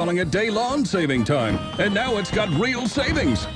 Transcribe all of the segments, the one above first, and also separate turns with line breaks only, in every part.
Calling it day-long saving time, and now it's got real savings.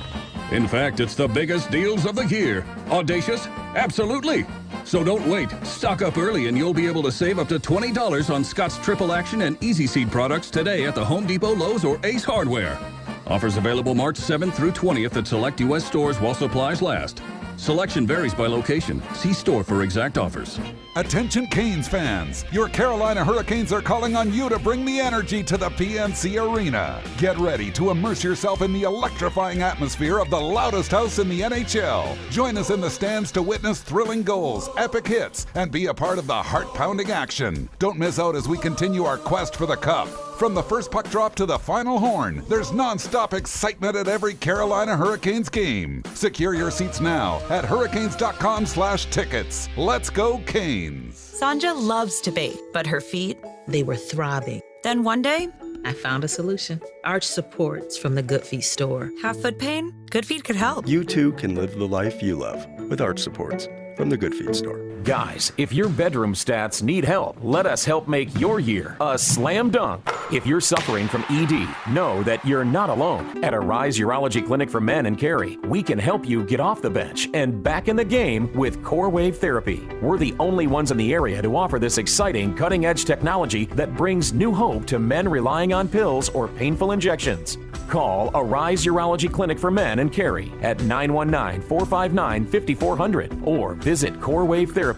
In fact, it's the biggest deals of the year. Audacious? Absolutely. So don't wait. Stock up early and you'll be able to save up to $20 on Scott's Triple Action and Easy Seed products today at the Home Depot, Lowe's, or Ace Hardware. Offers available March 7th through 20th at select U.S. stores while supplies last. Selection varies by location. See store for exact offers.
Attention Canes fans, your Carolina Hurricanes are calling on you to bring the energy to the PNC Arena. Get ready to immerse yourself in the electrifying atmosphere of the loudest house in the NHL. Join us in the stands to witness thrilling goals, epic hits, and be a part of the heart-pounding action. Don't miss out as we continue our quest for the Cup. From the first puck drop to the final horn, there's non-stop excitement at every Carolina Hurricanes game. Secure your seats now at hurricanes.com/tickets. Let's go Canes!
Sanja loves to bathe, but her feet,
They were throbbing.
then one day,
I found a solution. Arch supports from the Good Feet store.
have foot pain? Good Feet could help.
You too can live the life you love with arch supports from the Good Feet store.
Guys, if your bedroom stats need help, let us help make your year a slam dunk. If you're suffering from ED, know that you're not alone. At Arise Urology Clinic for Men in Cary, we can help you get off the bench and back in the game with Core Wave Therapy. We're the only ones in the area to offer this exciting, cutting-edge technology that brings new hope to men relying on pills or painful injections. Call Arise Urology Clinic for Men in Cary at 919-459-5400 or visit CoreWaveTherapy.com.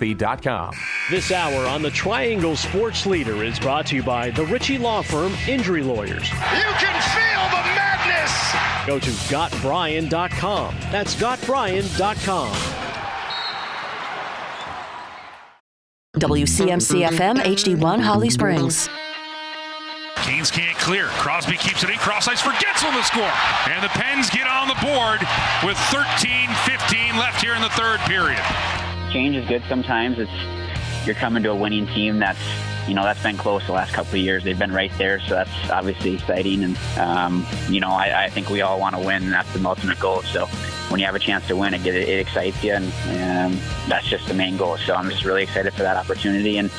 This hour on the Triangle Sports Leader is brought to you by the Ritchie Law Firm Injury Lawyers.
You can feel the madness!
Go to GotBryan.com. That's GotBryan.com.
WCMC-FM HD1 Holly Springs.
Canes can't clear. Crosby keeps it in. Cross ice for Gensel to score. And the Pens get on the board with 13-15 left here in the third period.
Change is good sometimes. You're coming to a winning team that's been close the last couple of years. They've been right there, so that's obviously exciting. And, I think we all want to win, and that's the ultimate goal. So when you have a chance to win, it excites you, and that's just the main goal. So I'm just really excited for that opportunity, and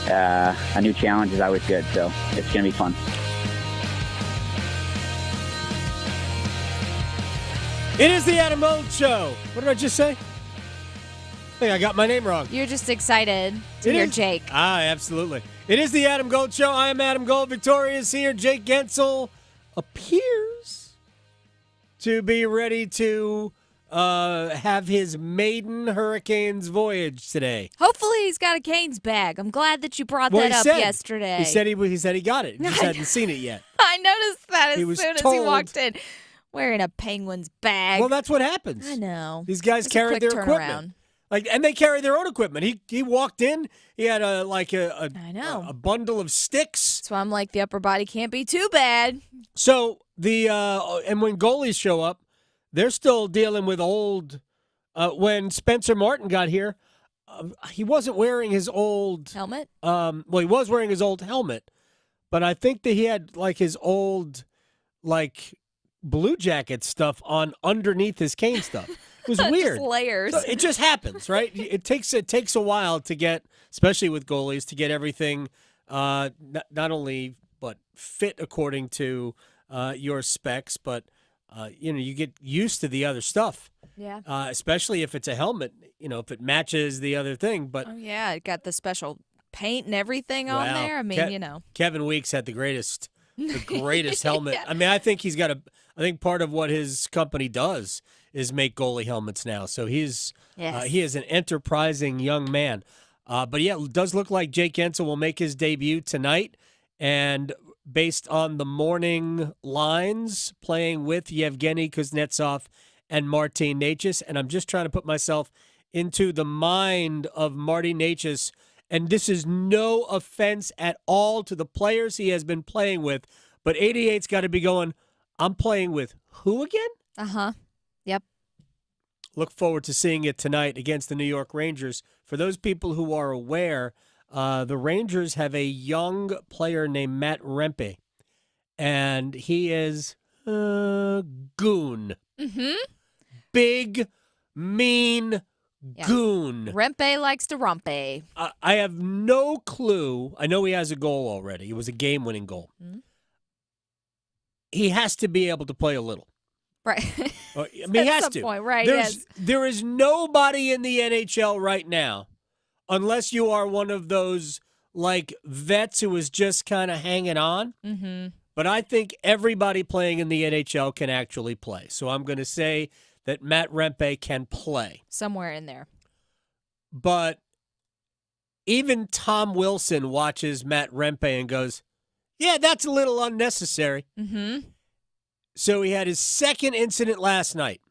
a new challenge is always good. So it's going to be fun.
It is the Adam Gold Show. What did I just say? I think I got my name wrong.
You're just excited to hear Jake.
Absolutely. It is the Adam Gold Show. I am Adam Gold. Victoria is here. Jake Gensel appears to be ready to have his maiden Hurricanes voyage today.
Hopefully he's got a Canes bag. I'm glad that you brought that up yesterday.
He said he got it. He just hadn't seen it yet.
I noticed that as soon as he walked in. Wearing a Penguins bag.
Well, that's what happens.
I know.
These guys carry their equipment. And they carry their own equipment. He walked in. He had a bundle of sticks.
So I'm like, the upper body can't be too bad.
So and when goalies show up, they're still dealing with old. When Spencer Martin got here, he wasn't wearing his old
helmet.
Well, he was wearing his old helmet, but I think that he had his old Blue Jacket stuff on underneath his cane stuff. It was weird.
Just layers.
So it just happens, right? It takes a while to get, especially with goalies, to get everything not only but fit according to your specs, but you get used to the other stuff.
Yeah.
Especially if it's a helmet, if it matches the other thing. But
it got the special paint and everything on there. I mean,
Kevin Weeks had the greatest helmet. Yeah. I mean, I think I think part of what his company does is make goalie helmets now. So he is an enterprising young man. But yeah, it does look like Jake Gensel will make his debut tonight. And based on the morning lines, playing with Yevgeny Kuznetsov and Martin Necas. And I'm just trying to put myself into the mind of Marty Necas. And this is no offense at all to the players he has been playing with, but 88's got to be going, I'm playing with who again?
Uh-huh. Yep.
Look forward to seeing it tonight against the New York Rangers. For those people who are aware, the Rangers have a young player named Matt Rempe, and he is a goon.
Mm-hmm.
Big, mean goon.
Rempe likes to rumpe.
I have no clue. I know he has a goal already. It was a game-winning goal.
Mm-hmm.
he has to be able to play a little.
Right.
I mean, he has
At
to.
some point, right,
There is nobody in the NHL right now, unless you are one of those like vets who is just kind of hanging on.
Mm-hmm.
But I think everybody playing in the NHL can actually play. So I'm going to say that Matt Rempe can play.
Somewhere in there.
But even Tom Wilson watches Matt Rempe and goes, yeah, that's a little unnecessary.
Mm-hmm.
So he had his second incident last night.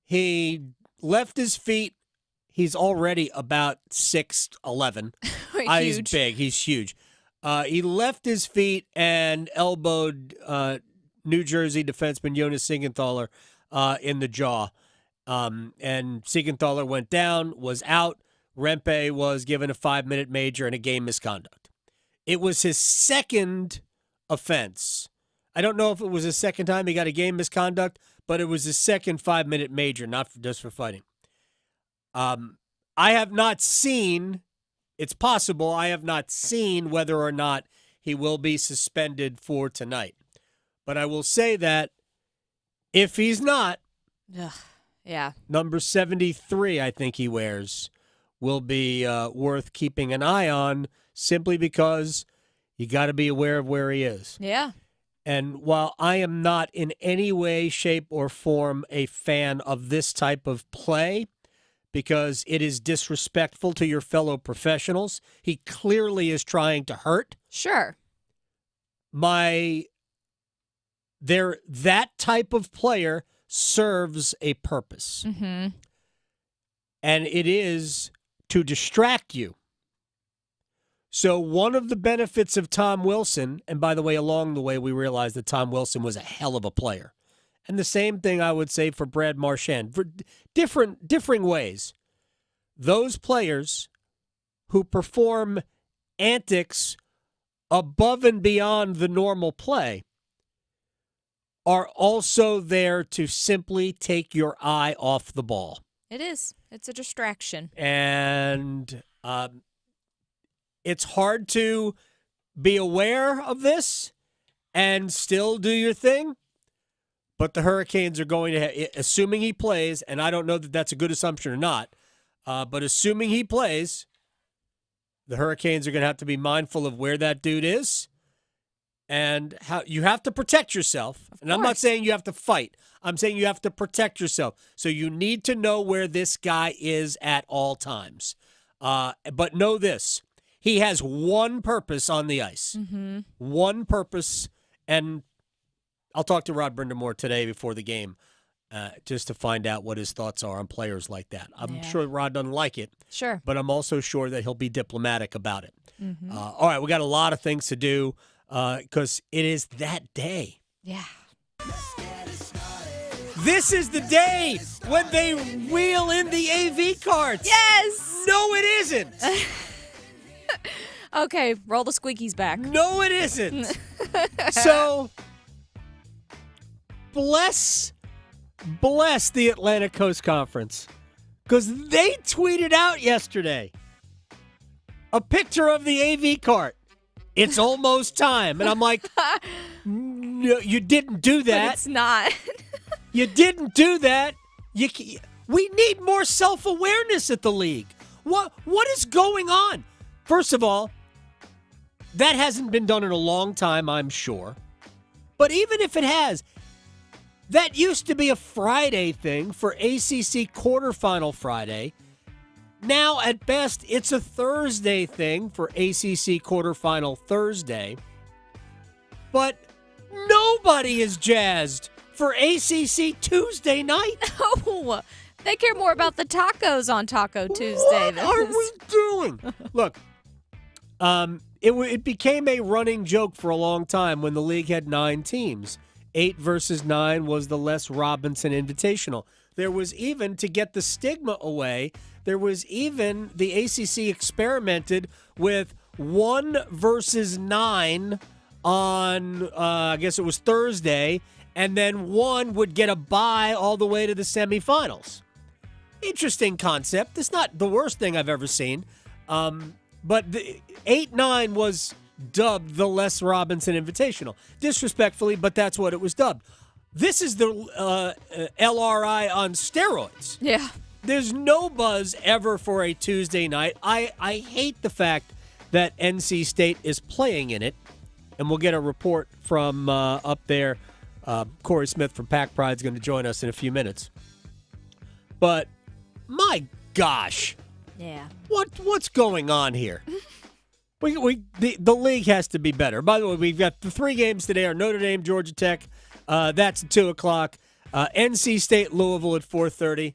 He left his feet. He's already about 6'11". He's big. He's huge. He left his feet and elbowed New Jersey defenseman Jonas Siegenthaler in the jaw. And Siegenthaler went down, was out. Rempe was given a 5-minute major and a game misconduct. It was his second offense. I don't know if it was his second time he got a game misconduct, but it was his second 5-minute major, not just for fighting. I have not seen, it's possible, I have not seen whether or not he will be suspended for tonight. But I will say that if he's not,
yeah,
number 73, I think he wears, will be worth keeping an eye on simply because you got to be aware of where he is.
Yeah.
And while I am not in any way, shape, or form a fan of this type of play, because it is disrespectful to your fellow professionals, he clearly is trying to hurt.
Sure.
That type of player serves a purpose.
Mm-hmm.
And it is to distract you. So one of the benefits of Tom Wilson, and by the way, along the way, we realized that Tom Wilson was a hell of a player. And the same thing I would say for Brad Marchand, for differing ways. Those players who perform antics above and beyond the normal play are also there to simply take your eye off the ball.
It is. It's a distraction.
And it's hard to be aware of this and still do your thing. But the Hurricanes are going to, assuming he plays, and I don't know that that's a good assumption or not, but assuming he plays, the Hurricanes are going to have to be mindful of where that dude is and how you have to protect yourself. And I'm not saying you have to fight. I'm saying you have to protect yourself. So you need to know where this guy is at all times. But know this. He has one purpose on the ice.
Mm-hmm.
One purpose, and I'll talk to Rod Brindamore today before the game just to find out what his thoughts are on players like that. I'm sure Rod doesn't like it.
Sure.
But I'm also sure that he'll be diplomatic about it.
Mm-hmm.
All right, we got a lot of things to do because it is that day.
Yeah.
This is the day when they wheel in the AV carts.
Yes!
No, it isn't.
Okay, roll the squeakies back.
No, it isn't. So, bless the Atlantic Coast Conference, because they tweeted out yesterday a picture of the AV cart. It's almost time. And I'm like, no, you didn't do that.
But it's not.
You didn't do that. We need more self-awareness at the league. What is going on? First of all, that hasn't been done in a long time, I'm sure. But even if it has, that used to be a Friday thing for ACC quarterfinal Friday. Now, at best, it's a Thursday thing for ACC quarterfinal Thursday. But nobody is jazzed for ACC Tuesday night.
Oh, they care more about the tacos on Taco Tuesday.
What are we doing? Look, it became a running joke for a long time when the league had 9 teams. 8 versus 9 was the Les Robinson Invitational. There was even, to get the stigma away, there was even, the ACC experimented with 1 versus 9 on, I guess it was Thursday, and then 1 would get a bye all the way to the semifinals. Interesting concept. It's not the worst thing I've ever seen. But the 8-9 was dubbed the Les Robinson Invitational. Disrespectfully, but that's what it was dubbed. This is the LRI on steroids.
Yeah.
There's no buzz ever for a Tuesday night. I hate the fact that NC State is playing in it, and we'll get a report from up there. Corey Smith from Pack Pride is going to join us in a few minutes. But my gosh,
yeah,
what's going on here? The league has to be better. By the way, we've got the 3 games today: are Notre Dame, Georgia Tech. That's at 2:00. NC State, Louisville at 4:30.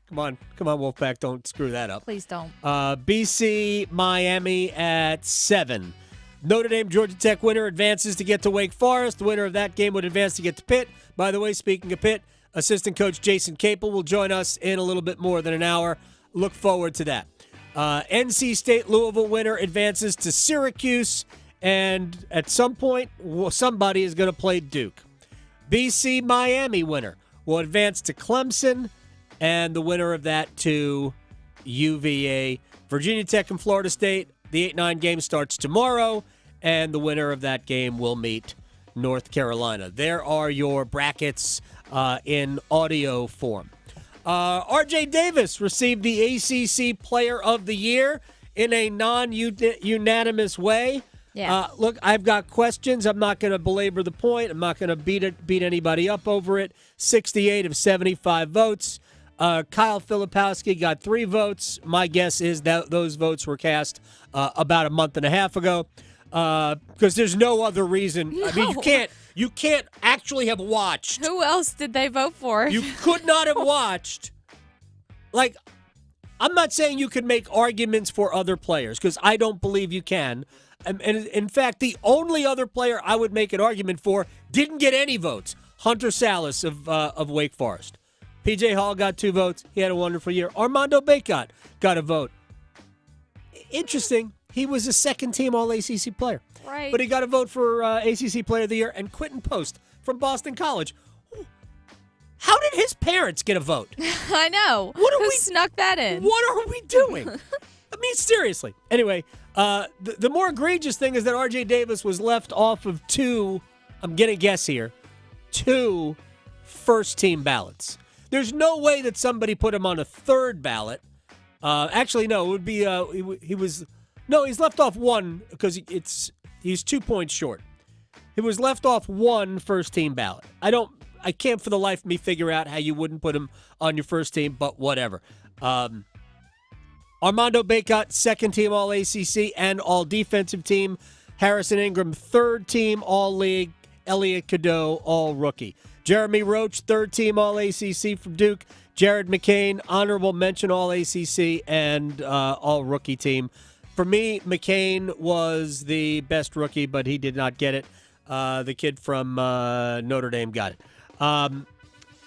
Come on, Wolfpack, don't screw that up.
Please don't.
BC, Miami at 7. Notre Dame, Georgia Tech winner advances to get to Wake Forest. The winner of that game would advance to get to Pitt. By the way, speaking of Pitt, assistant coach Jason Capel will join us in a little bit more than an hour. Look forward to that. NC State, Louisville winner advances to Syracuse. And at some point, somebody is going to play Duke. BC, Miami winner will advance to Clemson. And the winner of that to UVA. Virginia Tech and Florida State, the 8-9 game starts tomorrow, and the winner of that game will meet North Carolina. There are your brackets in audio form. R.J. Davis received the ACC Player of the Year in a non-unanimous way.
Yeah.
Look, I've got questions. I'm not going to belabor the point. I'm not going to beat anybody up over it. 68 of 75 votes. Kyle Filipowski got 3 votes. My guess is that those votes were cast about a month and a half ago because there's no other reason.
No.
I mean, you can't actually have watched.
Who else did they vote for?
You could not have watched. Like, I'm not saying you could make arguments for other players because I don't believe you can. And in fact, the only other player I would make an argument for didn't get any votes. Hunter Salas of Wake Forest. P.J. Hall got 2 votes. He had a wonderful year. Armando Bacot got a vote. Interesting. He was a second-team All-ACC player.
Right.
But he got a vote for ACC Player of the Year. And Quentin Post from Boston College. How did his parents get a vote?
I know. Who snuck that in?
What are we doing? I mean, seriously. Anyway, the more egregious thing is that R.J. Davis was left off of 2, I'm going to guess here, 2 first-team ballots. There's no way that somebody put him on a 3rd ballot. Actually, no, it would be he's left off 1 because he's 2 points short. He was left off 1 first-team ballot. I can't for the life of me figure out how you wouldn't put him on your first team, but whatever. Armando Bacot, 2nd-team All-ACC and All-Defensive Team. Harrison Ingram, 3rd-team All-League. Elliot Cadeau, All-Rookie. Jeremy Roach, 3rd-team All-ACC from Duke. Jared McCain, honorable mention All-ACC and All-Rookie team. For me, McCain was the best rookie, but he did not get it. The kid from Notre Dame got it.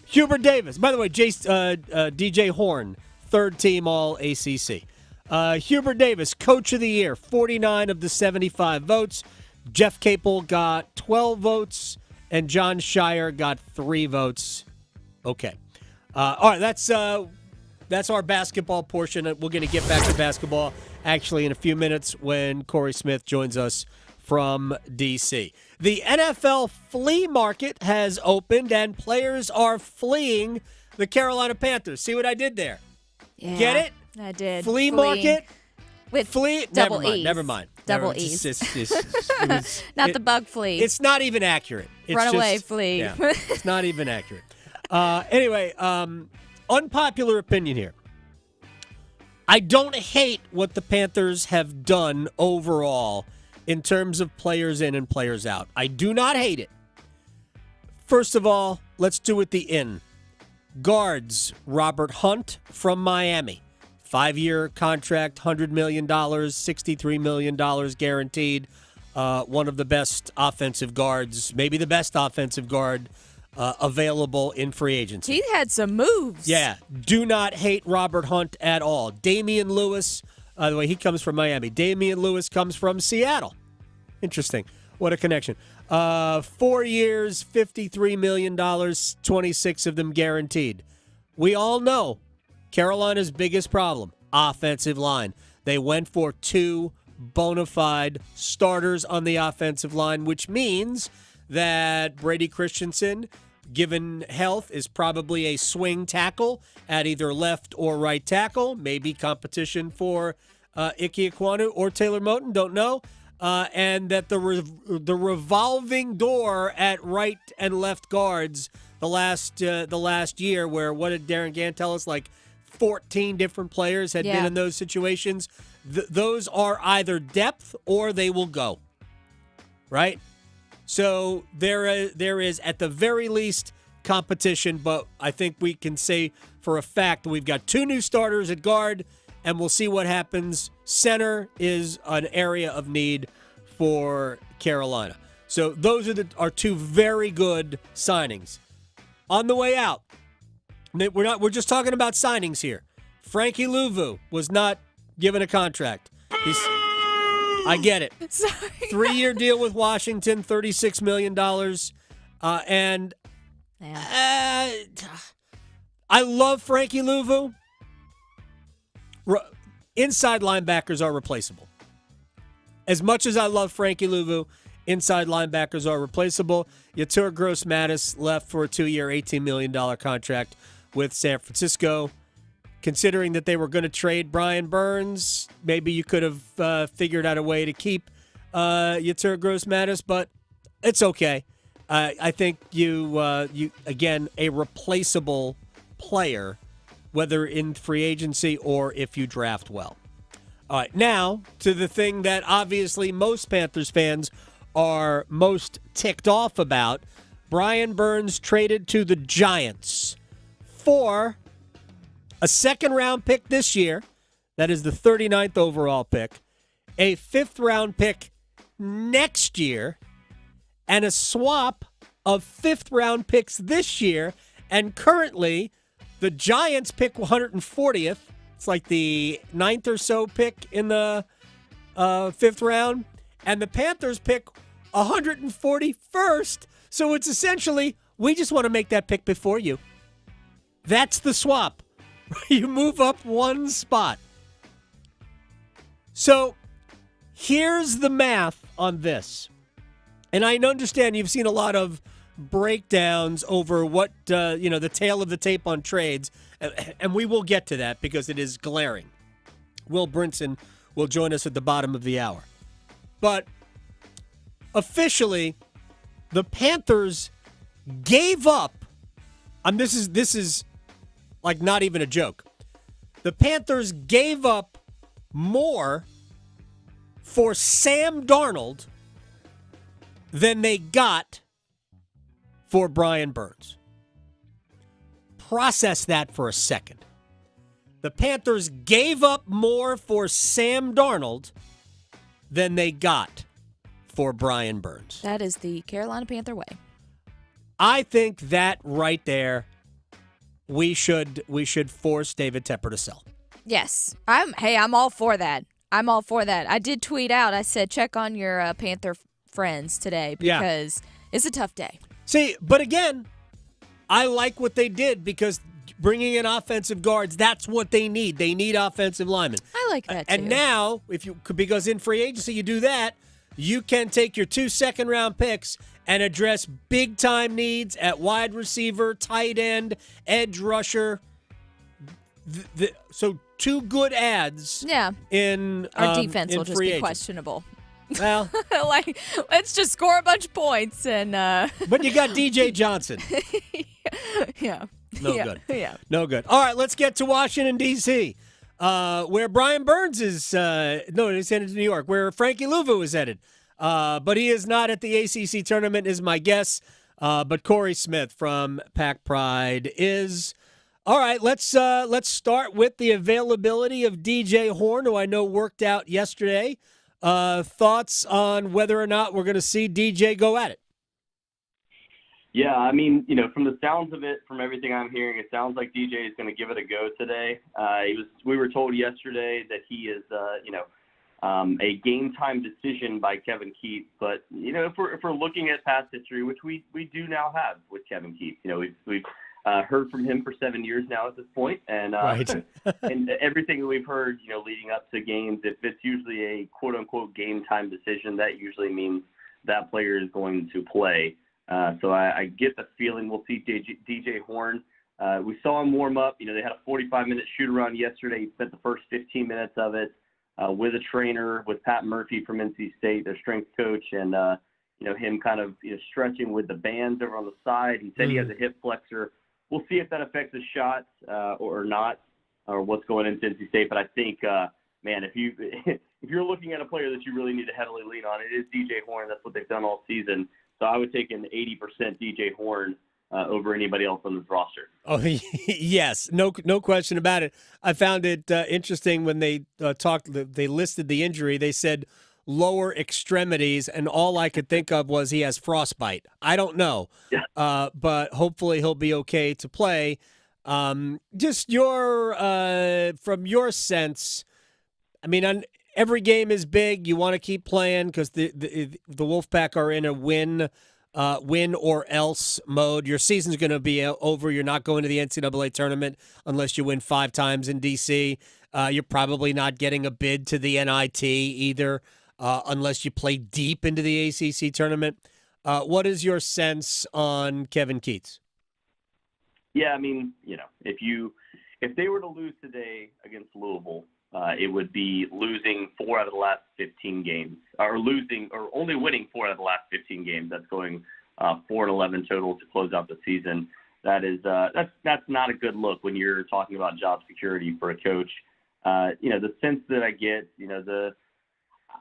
Hubert Davis. By the way, DJ Horn, 3rd-team All-ACC. Hubert Davis, Coach of the Year, 49 of the 75 votes. Jeff Capel got 12 votes. And John Shire got 3 votes. Okay. All right, that's our basketball portion. We're going to get back to basketball actually in a few minutes when Corey Smith joins us from D.C. The NFL flea market has opened, and players are fleeing the Carolina Panthers. See what I did there?
Yeah,
Get it?
I did.
Flea market?
With
flea?
Double E's.
Never mind.
Double
E's.
Not the bug flea.
It's not even accurate. It's
Runaway flea.
Yeah, it's not even accurate. Anyway, unpopular opinion here. I don't hate what the Panthers have done overall in terms of players in and players out. I do not hate it. First of all, let's do it the in. Guards, Robert Hunt from Miami. 5-year contract, $100 million, $63 million guaranteed. One of the best offensive guards, maybe the best offensive guard available in free agency.
He had some moves.
Yeah, do not hate Robert Hunt at all. Damian Lewis, by the way, he comes from Miami. Damian Lewis comes from Seattle. Interesting. What a connection. 4 years, $53 million, 26 of them guaranteed. We all know Carolina's biggest problem, offensive line. They went for 2 bona fide starters on the offensive line, which means that Brady Christensen, given health, is probably a swing tackle at either left or right tackle. Maybe competition for Ike Ekwonu or Taylor Moton, don't know. And that the revolving door at right and left guards the last year, where what did Darren Gann tell us? Like 14 different players had been in those situations. Those are either depth or they will go. Right? So there is at the very least competition, but I think we can say for a fact that we've got 2 new starters at guard, and we'll see what happens. Center is an area of need for Carolina. So those are 2 very good signings. On the way out, we're just talking about signings here. Frankie Louvu was not given a contract. I get it.
Sorry.
3-year deal with Washington, $36 million. I love Frankie Louvu. Inside linebackers are replaceable. As much as I love Frankie Louvu, inside linebackers are replaceable. Yetur Gross-Matos left for a 2-year, $18 million contract with San Francisco. Considering that they were going to trade Brian Burns, maybe you could have figured out a way to keep Yetur Gross-Matos, but it's okay. I think you again, a replaceable player, whether in free agency or if you draft well. All right, now to the thing that obviously most Panthers fans are most ticked off about. Brian Burns traded to the Giants for a second-round pick this year. That is the 39th overall pick. A 5th-round pick next year. And a swap of 5th-round picks this year. And currently, the Giants pick 140th. It's like the 9th or so pick in the 5th round. And the Panthers pick 141st. So it's essentially, we just want to make that pick before you. That's the swap. You move up 1 spot. So here's the math on this. And I understand you've seen a lot of breakdowns over what, the tail of the tape on trades. And we will get to that because it is glaring. Will Brinson will join us at the bottom of the hour. But officially, the Panthers gave up. This is like not even a joke. The Panthers gave up more for Sam Darnold than they got for Brian Burns. Process that for a second. The Panthers gave up more for Sam Darnold than they got for Brian Burns.
That is the Carolina Panther way.
I think that right there, we should force David Tepper to sell.
Yes. I'm all for that. I'm all for that. I did tweet out, I said, check on your Panther friends today because it's a tough day.
See, but again, I like what they did because bringing in offensive guards, that's what they need. They need offensive linemen.
I like that too.
And now, because in free agency you do that, you can take your 2 second-round picks and address big-time needs at wide receiver, tight end, edge rusher. So 2 good ads.
Yeah.
In
our defense will just be
agents.
Questionable.
Well,
let's just score a bunch of points and.
But you got DJ Johnson.
Yeah.
No good.
Yeah.
No good. All right, let's get to Washington, D.C., where Brian Burns is. He's headed to New York, where Frankie Louvu is headed. But he is not at the ACC tournament, is my guess. But Corey Smith from Pack Pride is. All right, let's start with the availability of DJ Horn, who I know worked out yesterday. Thoughts on whether or not we're going to see DJ go at it?
Yeah, I mean, from the sounds of it, from everything I'm hearing, it sounds like DJ is going to give it a go today. We were told yesterday that he is, a game time decision by Kevin Keith. But if we're looking at past history, which we do now have with Kevin Keith, we've heard from him for 7 years now at this point, and
Right.
and everything that we've heard, leading up to games, if it's usually a quote unquote game time decision, that usually means that player is going to play. So I get the feeling we'll see DJ Horn. We saw him warm up. They had a 45-minute shoot around yesterday. He spent the first 15 minutes of it with a trainer, with Pat Murphy from NC State, their strength coach, and him kind of stretching with the bands over on the side. He said he has a hip flexor. We'll see if that affects his shot or not, or what's going into NC State. But I think, man, if you're looking at a player that you really need to heavily lean on, it is DJ Horn. That's what they've done all season. So I would take an 80% DJ Horn over anybody else on this roster.
Oh, yes, no question about it. I found it interesting when they they listed the injury. They said lower extremities, and all I could think of was he has frostbite. I don't know, but hopefully he'll be okay to play. Just from your sense, I mean, every game is big. You want to keep playing because the Wolfpack are in a win or else mode. Your season's going to be over. You're not going to the NCAA tournament unless you win 5 times in D.C. You're probably not getting a bid to the NIT either unless you play deep into the ACC tournament. What is your sense on Kevin Keatts?
Yeah, I mean, if they were to lose today against Louisville, it would be losing 4 out of the last 15 games, or only winning 4 out of the last 15 games. That's going 4-11 total to close out the season. That is that's not a good look when you're talking about job security for a coach. The sense that I get,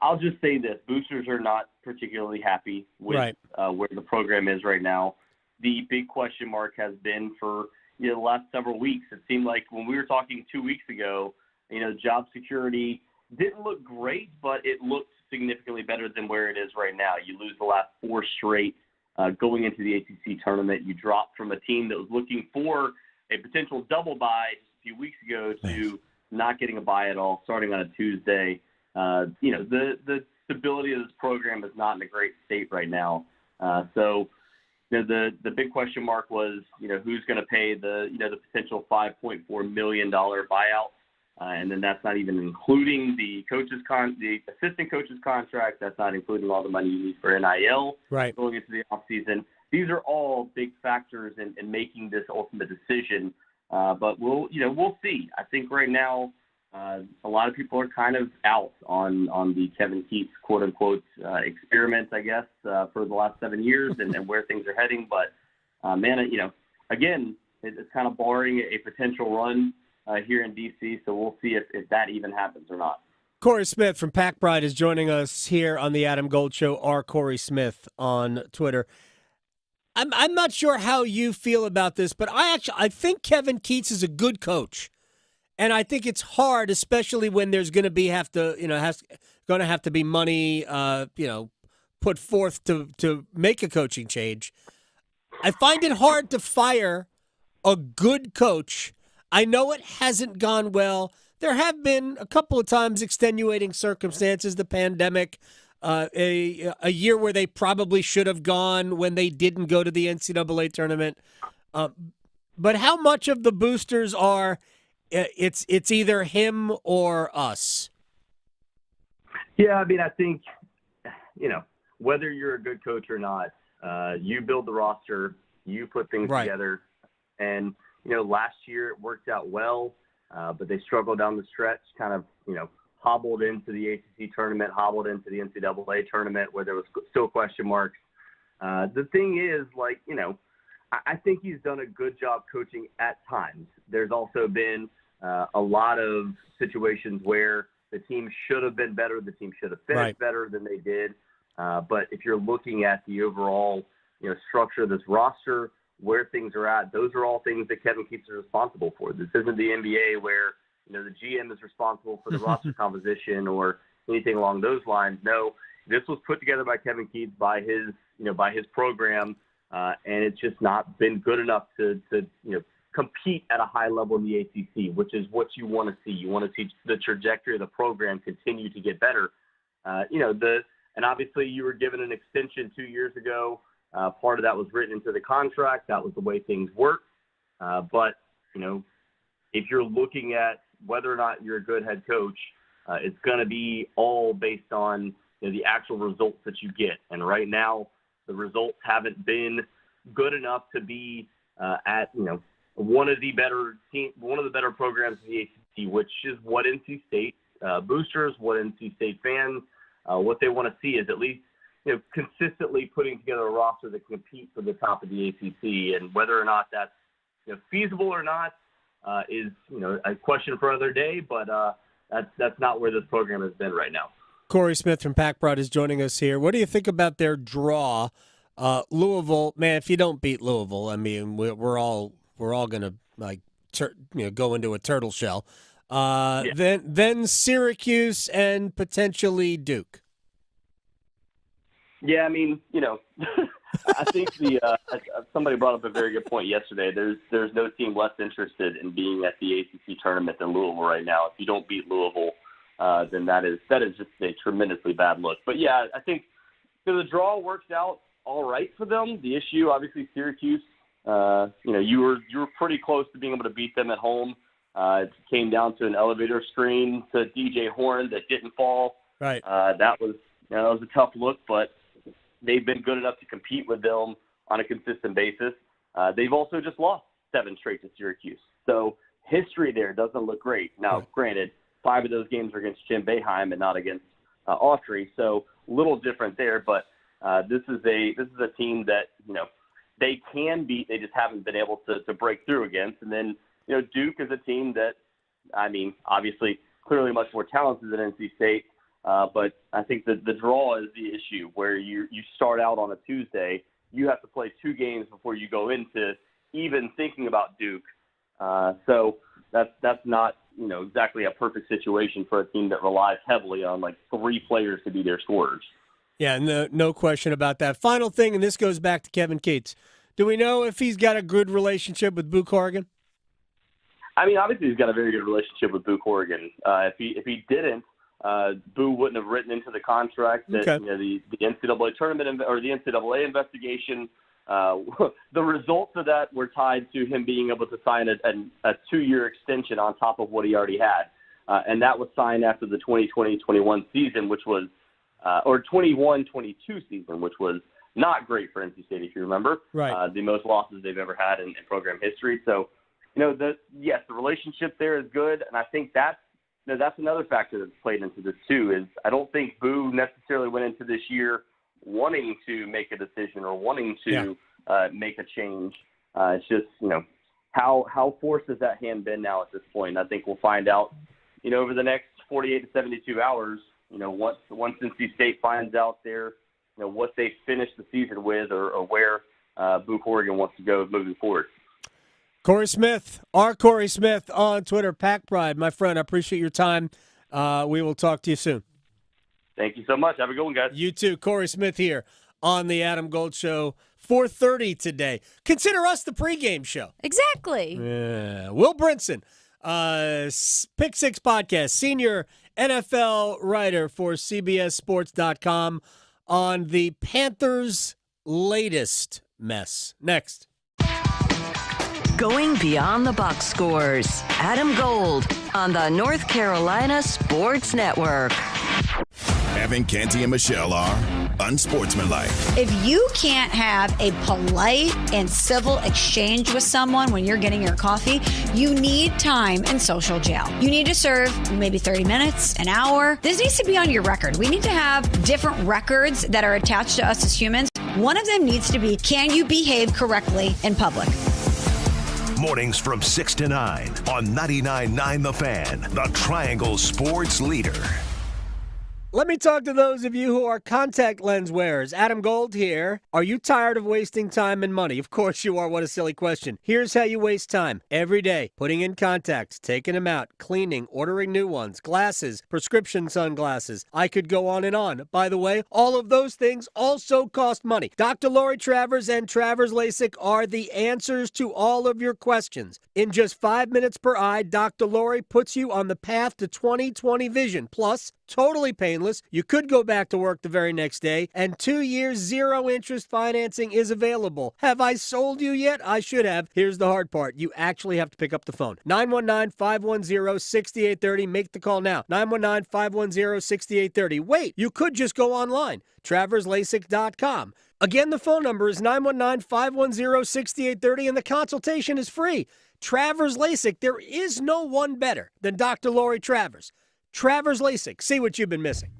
I'll just say this: boosters are not particularly happy with where the program is right now. The big question mark has been for the last several weeks. It seemed like when we were talking 2 weeks ago, job security didn't look great, but it looked significantly better than where it is right now. You lose the last 4 straight going into the ACC tournament. You dropped from a team that was looking for a potential double bye a few weeks ago to not getting a bye at all, starting on a Tuesday. The stability of this program is not in a great state right now. So the big question mark was, who's going to pay the potential $5.4 million buyout. And then that's not even including the assistant coach's contract. That's not including all the money you need for NIL going into the offseason. These are all big factors in making this ultimate decision. But we'll see. I think right now a lot of people are kind of out on the Kevin Keatts quote unquote experiment, I guess, for the last 7 years and where things are heading. But again, it's kind of barring a potential run here in D.C., so we'll see if that even happens or not.
Corey Smith from Pack Bride is joining us here on the Adam Gold Show, Corey Smith on Twitter. I'm not sure how you feel about this, but I think Kevin Keatts is a good coach, and I think it's hard, especially when there's going to have to be money put forth to make a coaching change. I find it hard to fire a good coach. I know it hasn't gone well. There have been a couple of times extenuating circumstances, the pandemic, a year where they probably should have gone when they didn't go to the NCAA tournament. But how much of the boosters are it's either him or us?
Yeah, I mean, I think, whether you're a good coach or not, you build the roster, you put things together, and last year it worked out well, but they struggled down the stretch, kind of, hobbled into the ACC tournament, hobbled into the NCAA tournament where there was still question marks. The thing is, I think he's done a good job coaching at times. There's also been a lot of situations where the team should have been better, the team should have finished better than they did. But if you're looking at the overall, structure of this roster, where things are at, those are all things that Kevin Keatts is responsible for. This isn't the NBA where, the GM is responsible for the roster composition or anything along those lines. No, this was put together by Kevin Keatts, by his program, and it's just not been good enough to compete at a high level in the ACC, which is what you want to see. You want to see the trajectory of the program continue to get better. And obviously you were given an extension 2 years ago. Part of that was written into the contract. That was the way things worked. But, if you're looking at whether or not you're a good head coach, it's going to be all based on the actual results that you get. And right now, the results haven't been good enough to be at one of the better programs in the ACC, which is what NC State boosters, what NC State fans, what they want to see is at least consistently putting together a roster that can compete for the top of the ACC. And whether or not that's feasible or not is a question for another day. But that's not where this program has been right now.
Corey Smith from PacBrod is joining us here. What do you think about their draw? Louisville, man, if you don't beat Louisville, I mean, we're all gonna go into a turtle shell. Then Syracuse and potentially Duke.
Yeah, I mean, I think somebody brought up a very good point yesterday. There's no team less interested in being at the ACC tournament than Louisville right now. If you don't beat Louisville, then that is just a tremendously bad look. But yeah, I think the draw works out all right for them. The issue, obviously, Syracuse. You were pretty close to being able to beat them at home. It came down to an elevator screen to DJ Horn that didn't fall.
Right.
That was a tough look, but they've been good enough to compete with them on a consistent basis. They've also just lost 7 straight to Syracuse. So history there doesn't look great. Now, Granted, 5 of those games are against Jim Boeheim and not against Autry, so a little different there. But this is a team that they can beat. They just haven't been able to break through against. And then Duke is a team that, I mean, obviously clearly much more talented than NC State. But I think that the draw is the issue where you start out on a Tuesday. You have to play 2 games before you go into even thinking about Duke. So that's not exactly a perfect situation for a team that relies heavily on 3 players to be their scorers.
Yeah, no question about that. Final thing, and this goes back to Kevin Keats. Do we know if he's got a good relationship with Boo Corrigan?
I mean, obviously he's got a very good relationship with Boo Corrigan. If he didn't, Boo wouldn't have written into the contract that the NCAA tournament or the NCAA investigation. The results of that were tied to him being able to sign a 2-year extension on top of what he already had, and that was signed after the 2020-21 season, which was or 21-22 season, which was not great for NC State, if you remember.
Right.
The most losses they've ever had in program history. So, the relationship there is good, and I think that's another factor that's played into this too. Is I don't think Boo necessarily went into this year wanting to make a decision or wanting to make a change. It's just how forced has that hand been now at this point? I think we'll find out over the next 48 to 72 hours. Once NC State finds out what they finished the season with or where Boo Corrigan wants to go moving forward.
Corey Smith, Corey Smith on Twitter, PacBrod. My friend, I appreciate your time. We will talk to you soon.
Thank you so much. Have a good one, guys.
You too. Corey Smith here on the Adam Gold Show, 4:30 today. Consider us the pregame show.
Exactly.
Yeah. Will Brinson, Pick Six Podcast, senior NFL writer for CBSSports.com on the Panthers' latest mess. Next.
Going beyond the box scores. Adam Gold on the North Carolina Sports Network.
Evan, Canty, and Michelle are unsportsmanlike.
If you can't have a polite and civil exchange with someone when you're getting your coffee, you need time in social jail. You need to serve maybe 30 minutes, an hour. This needs to be on your record. We need to have different records that are attached to us as humans. One of them needs to be, can you behave correctly in public?
Mornings from 6 to 9 on 99.9 The Fan, the Triangle Sports Leader.
Let me talk to those of you who are contact lens wearers. Adam Gold here. Are you tired of wasting time and money? Of course you are. What a silly question. Here's how you waste time. Every day, putting in contacts, taking them out, cleaning, ordering new ones, glasses, prescription sunglasses. I could go on and on. By the way, all of those things also cost money. Dr. Lori Travers and Travers LASIK are the answers to all of your questions. In just 5 minutes per eye, Dr. Lori puts you on the path to 20/20 vision. Plus, totally painless. You could go back to work the very next day, and 2 years, zero-interest financing is available. Have I sold you yet? I should have. Here's the hard part. You actually have to pick up the phone. 919-510-6830. Make the call now. 919-510-6830. Wait, you could just go online. TraversLASIK.com. Again, the phone number is 919-510-6830, and the consultation is free. Travers LASIK, there is no one better than Dr. Lori Travers. Travers LASIK, see what you've been missing.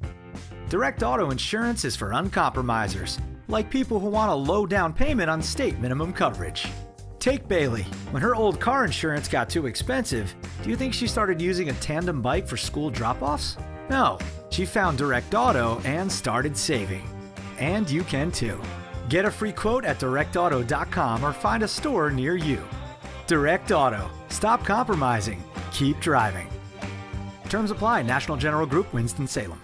Direct auto insurance is for uncompromisers, like people who want a low down payment on state minimum coverage. Take Bailey. When her old car insurance got too expensive, do you think she started using a tandem bike for school drop-offs? No, she found Direct Auto and started saving. And you can too. Get a free quote at directauto.com or find a store near you. Direct Auto. Stop compromising. Keep driving. Terms apply. National General Group, Winston-Salem.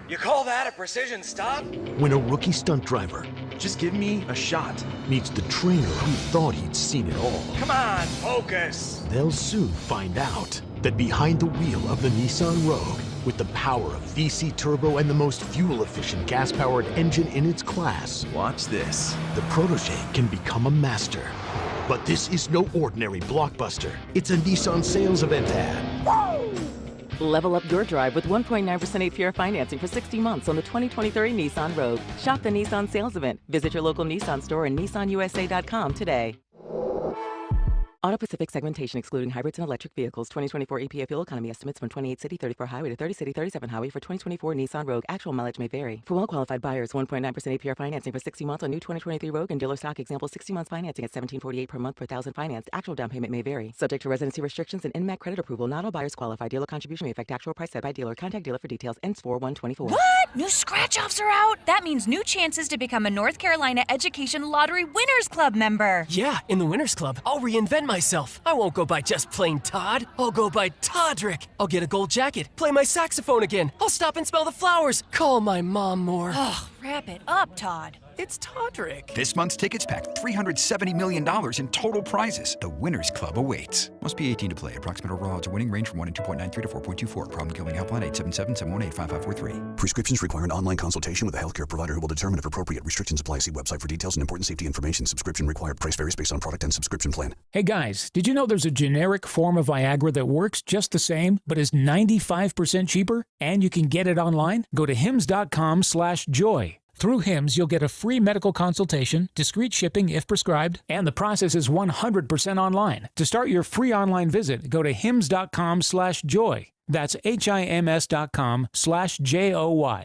You call that a precision stop?
When a rookie stunt driver, just give me a shot, meets the trainer who thought he'd seen it all.
Come on, focus.
They'll soon find out that behind the wheel of the Nissan Rogue, with the power of VC turbo and the most fuel-efficient gas-powered engine in its class,
Watch this.
the protege can become a master. But this is no ordinary blockbuster. It's a Nissan sales event ad.
Level up your drive with 1.9% APR financing for 60 months on the 2023 Nissan Rogue. Shop the Nissan sales event. Visit your local Nissan store and nissanusa.com today. Auto Pacific segmentation excluding hybrids and electric vehicles. 2024 EPA fuel economy estimates from 28 city 34 highway to 30 city 37 highway for 2024 Nissan Rogue. Actual mileage may vary. For well-qualified buyers, 1.9% APR financing for 60 months on new 2023 Rogue and dealer stock. Example, 60 months financing at $1,748 per month per thousand financed. Actual down payment may vary. Subject to residency restrictions and NMAC credit approval. Not all buyers qualify. Dealer contribution may affect actual price set by dealer. Contact dealer for details. Ends 4/1/24.
What? New scratch-offs are out? That means new chances to become a North Carolina Education Lottery Winners Club member.
Yeah, in the Winners Club, I'll reinvent myself. I won't go by just plain Todd. I'll go by Toddrick. I'll get a gold jacket, play my saxophone again. I'll stop and smell the flowers, call my mom more.
Oh, wrap it up, Todd.
It's Toddrick.
This month's tickets pack $370 million in total prizes. The Winners Club awaits. Must be 18 to play. Approximate overall odds of winning range from 1 in 2.93 to 4.24. Problem gambling helpline 877-718-5543.
Prescriptions require an online consultation with a healthcare provider who will determine if appropriate. Restrictions apply. See website for details and important safety information. Subscription required. Price varies based on product and subscription plan.
Hey guys, did you know there's a generic form of Viagra that works just the same, but is 95% cheaper? And you can get it online? Go to hims.com/joy. Through Hims, you'll get a free medical consultation, discreet shipping if prescribed, and the process is 100% online. To start your free online visit, go to hims.com/joy. That's HIMS.com/JOY.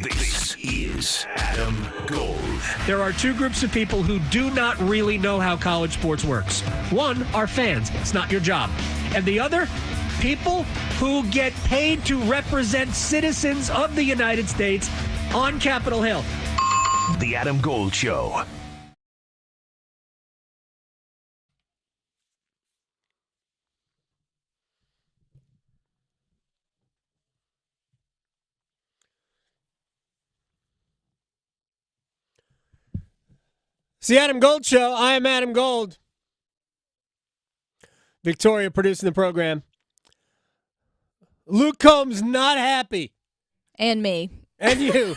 This is Adam Gold.
There are two groups of people who do not really know how college sports works. One are fans. It's not your job. And the other, people who get paid to represent citizens of the United States on Capitol Hill.
The Adam Gold Show.
It's the Adam Gold Show. I am Adam Gold. Victoria producing the program. Luke Combs not happy.
And me.
And you.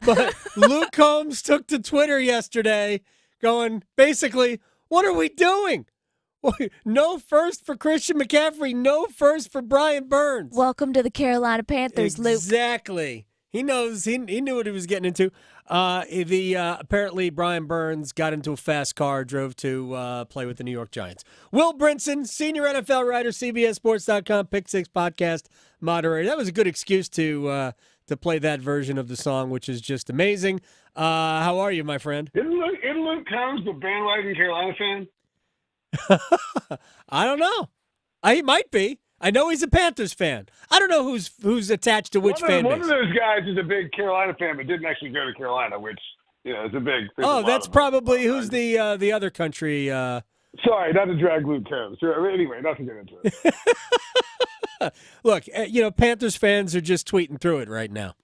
But Luke Combs took to Twitter yesterday going, basically, what are we doing? No first for Christian McCaffrey. No first for Brian Burns.
Welcome to the Carolina Panthers, Luke.
Exactly. He knows. He knew what he was getting into. Apparently, Brian Burns got into a fast car, drove to play with the New York Giants. Will Brinson, senior NFL writer, CBSSports.com, Pick Six podcast moderator. That was a good excuse to play that version of the song, which is just amazing. How are you, my friend?
Isn't Luke Combs the bandwagon Carolina fan?
I don't know. He might be. I know he's a Panthers fan. I don't know who's attached to which fan base.
One of those guys is a big Carolina fan, but didn't actually go to Carolina, which is a big.
That's probably who's the other country.
Sorry, not to drag Luke Combs. Anyway, not to get into
it. Look, Panthers fans are just tweeting through it right now.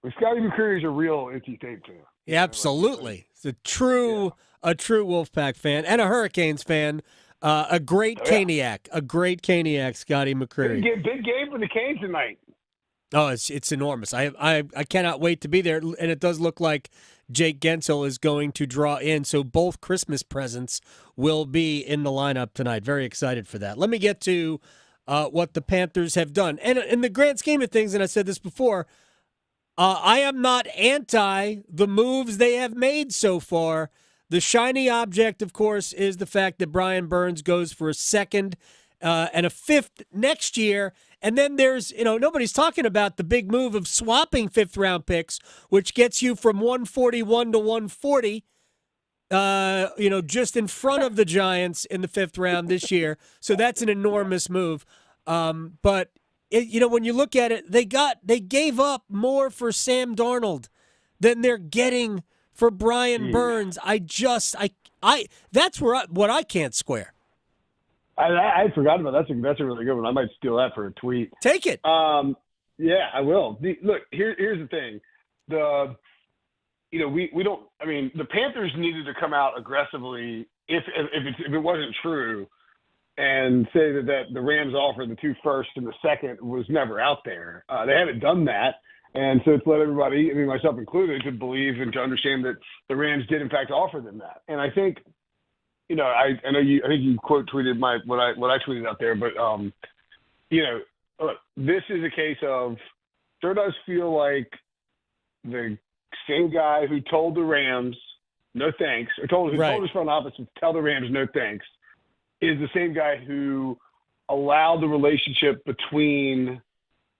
Well, Scotty McCreery is a real NC State fan.
Yeah, absolutely. It's a true Wolfpack fan and a Hurricanes fan. A great Caniac, Scotty McCreery.
Big game for the Canes tonight.
Oh, it's enormous. I cannot wait to be there, and it does look like Jake Gensel is going to draw in, so both Christmas presents will be in the lineup tonight. Very excited for that. Let me get to what the Panthers have done. And in the grand scheme of things, and I said this before, I am not anti the moves they have made so far. The shiny object, of course, is the fact that Brian Burns goes for a second and a fifth next year. And then there's, nobody's talking about the big move of swapping fifth-round picks, which gets you from 141 to 140, just in front of the Giants in the fifth round this year. So that's an enormous move. But when you look at it, they gave up more for Sam Darnold than they're getting for Brian Burns. That's what I can't square.
I forgot about that. That's a really good one. I might steal that for a tweet.
Take it.
Yeah, I will. Look, here's the thing. We don't. I mean, the Panthers needed to come out aggressively if it wasn't true, and say that the Rams offer the 2 first and the second was never out there. They haven't done that, and so it's let everybody, myself included, to believe and to understand that the Rams did in fact offer them that. And I think. I know I think you quote tweeted what I tweeted out there, but look, this is a case of sure does feel like the same guy who told the Rams no thanks, or told his front office to tell the Rams no thanks, is the same guy who allowed the relationship between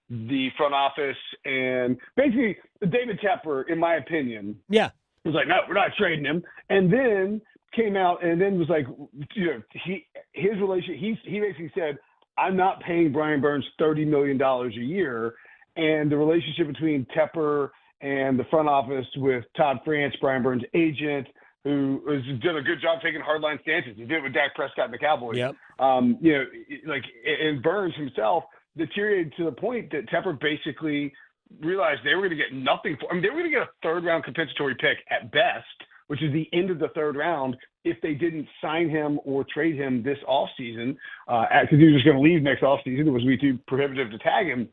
the front office and basically David Tepper, in my opinion, was like, no, we're not trading him, and then came out and then was like, his relationship, he basically said, I'm not paying Brian Burns $30 million a year. And the relationship between Tepper and the front office with Todd France, Brian Burns' agent, who has done a good job taking hardline stances. He did it with Dak Prescott and the Cowboys.
Yep.
And Burns himself deteriorated to the point that Tepper basically realized they were going to get nothing for. They were going to get a third-round compensatory pick at best, which is the end of the third round, if they didn't sign him or trade him this offseason, because he was just going to leave next offseason. It was be too prohibitive to tag him.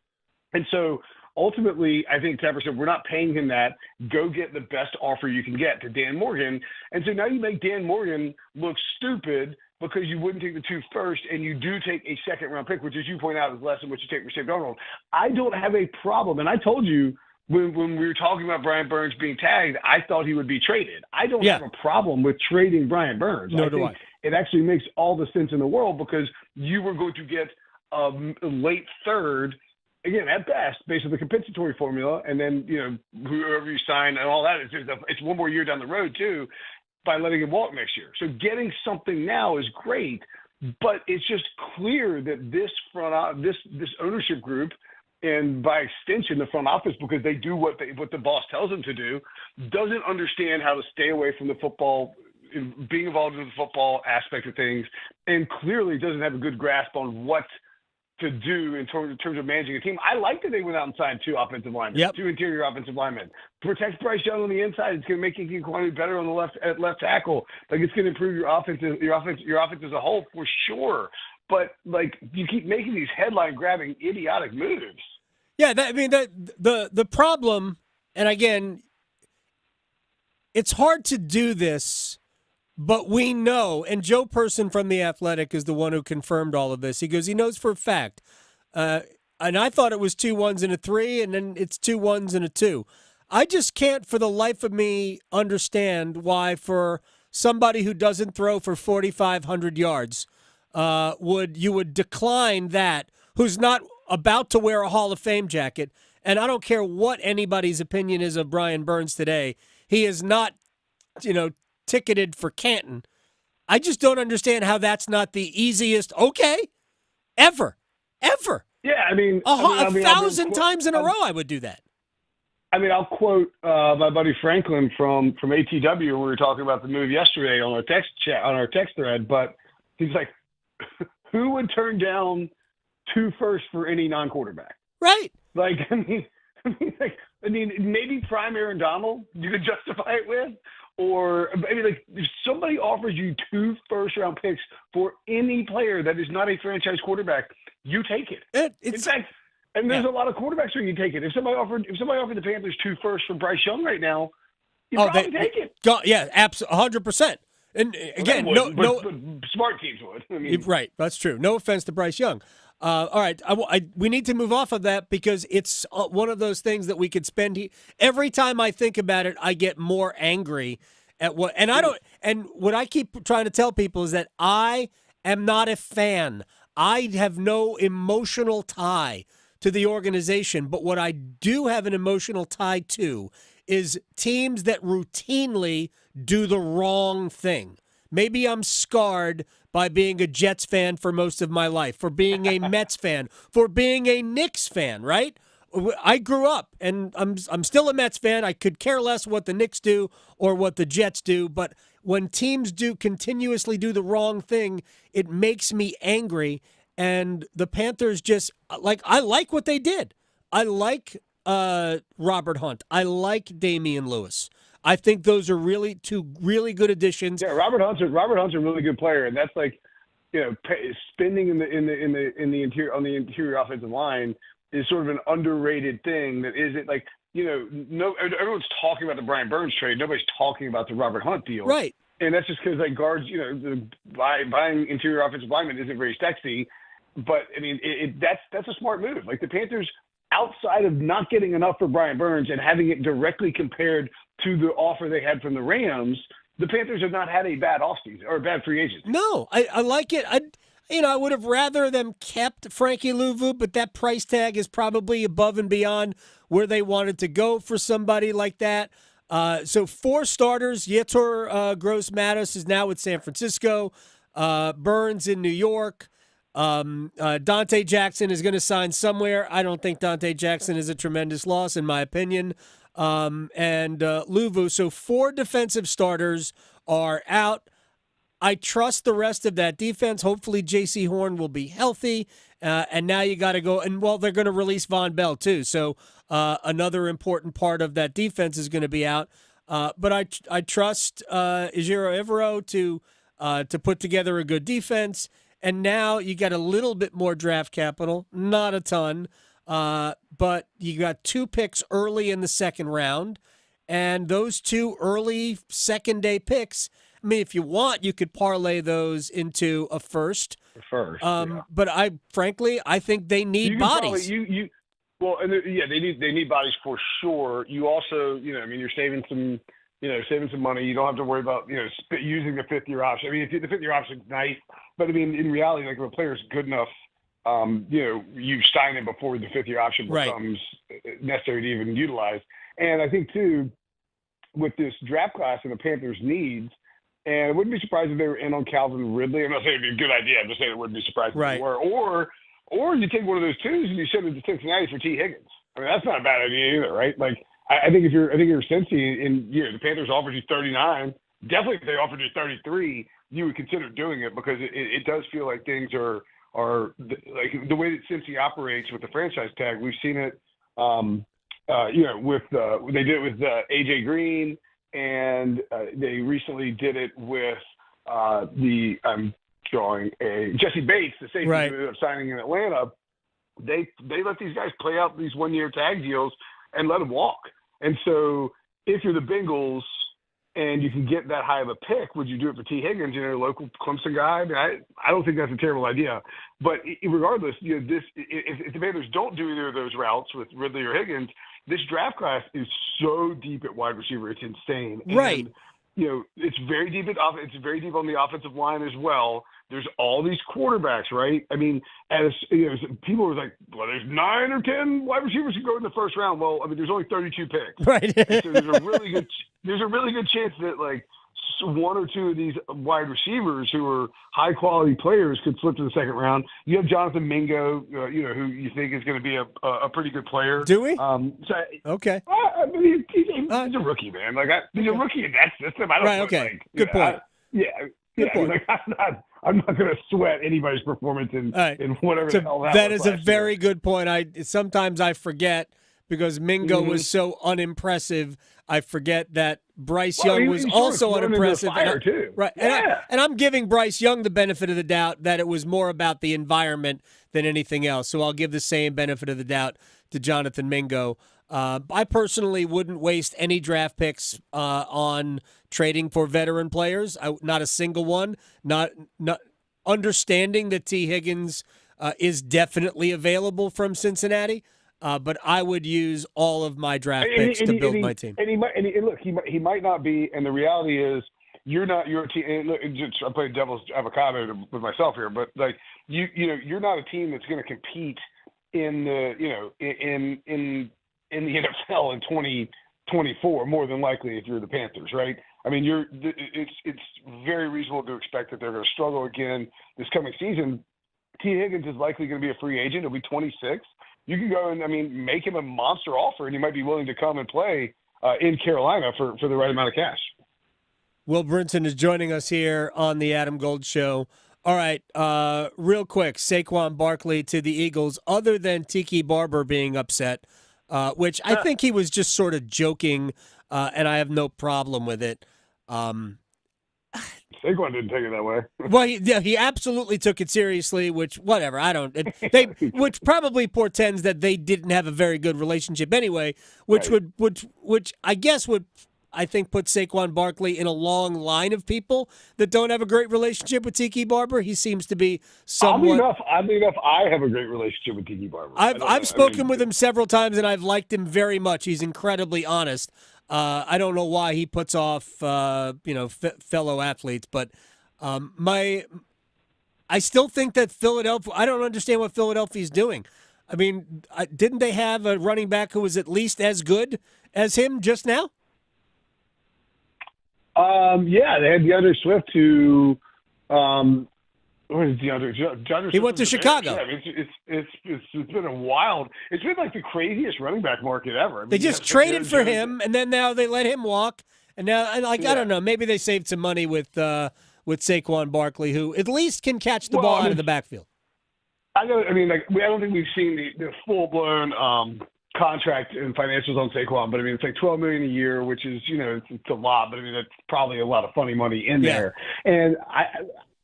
And so ultimately, I think Tepper said, we're not paying him that. Go get the best offer you can get to Dan Morgan. And so now you make Dan Morgan look stupid because you wouldn't take the 2 first and you do take a second-round pick, which, as you point out, is less than what you take for Sam Darnold. I don't have a problem. And I told you, when we were talking about Brian Burns being tagged, I thought he would be traded. I don't have a problem with trading Brian Burns.
No, do I.
It actually makes all the sense in the world because you were going to get a late third, again, at best, based on the compensatory formula, and then, whoever you sign and all that, it's one more year down the road, too, by letting him walk next year. So getting something now is great, but it's just clear that this ownership group, and by extension, the front office, because they do what the boss tells them to do, doesn't understand how to stay away from the football, being involved in the football aspect of things, and clearly doesn't have a good grasp on what to do in terms of managing a team. I like that they went out and signed 2 offensive linemen, 2 interior offensive linemen. Protect Bryce Young on the inside. It's going to make King Kwame better on the left tackle. It's going to improve your offense as a whole for sure. But you keep making these headline-grabbing, idiotic moves.
Yeah, the problem, and again, it's hard to do this, but we know, and Joe Person from The Athletic is the one who confirmed all of this. He goes, he knows for a fact. And I thought it was 2 1s and a 3, and then it's 2 1s and a 2. I just can't for the life of me understand why for somebody who doesn't throw for 4,500 yards, you would decline that, who's not about to wear a Hall of Fame jacket. And I don't care what anybody's opinion is of Brian Burns today. He is not, ticketed for Canton. I just don't understand how that's not the easiest ever.
Yeah, I mean,
a 1,000 times in a row I would do that.
I mean, I'll quote my buddy Franklin from ATW when we were talking about the move yesterday on our text thread. But he's like, who would turn down 2 firsts for any non-quarterback?
Right.
Maybe prime Aaron Donald you could justify it with, or if somebody offers you 2 first-round picks for any player that is not a franchise quarterback, you take it. In fact, And there's a lot of quarterbacks who you take it. If somebody offered the Panthers 2 firsts for Bryce Young right now, you'd probably take it.
Absolutely, 100%. And again,
but smart teams would. I mean,
right, that's true. No offense to Bryce Young. All right, we need to move off of that because it's one of those things that we could spend. Every time I think about it, I get more angry at what. And I don't. And what I keep trying to tell people is that I am not a fan. I have no emotional tie to the organization, but what I do have an emotional tie to is teams that routinely do the wrong thing. Maybe I'm scarred by being a Jets fan for most of my life, for being a Mets fan, for being a Knicks fan, right? I grew up, and I'm still a Mets fan. I could care less what the Knicks do or what the Jets do, but when teams continuously do the wrong thing, it makes me angry. And the Panthers I like what they did. I like Robert Hunt. I like Damian Lewis. I think those are two really good additions.
Yeah, Robert Hunt's a really good player, and that's spending in the interior on the interior offensive line is sort of an underrated thing that isn't everyone's talking about the Brian Burns trade. Nobody's talking about the Robert Hunt deal,
right?
And that's just because guards, buying interior offensive linemen isn't very sexy. But I mean, that's a smart move. Like the Panthers, outside of not getting enough for Brian Burns and having it directly compared to the offer they had from the Rams, the Panthers have not had a bad offseason or a bad free agent.
No, I like it. I would have rather them kept Frankie Louvu, but that price tag is probably above and beyond where they wanted to go for somebody like that. So 4 starters. Yetur Gross-Matos is now with San Francisco. Burns in New York. Dante Jackson is going to sign somewhere. I don't think Dante Jackson is a tremendous loss, in my opinion. And Louvu. So 4 defensive starters are out. I trust the rest of that defense. Hopefully J.C. Horn will be healthy. And now you got to go. And, they're going to release Von Bell, too. So another important part of that defense is going to be out. But I trust Ejiro Evero to put together a good defense. And now you got a little bit more draft capital, not a ton, but you got 2 picks early in the second round. And those 2 early second-day picks, I mean, if you want, you could parlay those into a first.
Yeah.
But I think they need bodies.
They need bodies for sure. You also, you're saving some money. You don't have to worry about, using the 5th-year option. I mean, the 5th-year option is nice, but I mean, in reality, if a player's good enough, you sign him before the 5th-year option becomes necessary to even utilize. And I think too, with this draft class and the Panthers' needs, and I wouldn't be surprised if they were in on Calvin Ridley. I'm not saying it'd be a good idea. I'm just saying it wouldn't be surprised if they were. Or you take one of those 2s and you send it to Cincinnati for T. Higgins. I mean, that's not a bad idea either, right? Like, I think if you're Cincy and the Panthers offered you 39, definitely if they offered you 33, you would consider doing it because it does feel like things are like the way that Cincy operates with the franchise tag. We've seen it, they did it with AJ Green, and they recently did it with Jesse Bates, the safety who ended up signing in Atlanta. They let these guys play out these 1-year tag deals and let them walk. And so if you're the Bengals and you can get that high of a pick, would you do it for T. Higgins, a local Clemson guy? I don't think that's a terrible idea. But regardless, if the Panthers don't do either of those routes with Ridley or Higgins, this draft class is so deep at wide receiver, it's insane.
Right.
And, it's very deep it's very deep on the offensive line as well. There's all these quarterbacks, right? I mean, people were like, well, there's 9 or 10 wide receivers who go in the first round. Well, I mean, there's only 32 picks.
Right.
So there's a really good chance that like 1 or 2 of these wide receivers who are high quality players could slip to the second round. You have Jonathan Mingo, who you think is going to be a pretty good player.
Do we?
Okay. I mean, he's a rookie, man. He's a rookie in that system. I don't
Good point.
Good point. I'm not going to sweat anybody's performance in whatever the hell
that is a very good point. Sometimes I forget because Mingo was so unimpressive. I forget that Bryce Young was also unimpressive.
Too.
Right.
Yeah.
And I'm giving Bryce Young the benefit of the doubt that it was more about the environment than anything else. So I'll give the same benefit of the doubt to Jonathan Mingo. I personally wouldn't waste any draft picks on trading for veteran players. Not a single one. Not understanding that T. Higgins is definitely available from Cincinnati. But I would use all of my draft picks to build my team.
And look, he might not be. And the reality is, you're not your team. And look, I'm playing devil's avocado with myself here, but like you're not a team that's going to compete in the in the NFL in 2024 more than likely if you're the Panthers, right? I mean, it's very reasonable to expect that they're going to struggle again this coming season. T. Higgins is likely going to be a free agent. He'll be 26. You can go and, make him a monster offer, and he might be willing to come and play in Carolina for the right amount of cash.
Will Brinson is joining us here on the Adam Gold Show. All right, real quick, Saquon Barkley to the Eagles, other than Tiki Barber being upset, which I think he was just sort of joking, and I have no problem with it.
Saquon didn't take it that way.
Well, he absolutely took it seriously, which which probably portends that they didn't have a very good relationship anyway, which I guess would put Saquon Barkley in a long line of people that don't have a great relationship with Tiki Barber. He seems to be somewhat.
Oddly enough, I have a great relationship with Tiki Barber.
I've spoken with him several times, and I've liked him very much. He's incredibly honest. I don't know why he puts off, fellow athletes, but I still think that Philadelphia. I don't understand what Philadelphia's doing. I mean, didn't they have a running back who was at least as good as him just now?
Yeah, they had DeAndre Swift who. Where is DeAndre?
He went to Chicago.
Yeah, I mean, it's been a wild. It's been like the craziest running back market ever. I mean,
they just traded for him, and then now they let him walk. And now, I don't know. Maybe they saved some money with Saquon Barkley, who at least can catch the ball out of the backfield.
I don't think we've seen the full blown contract and financials on Saquon, but I mean it's like $12 million a year, which is it's a lot, but I mean that's probably a lot of funny money in there. And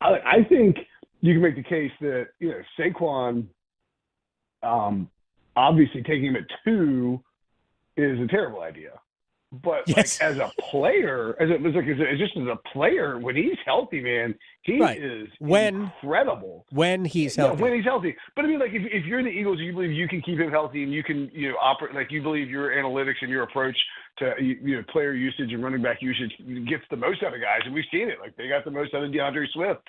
I think you can make the case that Saquon, obviously taking him at 2 is a terrible idea. But like as a player, as a player, when he's healthy, man, he is incredible.
When he's healthy.
When he's healthy. But I mean, like if you're in the Eagles, you believe you can keep him healthy, and you can operate like you believe your analytics and your approach to player usage and running back usage gets the most out of guys, and we've seen it. Like they got the most out of DeAndre Swift,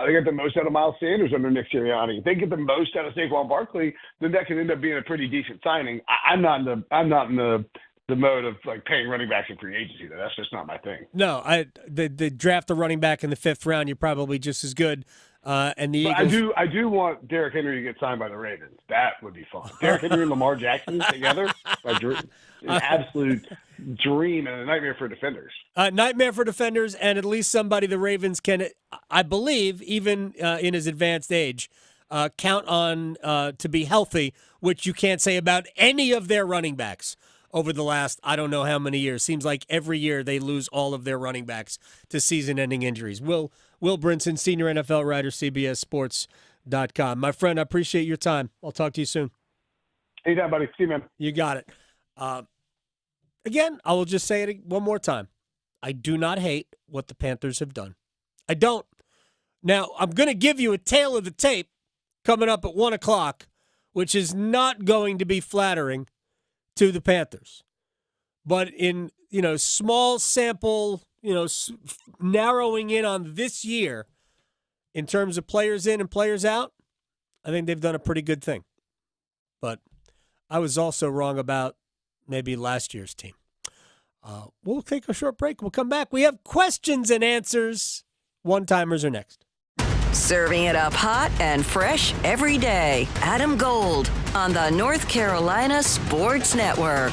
they got the most out of Miles Sanders under Nick Sirianni. If they get the most out of Saquon Barkley, then that can end up being a pretty decent signing. I'm not in the mode of like paying running backs in free agency. That's just not my thing.
No, the draft a running back in the 5th round, you're probably just as good. And the Eagles.
I do want Derrick Henry to get signed by the Ravens. That would be fun. Derrick Henry and Lamar Jackson together, an absolute dream and a nightmare for defenders.
Nightmare for defenders, and at least somebody the Ravens can, I believe, even in his advanced age, count on to be healthy, which you can't say about any of their running backs over the last, I don't know how many years. Seems like every year they lose all of their running backs to season-ending injuries. Will Brinson, senior NFL writer, CBSSports.com. My friend, I appreciate your time. I'll talk to you soon.
Anytime, buddy. See you, man.
You got it. Again, I will just say it one more time. I do not hate what the Panthers have done. I don't. Now, I'm going to give you a tale of the tape coming up at 1 o'clock, which is not going to be flattering to the Panthers. But in, small sample, narrowing in on this year in terms of players in and players out, I think they've done a pretty good thing. But I was also wrong about maybe last year's team. We'll take a short break. We'll come back. We have questions and answers. One-timers are next.
Serving it up hot and fresh every day. Adam Gold on the North Carolina Sports Network.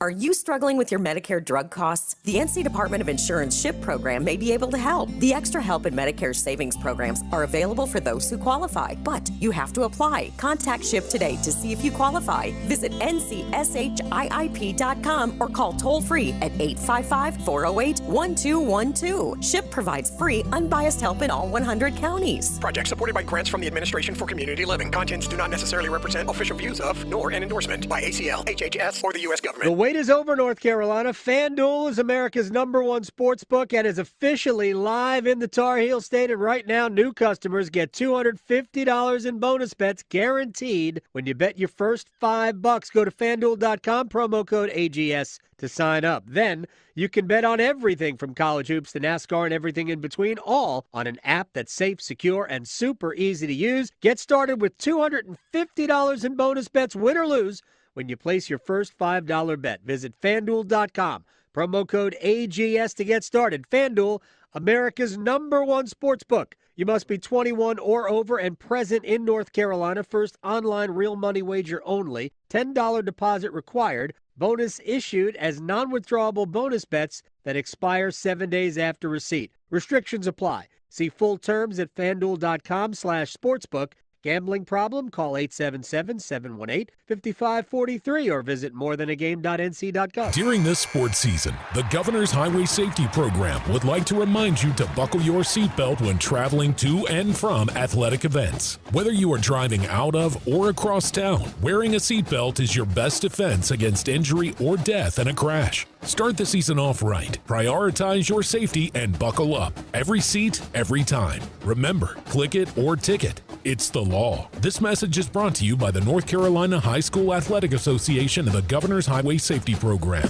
Are you struggling with your Medicare drug costs? The NC Department of Insurance SHIP program may be able to help. The Extra Help and Medicare savings programs are available for those who qualify, but you have to apply. Contact SHIP today to see if you qualify. Visit ncshiip.com or call toll-free at 855-408-1212. SHIP provides free, unbiased help in all 100 counties.
Project supported by grants from the Administration for Community Living. Contents do not necessarily represent official views of, nor an endorsement by ACL, HHS, or the U.S. government.
The wait is over, North Carolina. FanDuel is America's #1 sports book and is officially live in the Tar Heel State. And right now, new customers get $250 in bonus bets guaranteed when you bet your first $5. Go to FanDuel.com, promo code AGS to sign up. Then you can bet on everything from college hoops to NASCAR and everything in between, all on an app that's safe, secure, and super easy to use. Get started with $250 in bonus bets, win or lose, when you place your first $5 bet. Visit FanDuel.com. Promo code AGS to get started. FanDuel, America's #1 sports book. You must be 21 or over and present in North Carolina. First online real money wager only. $10 deposit required. Bonus issued as non-withdrawable bonus bets that expire 7 days after receipt. Restrictions apply. See full terms at FanDuel.com/sportsbook. Gambling problem? Call 877-718-5543 or visit morethanagame.nc.gov.
During this sports season, the Governor's Highway Safety Program would like to remind you to buckle your seatbelt when traveling to and from athletic events. Whether you are driving out of or across town, wearing a seatbelt is your best defense against injury or death in a crash. Start the season off right. Prioritize your safety and buckle up. Every seat, every time. Remember, click it or ticket. It's the law. This message is brought to you by the North Carolina High School Athletic Association and the Governor's Highway Safety Program.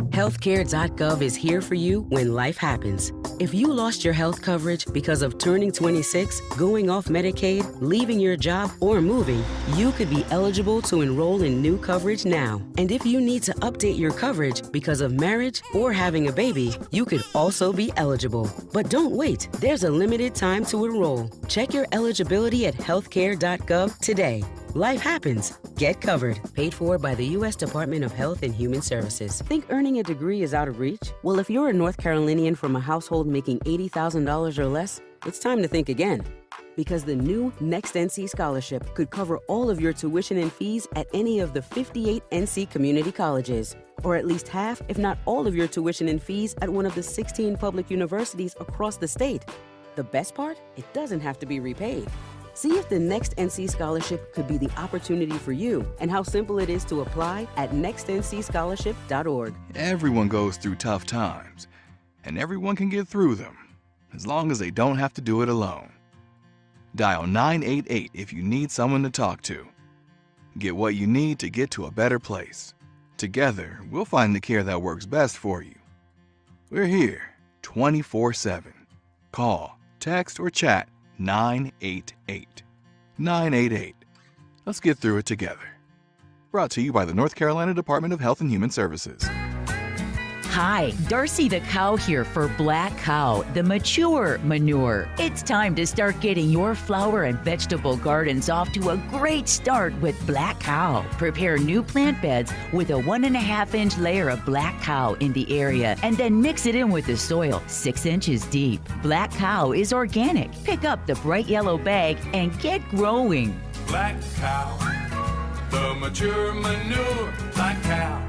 Healthcare.gov is here for you when life happens. If you lost your health coverage because of turning 26, going off Medicaid, leaving your job, or moving, you could be eligible to enroll in new coverage now. And if you need to update your coverage because of marriage or having a baby, you could also be eligible. But don't wait. There's a limited time to enroll. Check your eligibility at healthcare.gov today. Life happens. Get covered. Paid for by the U.S. Department of Health and Human Services. Think earning a degree is out of reach? Well, if you're a North Carolinian from a household making $80,000 or less, it's time to think again. Because the new Next NC Scholarship could cover all of your tuition and fees at any of the 58 NC community colleges. Or at least half, if not all of your tuition and fees at one of the 16 public universities across the state. The best part? It doesn't have to be repaid. See if the Next NC Scholarship could be the opportunity for you and how simple it is to apply at nextncscholarship.org.
Everyone goes through tough times, and everyone can get through them, as long as they don't have to do it alone. Dial 988 if you need someone to talk to. Get what you need to get to a better place. Together, we'll find the care that works best for you. We're here 24/7. Call, text, or chat 988. 988. Let's get through it together. Brought to you by the North Carolina Department of Health and Human Services.
Hi, Darcy the Cow here for Black Cow, the mature manure. It's time to start getting your flower and vegetable gardens off to a great start with Black Cow. Prepare new plant beds with a 1.5-inch layer of Black Cow in the area and then mix it in with the soil 6 inches deep. Black Cow is organic. Pick up the bright yellow bag and get growing.
Black Cow, the mature manure, Black Cow.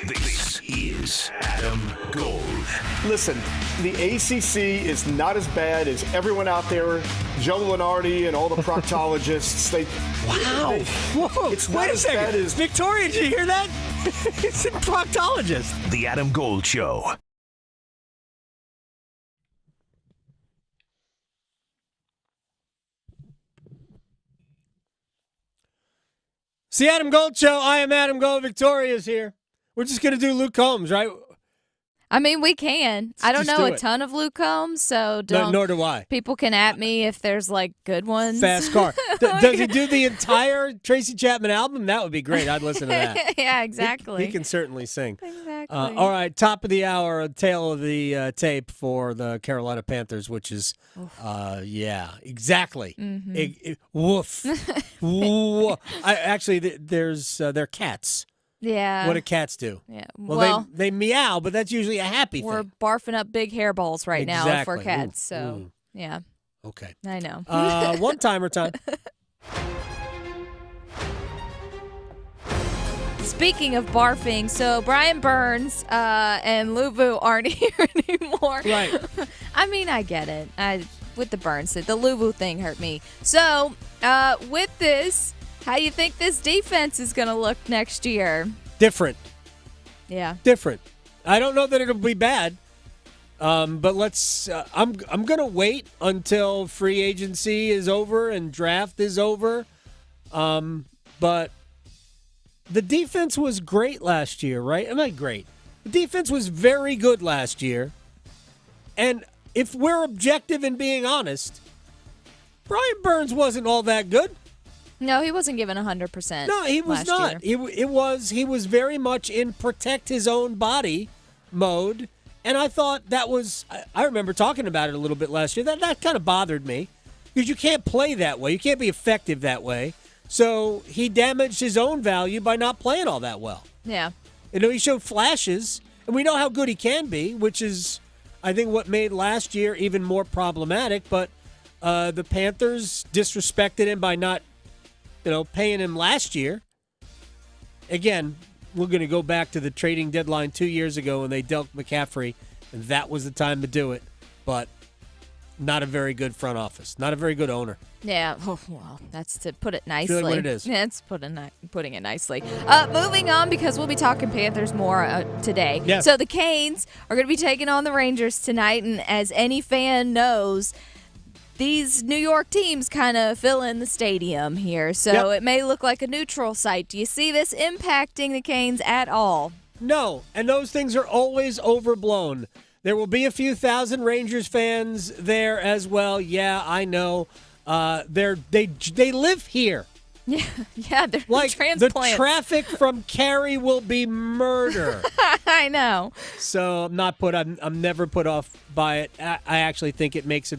This is Adam Gold.
Listen, the ACC is not as bad as everyone out there, Joe Lenardi and all the proctologists.
Wow. Whoa.
It's
Wait a second. Victoria, did you hear that? It's a proctologist.
The Adam Gold Show.
See Adam Gold Show. I am Adam Gold. Victoria's here. We're just going to do Luke Combs, right?
I mean, we can. I don't know a ton of Luke Combs, so don't.
Nor do I.
People can at me if there's, like, good ones.
Fast Car. Does he do the entire Tracy Chapman album? That would be great. I'd listen to that.
Yeah, exactly.
He can certainly sing.
Exactly.
All right, top of the hour, tail of the tape for the Carolina Panthers, which is, yeah, exactly.
Mm-hmm.
Woof. Woof. Actually, they're cats.
Yeah.
What do cats do?
Yeah.
Well, they meow, but that's usually a happy
We're
thing.
barfing up big hairballs right now for
Exactly.
cats.
Ooh,
So,
ooh.
yeah.
Okay.
I know.
One-timer time.
Speaking of barfing, so Brian Burns and Luvu aren't here anymore.
Right.
I mean, I get it. With the Burns, the Luvu thing hurt me. So, with this, how you think this defense is going to look next year?
Different.
Yeah.
Different. I don't know that it'll be bad. But let's. I'm gonna wait until free agency is over and draft is over. But the defense was great last year, right? Am I great? The defense was very good last year. And if we're objective and being honest, Brian Burns wasn't all that good.
No, he wasn't given 100%.
No, he was not. He was very much in protect his own body mode. And I thought that was, I remember talking about it a little bit last year. That kind of bothered me because you can't play that way. You can't be effective that way. So he damaged his own value by not playing all that well.
Yeah.
You know, he showed flashes, and we know how good he can be, which is, I think, what made last year even more problematic. But the Panthers disrespected him by not, paying him last year. Again, we're going to go back to the trading deadline 2 years ago when they dealt McCaffrey, and that was the time to do it. But not a very good front office, not a very good owner.
Yeah, well, that's to put it nicely.
Feeling what it is.
Yeah, it's putting it nicely. Moving on, because we'll be talking Panthers more today.
Yeah.
So the Canes are going to be taking on the Rangers tonight, and as any fan knows, these New York teams kind of fill in the stadium here, so It may look like a neutral site. Do you see this impacting the Canes at all?
No, and those things are always overblown. There will be a few thousand Rangers fans there as well. Yeah, I know. They live here.
Yeah, they're
like
transplants.
The traffic from Cary will be murder.
I know.
So I'm never put off by it. I actually think it makes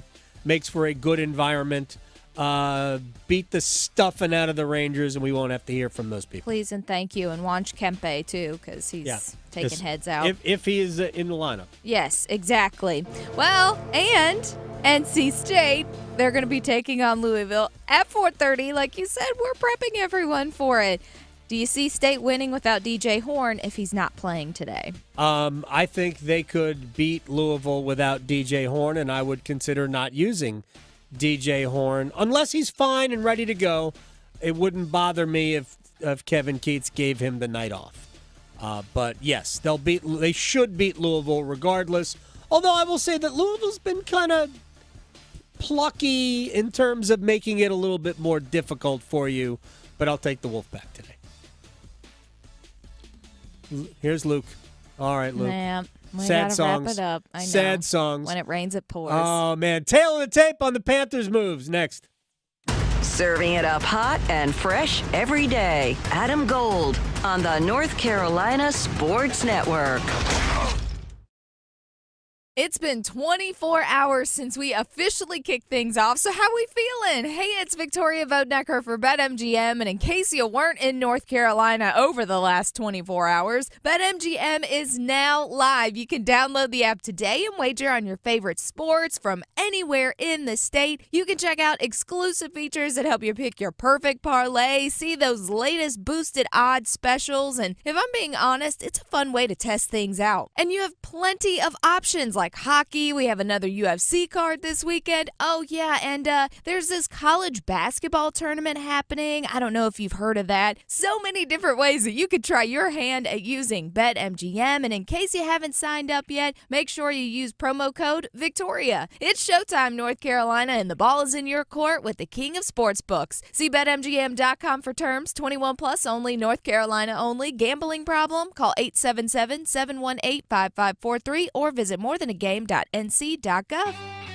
for a good environment. Beat the stuffing out of the Rangers, and we won't have to hear from those people.
Please and thank you, and watch Kempe too, because he's taking heads out.
If he is in the lineup.
Yes, exactly. Well, and NC State, they're going to be taking on Louisville at 4:30. Like you said, we're prepping everyone for it. Do you see State winning without DJ Horn if he's not playing today?
I think they could beat Louisville without DJ Horn, and I would consider not using DJ Horn unless he's fine and ready to go. It wouldn't bother me if Kevin Keats gave him the night off. But yes, they should beat Louisville regardless. Although I will say that Louisville's been kind of plucky in terms of making it a little bit more difficult for you. But I'll take the Wolfpack today. Here's Luke. All right, Luke.
Yeah, we
sad
gotta
songs.
wrap it up. I know.
Sad songs.
When it rains, it pours.
Oh, man. Tail of the tape on the Panthers moves. Next.
Serving it up hot and fresh every day. Adam Gold on the North Carolina Sports Network.
It's been 24 hours since we officially kicked things off, so how we feeling? Hey, it's Victoria Vodnecker for BetMGM, and in case you weren't in North Carolina over the last 24 hours, BetMGM is now live. You can download the app today and wager on your favorite sports from anywhere in the state. You can check out exclusive features that help you pick your perfect parlay, see those latest boosted odds specials, and if I'm being honest, it's a fun way to test things out. And you have plenty of options like hockey. We have another UFC card this weekend. Oh, yeah, and there's this college basketball tournament happening. I don't know if you've heard of that. So many different ways that you could try your hand at using BetMGM. And in case you haven't signed up yet, make sure you use promo code Victoria. It's showtime, North Carolina, and the ball is in your court with the king of sportsbooks. See BetMGM.com for terms. 21 plus only, North Carolina only. Gambling problem? Call 877-718-5543 or visit morethanagame.nc.gov.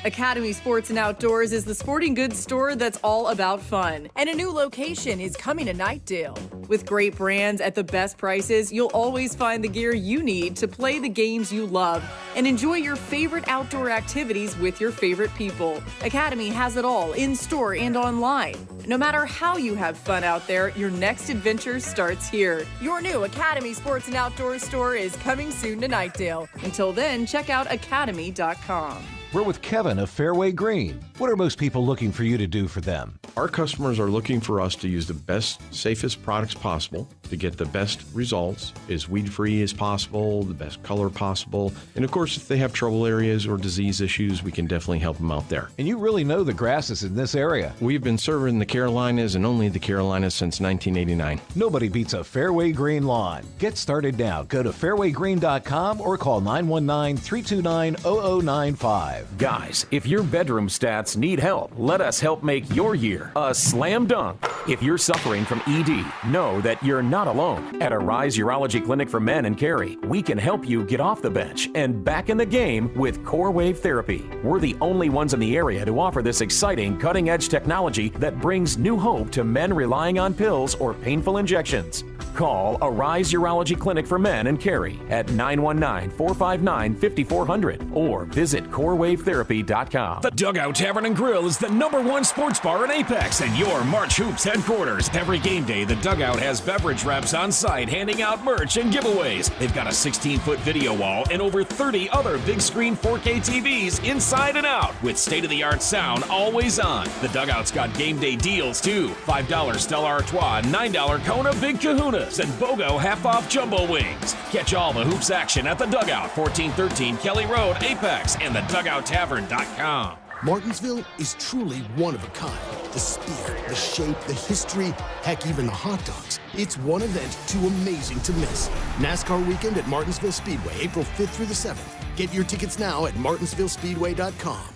Academy Sports and Outdoors is the sporting goods store that's all about fun. And a new location is coming to Knightdale. With great brands at the best prices, you'll always find the gear you need to play the games you love and enjoy your favorite outdoor activities with your favorite people. Academy has it all in store and online. No matter how you have fun out there, your next adventure starts here. Your new Academy Sports and Outdoors store is coming soon to Knightdale. Until then, check out academy.com.
We're with Kevin of Fairway Green. What are most people looking for you to do for them?
Our customers are looking for us to use the best, safest products possible to get the best results, as weed-free as possible, the best color possible. And of course, if they have trouble areas or disease issues, we can definitely help them out there.
And you really know the grasses in this area.
We've been serving the Carolinas and only the Carolinas since 1989.
Nobody beats a Fairway Green lawn. Get started now. Go to fairwaygreen.com or call 919-329-0095.
Guys, if your bedroom stats need help, let us help make your year a slam dunk. If you're suffering from ED, know that you're not alone. At Arise Urology Clinic for Men in Cary, we can help you get off the bench and back in the game with Core Wave Therapy. We're the only ones in the area to offer this exciting, cutting-edge technology that brings new hope to men relying on pills or painful injections. Call Arise Urology Clinic for Men in Cary at 919-459-5400 or visit CoreWaveTherapy.com.
The Dugout Tavern and Grill is the #1 sports bar in Apex and your March Hoops headquarters. Every game day, the Dugout has beverage reps on site handing out merch and giveaways. They've got a 16-foot video wall and over 30 other big screen 4K TVs inside and out with state-of-the-art sound always on. The Dugout's got game day deals too. $5 Stella Artois, $9 Kona Big Kahunas, and BOGO half-off jumbo wings. Catch all the Hoops action at the Dugout, 1413 Kelly Road, Apex, and thedugouttavern.com.
Martinsville is truly one of a kind. The spear, the shape, the history, heck, even the hot dogs. It's one event too amazing to miss. NASCAR Weekend at Martinsville Speedway, April 5th through the 7th. Get your tickets now at martinsvillespeedway.com.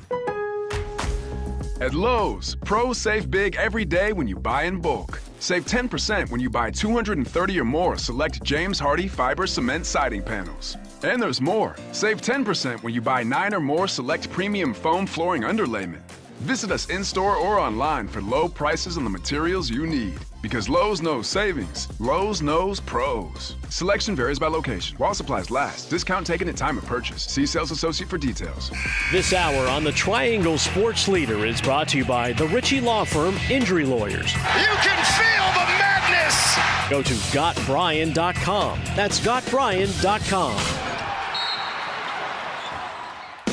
At Lowe's, pros save big every day when you buy in bulk. Save 10% when you buy 230 or more select James Hardie fiber cement siding panels. And there's more. Save 10% when you buy 9 or more select premium foam flooring underlayment. Visit us in-store or online for low prices on the materials you need. Because Lowe's knows savings. Lowe's knows pros. Selection varies by location. While supplies last. Discount taken at time of purchase. See sales associate for details.
This hour on the Triangle Sports Leader is brought to you by the Ritchie Law Firm Injury Lawyers.
You can feel the madness!
Go to GotBrian.com. That's GotBrian.com.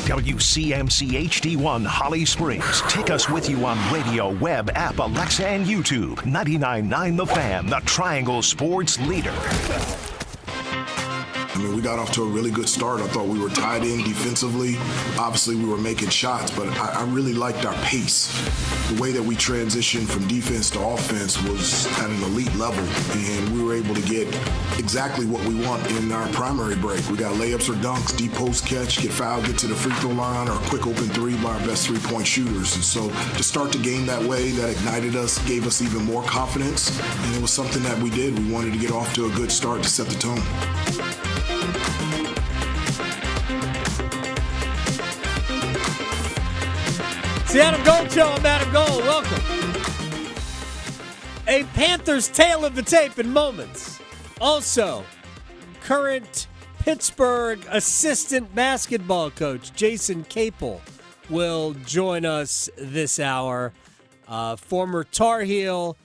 WCMC HD1 Holly Springs. Take us with you on radio, web, app, Alexa, and YouTube. 99.9 The Fan, the Triangle Sports Leader.
I mean, we got off to a really good start. I thought we were tied in defensively. Obviously, we were making shots, but I really liked our pace. The way that we transitioned from defense to offense was at an elite level, and we were able to get exactly what we want in our primary break. We got layups or dunks, deep post catch, get fouled, get to the free throw line, or a quick open three by our best three-point shooters. And so to start the game that way, that ignited us, gave us even more confidence, and it was something that we did. We wanted to get off to a good start to set the tone.
The Adam Gold Show. I'm Adam Gold. Welcome. A Panthers tale of the tape in moments. Also, current Pittsburgh assistant basketball coach Jason Capel will join us this hour. Former Tar Heel.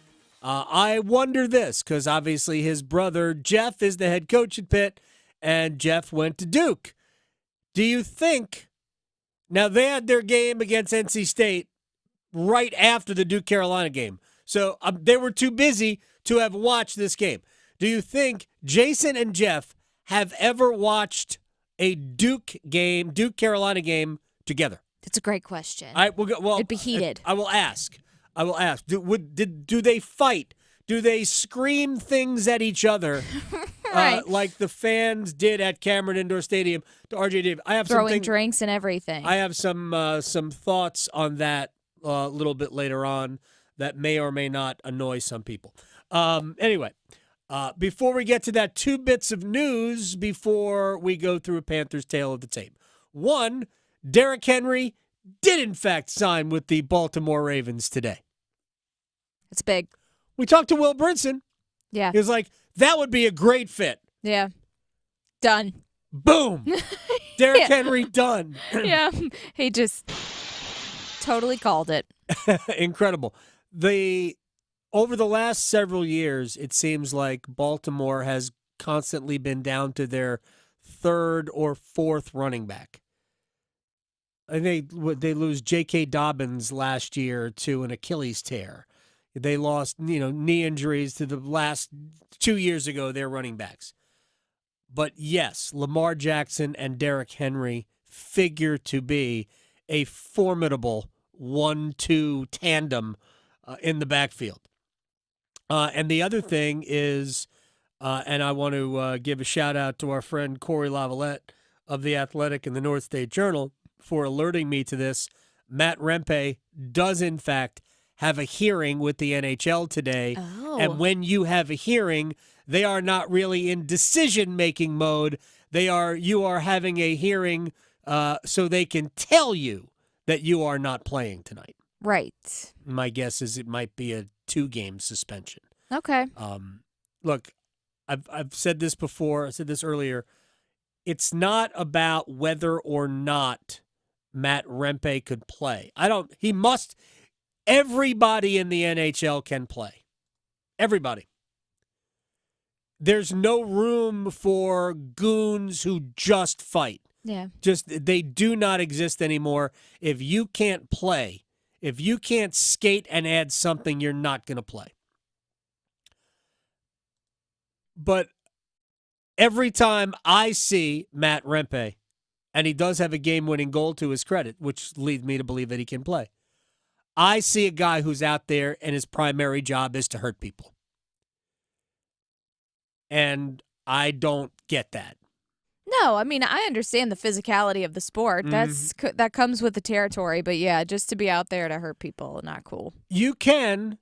I wonder this, because obviously his brother Jeff is the head coach at Pitt, and Jeff went to Duke. Do you think... Now, they had their game against NC State right after the Duke-Carolina game. So they were too busy to have watched this game. Do you think Jason and Jeff have ever watched a Duke-Carolina game together?
That's a great question. It'd be heated.
I will ask. Do they fight? Do they scream things at each other
right.
Like the fans did at Cameron Indoor Stadium to RJ Davis? I have
throwing drinks and everything.
I have some thoughts on that a little bit later on that may or may not annoy some people. Anyway, before we get to that, 2 bits of news before we go through a Panthers tale of the tape. One, Derrick Henry did in fact sign with the Baltimore Ravens today.
It's big.
We talked to Will Brinson.
Yeah.
He was like, that would be a great fit.
Yeah. Done.
Boom. Derrick Henry, done.
Yeah. He just totally called it.
Incredible. Over the last several years, it seems like Baltimore has constantly been down to their third or fourth running back. And they lose J.K. Dobbins last year to an Achilles tear. They lost, knee injuries to the last 2 years ago, their running backs. But yes, Lamar Jackson and Derrick Henry figure to be a formidable 1-2 tandem in the backfield. And the other thing is, and I want to give a shout out to our friend Corey Lavalette of The Athletic and the North State Journal for alerting me to this. Matt Rempe does, in fact, have a hearing with the NHL today.
Oh.
And when you have a hearing, they are not really in decision-making mode. You are having a hearing so they can tell you that you are not playing tonight.
Right.
My guess is it might be a 2-game suspension.
Okay.
Look, I've said this before. I said this earlier. It's not about whether or not Matt Rempe could play. He must. Everybody in the NHL can play. Everybody. There's no room for goons who just fight.
Yeah.
They do not exist anymore. If you can't play, if you can't skate and add something, you're not going to play. But every time I see Matt Rempe, and he does have a game-winning goal to his credit, which leads me to believe that he can play, I see a guy who's out there and his primary job is to hurt people. And I don't get that.
No, I mean, I understand the physicality of the sport. That comes with the territory. But yeah, just to be out there to hurt people, not cool.
You can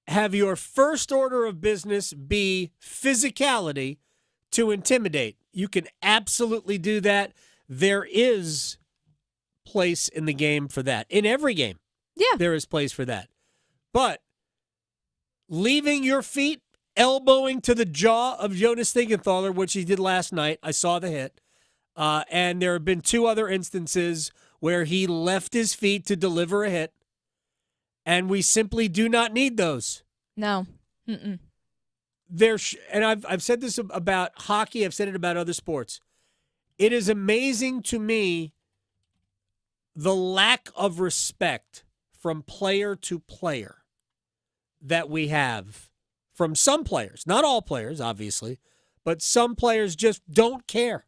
have your first order of business be physicality to intimidate. You can absolutely do that. There is place in the game for that. In every game, there is place for that. But leaving your feet, elbowing to the jaw of Jonas Thiegenthaler, which he did last night, I saw the hit, and there have been 2 other instances where he left his feet to deliver a hit, and we simply do not need those.
No. Mm-mm.
And I've said this about hockey. I've said it about other sports. It is amazing to me the lack of respect from player to player that we have from some players. Not all players, obviously, but some players just don't care.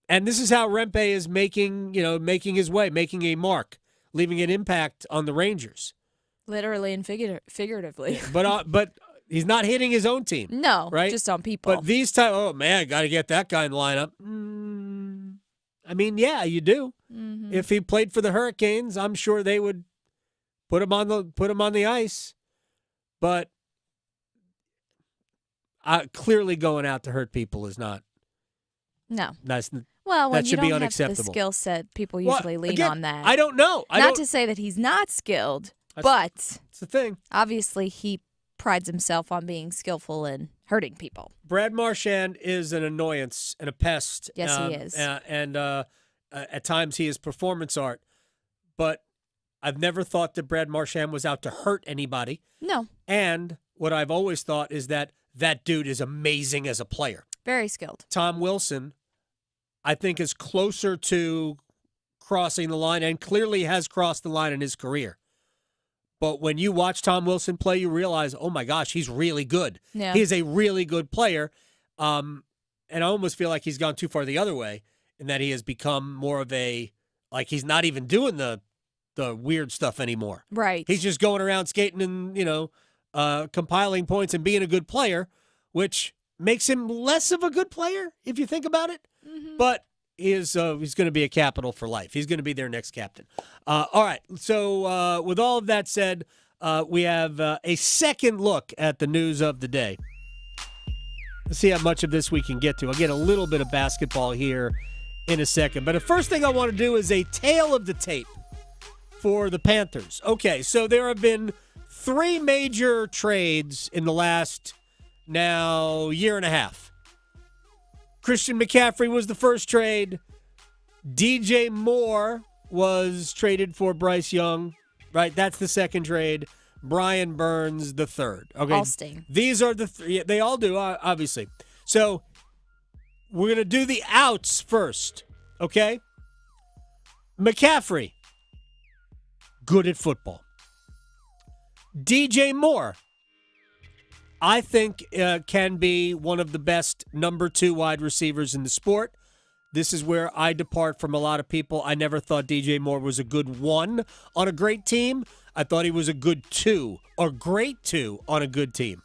And this is how Rempe is making his way, making a mark, leaving an impact on the Rangers.
Literally and figuratively.
But he's not hitting his own team.
No,
right?
just on people.
But these times, oh man, got to get that guy in the lineup. I mean, yeah, you do.
Mm-hmm.
If he played for the Hurricanes, I'm sure they would put him on the ice. But clearly going out to hurt people is not.
No.
That's
well, when
that
you
should
don't
be
have
unacceptable.
the skill set, people usually lean
again,
on that.
I don't know.
Not to say that he's not skilled, but
it's the thing.
Obviously, he prides himself on being skillful in hurting people.
Brad Marchand is an annoyance and a pest.
Yes, he is.
And at times he is performance art. But I've never thought that Brad Marchand was out to hurt anybody.
No.
And what I've always thought is that dude is amazing as a player.
Very skilled.
Tom Wilson, I think, is closer to crossing the line and clearly has crossed the line in his career. But when you watch Tom Wilson play, you realize, oh, my gosh, he's really good.
Yeah.
He's a really good player. And I almost feel like he's gone too far the other way in that he has become more of like he's not even doing the weird stuff anymore.
Right.
He's just going around skating and, compiling points and being a good player, which makes him less of a good player if you think about it.
Mm-hmm.
But he's going to be a Capital for life. He's going to be their next captain. All right. So with all of that said, we have a second look at the news of the day. Let's see how much of this we can get to. I'll get a little bit of basketball here in a second. But the first thing I want to do is a tale of the tape for the Panthers. Okay, so there have been 3 major trades in the last now year and a half. Christian McCaffrey was the first trade. DJ Moore was traded for Bryce Young, right? That's the second trade. Brian Burns, the third. Okay,
all sting.
These are the three. They all do, obviously. So we're going to do the outs first, okay? McCaffrey, good at football. DJ Moore, I think can be one of the best number 2 wide receivers in the sport. This is where I depart from a lot of people. I never thought DJ Moore was a good 1 on a great team. I thought he was a good 2 or great 2 on a good team.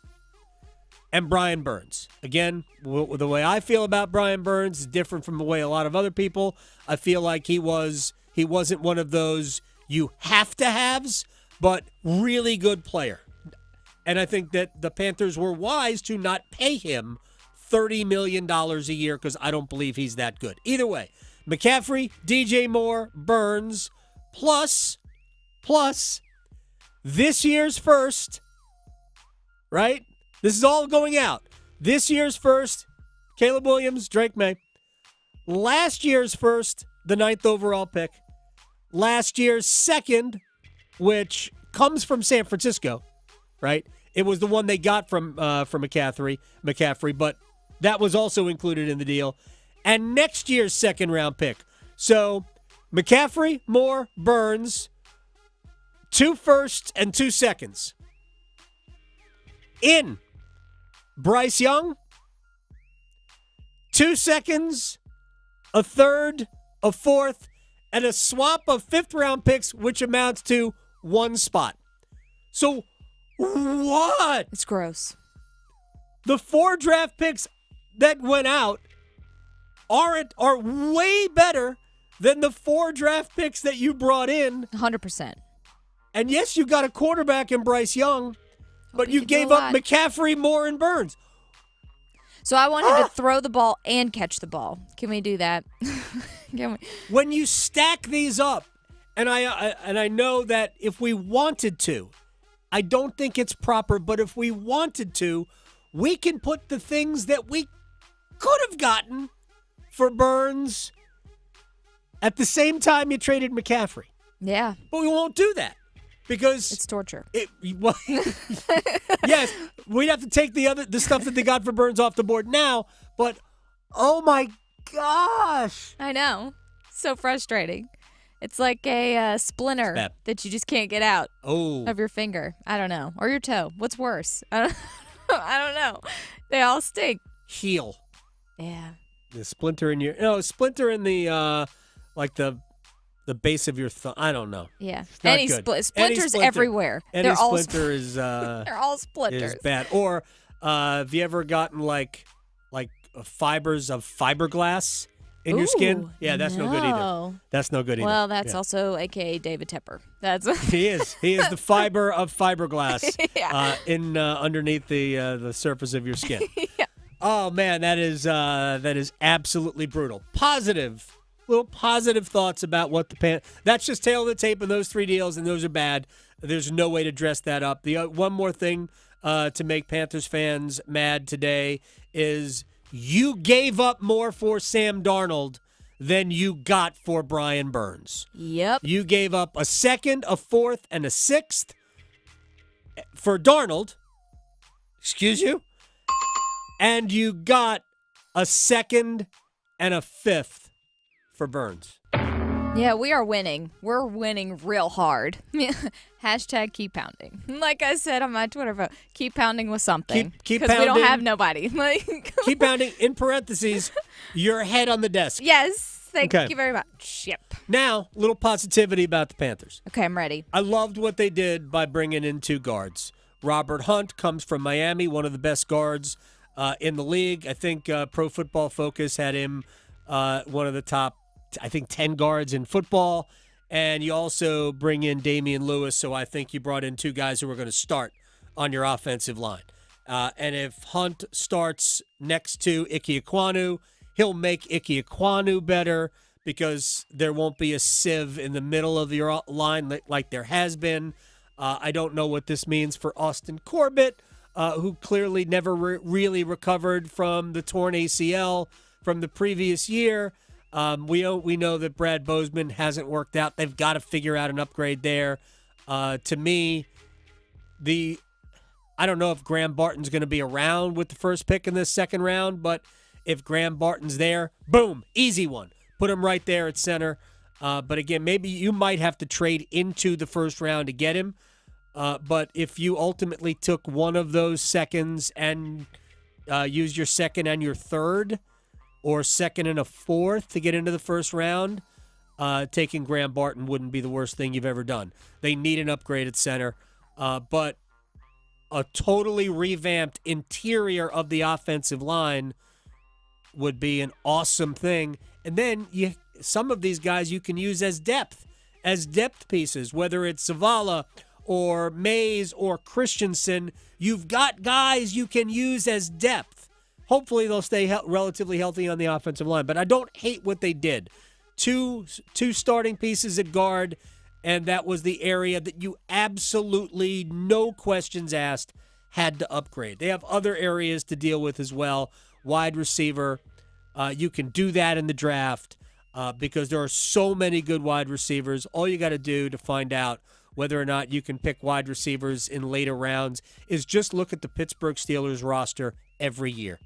And Brian Burns. Again, the way I feel about Brian Burns is different from the way a lot of other people. I feel like he wasn't one of those you have to haves, but really good player. And I think that the Panthers were wise to not pay him $30 million a year because I don't believe he's that good. Either way, McCaffrey, DJ Moore, Burns, plus this year's first, right? This is all going out. This year's first, Caleb Williams, Drake May. Last year's first, the 9th overall pick. Last year's second, which comes from San Francisco, right? It was the one they got from McCaffrey, but that was also included in the deal. And next year's second round pick. So McCaffrey, Moore, Burns, 2 firsts and 2 seconds. In Bryce Young, 2 seconds, a third, a fourth, and a swap of 5th round picks, which amounts to 1 spot. So what?
It's gross.
The 4 draft picks that went out are way better than the 4 draft picks that you brought in.
100%.
And yes, you got a quarterback in Bryce Young, but you gave up McCaffrey, Moore, and Burns.
So I want him to throw the ball and catch the ball. Can we do that?
When you stack these up, and I know that if we wanted to, I don't think it's proper, but if we wanted to, we can put the things that we could have gotten for Burns at the same time you traded McCaffrey.
Yeah.
But we won't do that because
it's torture.
Yes, we'd have to take the stuff that they got for Burns off the board now, but oh my gosh.
I know. So frustrating. It's like a splinter that you just can't get out of your finger. I don't know. Or your toe. What's worse? I don't know. They all stink.
Heel.
Yeah.
The splinter in your splinter in the like the base of your thumb. I don't know.
Yeah.
Any
splinters everywhere.
Any splinter is
they're all splinters.
Is bad. Or have you ever gotten like fibers of fiberglass in your skin? Yeah, that's no good either. That's no good either.
Well, that's also AKA David Tepper. That's
He is the fiber of fiberglass in underneath the surface of your skin.
Yeah.
Oh man, that is absolutely brutal. Little positive thoughts about what that's just tail of the tape of those 3 deals, and those are bad. There's no way to dress that up. The one more thing to make Panthers fans mad today is you gave up more for Sam Darnold than you got for Brian Burns.
Yep.
You gave up a 2nd, a 4th, and a 6th for Darnold. Excuse you? And you got a 2nd and a 5th for Burns.
Yeah, we are winning. We're winning real hard. Hashtag keep pounding. Like I said on my Twitter vote, keep pounding with something.
Keep
pounding. Because we don't have nobody.
Keep pounding, in parentheses, your head on the desk.
Yes. Thank you very much. Yep.
Now, a little positivity about the Panthers.
Okay, I'm ready.
I loved what they did by bringing in 2 guards. Robert Hunt comes from Miami, one of the best guards in the league. I think Pro Football Focus had him one of the top, I think, 10 guards in football. And you also bring in Damian Lewis, so I think you brought in 2 guys who are going to start on your offensive line. And if Hunt starts next to Ike Ekwonu, He'll make Ike Ekwonu better because there won't be a sieve in the middle of your line like there has been. I don't know what this means for Austin Corbett, who clearly never really recovered from the torn ACL from the previous year. We know that Brad Bozeman hasn't worked out. They've got to figure out an upgrade there. To me, I don't know if Graham Barton's going to be around with the first pick in this second round, but if Graham Barton's there, boom, easy one. Put him right there at center. But again, maybe you might have to trade into the first round to get him. But if you ultimately took one of those seconds and used your second and your third, or second and a fourth to get into the first round, taking Graham Barton wouldn't be the worst thing you've ever done. They need an upgrade at center. But a totally revamped interior of the offensive line would be an awesome thing. And then some of these guys you can use as depth pieces, whether it's Zavala or Mays or Christensen. You've got guys you can use as depth. Hopefully they'll stay relatively healthy on the offensive line. But I don't hate what they did. Two starting pieces at guard, and that was the area that you absolutely, no questions asked, had to upgrade. They have other areas to deal with as well. Wide receiver, you can do that in the draft because there are so many good wide receivers. All you got to do to find out whether or not you can pick wide receivers in later rounds is just look at the Pittsburgh Steelers roster every year.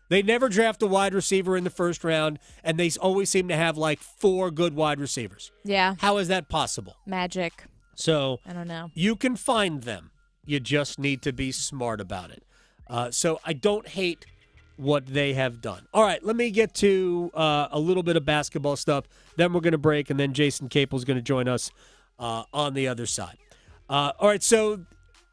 They never draft a wide receiver in the first round, and they always seem to have like 4 good wide receivers.
Yeah.
How is that possible?
Magic.
So
I don't know.
You can find them. You just need to be smart about it. So I don't hate what they have done. All right, let me get to a little bit of basketball stuff. Then we're going to break, and then Jason Capel is going to join us on the other side. All right, so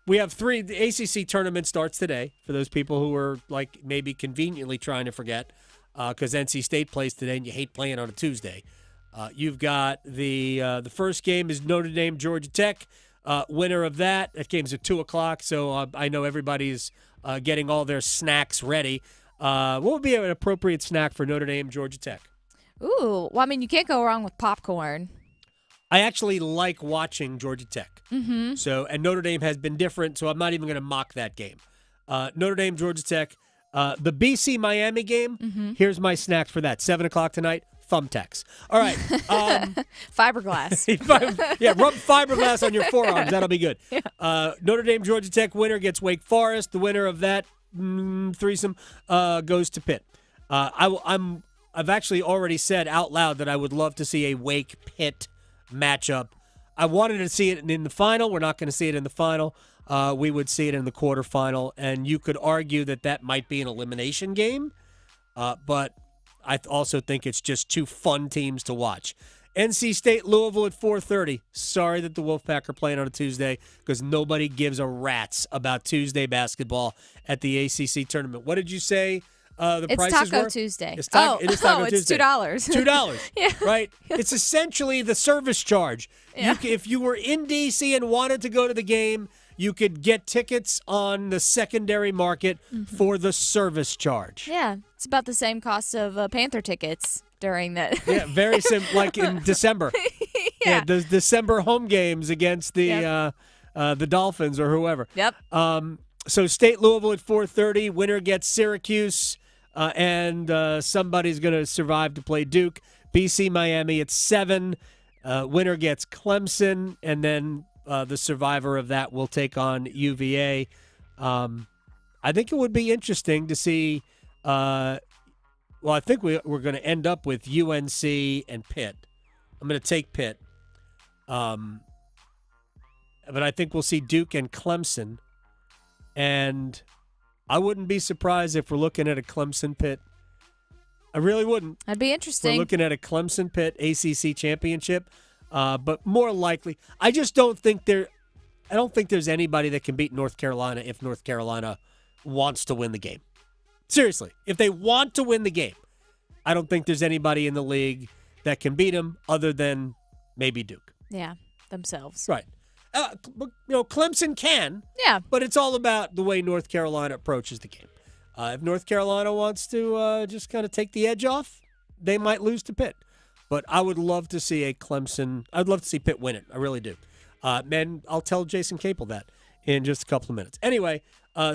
we have 3. The ACC tournament starts today for those people who are like maybe conveniently trying to forget because NC State plays today and you hate playing on a Tuesday. You've got the first game is Notre Dame, Georgia Tech. Winner of that game's at 2 o'clock, so I know everybody's getting all their snacks ready. What would be an appropriate snack for Notre Dame, Georgia Tech?
Ooh, well, I mean, you can't go wrong with popcorn.
I actually like watching Georgia Tech.
Mm-hmm.
So, and Notre Dame has been different, so I'm not even going to mock that game. Notre Dame, Georgia Tech. The BC-Miami game, here's my snack for that. 7 o'clock tonight, thumbtacks. All right.
Fiberglass.
Yeah, rub fiberglass on your forearms. That'll be good. Yeah. Notre Dame, Georgia Tech winner gets Wake Forest. The winner of that threesome goes to Pitt. I've actually already said out loud that I would love to see a Wake-Pitt matchup. I wanted to see it in the final. We're not going to see it in the final. We would see it in the quarterfinal, and you could argue that might be an elimination game, but I also think it's just 2 fun teams to watch. NC State, Louisville at 4:30. Sorry that the Wolfpack are playing on a Tuesday because nobody gives a rat's about Tuesday basketball at the ACC tournament. What did you say? The prices
Taco
were?
Tuesday.
It is Taco Tuesday.
$2.
$2.
Yeah.
Right? It's essentially the service charge.
Yeah.
If you were in D.C. and wanted to go to the game, you could get tickets on the secondary market for the service charge.
Yeah, it's about the same cost of Panther tickets during that.
Yeah, very simple, like in December. Yeah, the December home games against the Dolphins or whoever.
Yep.
So State Louisville at 4:30. Winner gets Syracuse, and somebody's going to survive to play Duke. BC Miami at 7. Winner gets Clemson, and then the survivor of that will take on UVA. I think it would be interesting to see. I think we're going to end up with UNC and Pitt. I'm going to take Pitt. But I think we'll see Duke and Clemson. And I wouldn't be surprised if we're looking at a Clemson-Pitt. I really wouldn't.
That'd be interesting.
We're looking at a Clemson-Pitt ACC championship. But more likely, I don't think there's anybody that can beat North Carolina if North Carolina wants to win the game. Seriously, if they want to win the game, I don't think there's anybody in the league that can beat them other than maybe Duke.
Yeah, themselves.
Right. Clemson can.
Yeah.
But it's all about the way North Carolina approaches the game. If North Carolina wants to just kind of take the edge off, they might lose to Pitt. But I would love to see I'd love to see Pitt win it. I really do. And I'll tell Jason Capel that in just a couple of minutes. Anyway,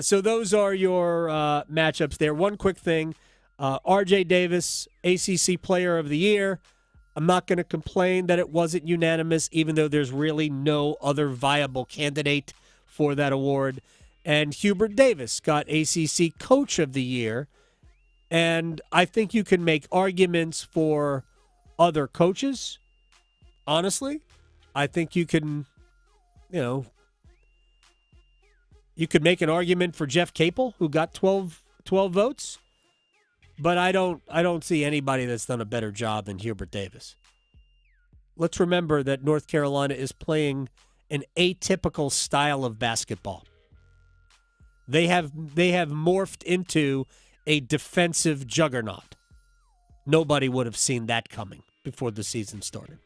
so those are your matchups there. One quick thing. R.J. Davis, ACC Player of the Year. I'm not going to complain that it wasn't unanimous, even though there's really no other viable candidate for that award. And Hubert Davis got ACC Coach of the Year. And I think you can make arguments for other coaches, honestly. I think you can, you could make an argument for Jeff Capel, who got 12 votes. But I don't see anybody that's done a better job than Hubert Davis. Let's remember that North Carolina is playing an atypical style of basketball. They have morphed into a defensive juggernaut. Nobody would have seen that coming before the season started.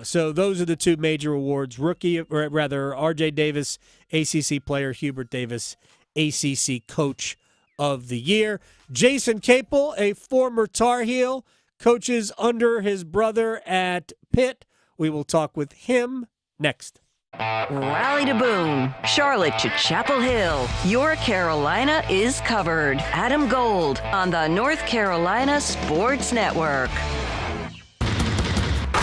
So those are the two major awards: R.J. Davis, ACC Player; Hubert Davis, ACC Coach of the Year. Jason Capel, a former Tar Heel, coaches under his brother at Pitt. We will talk with him next.
Raleigh to Boone, Charlotte to Chapel Hill. Your Carolina is covered. Adam Gold on the North Carolina Sports Network.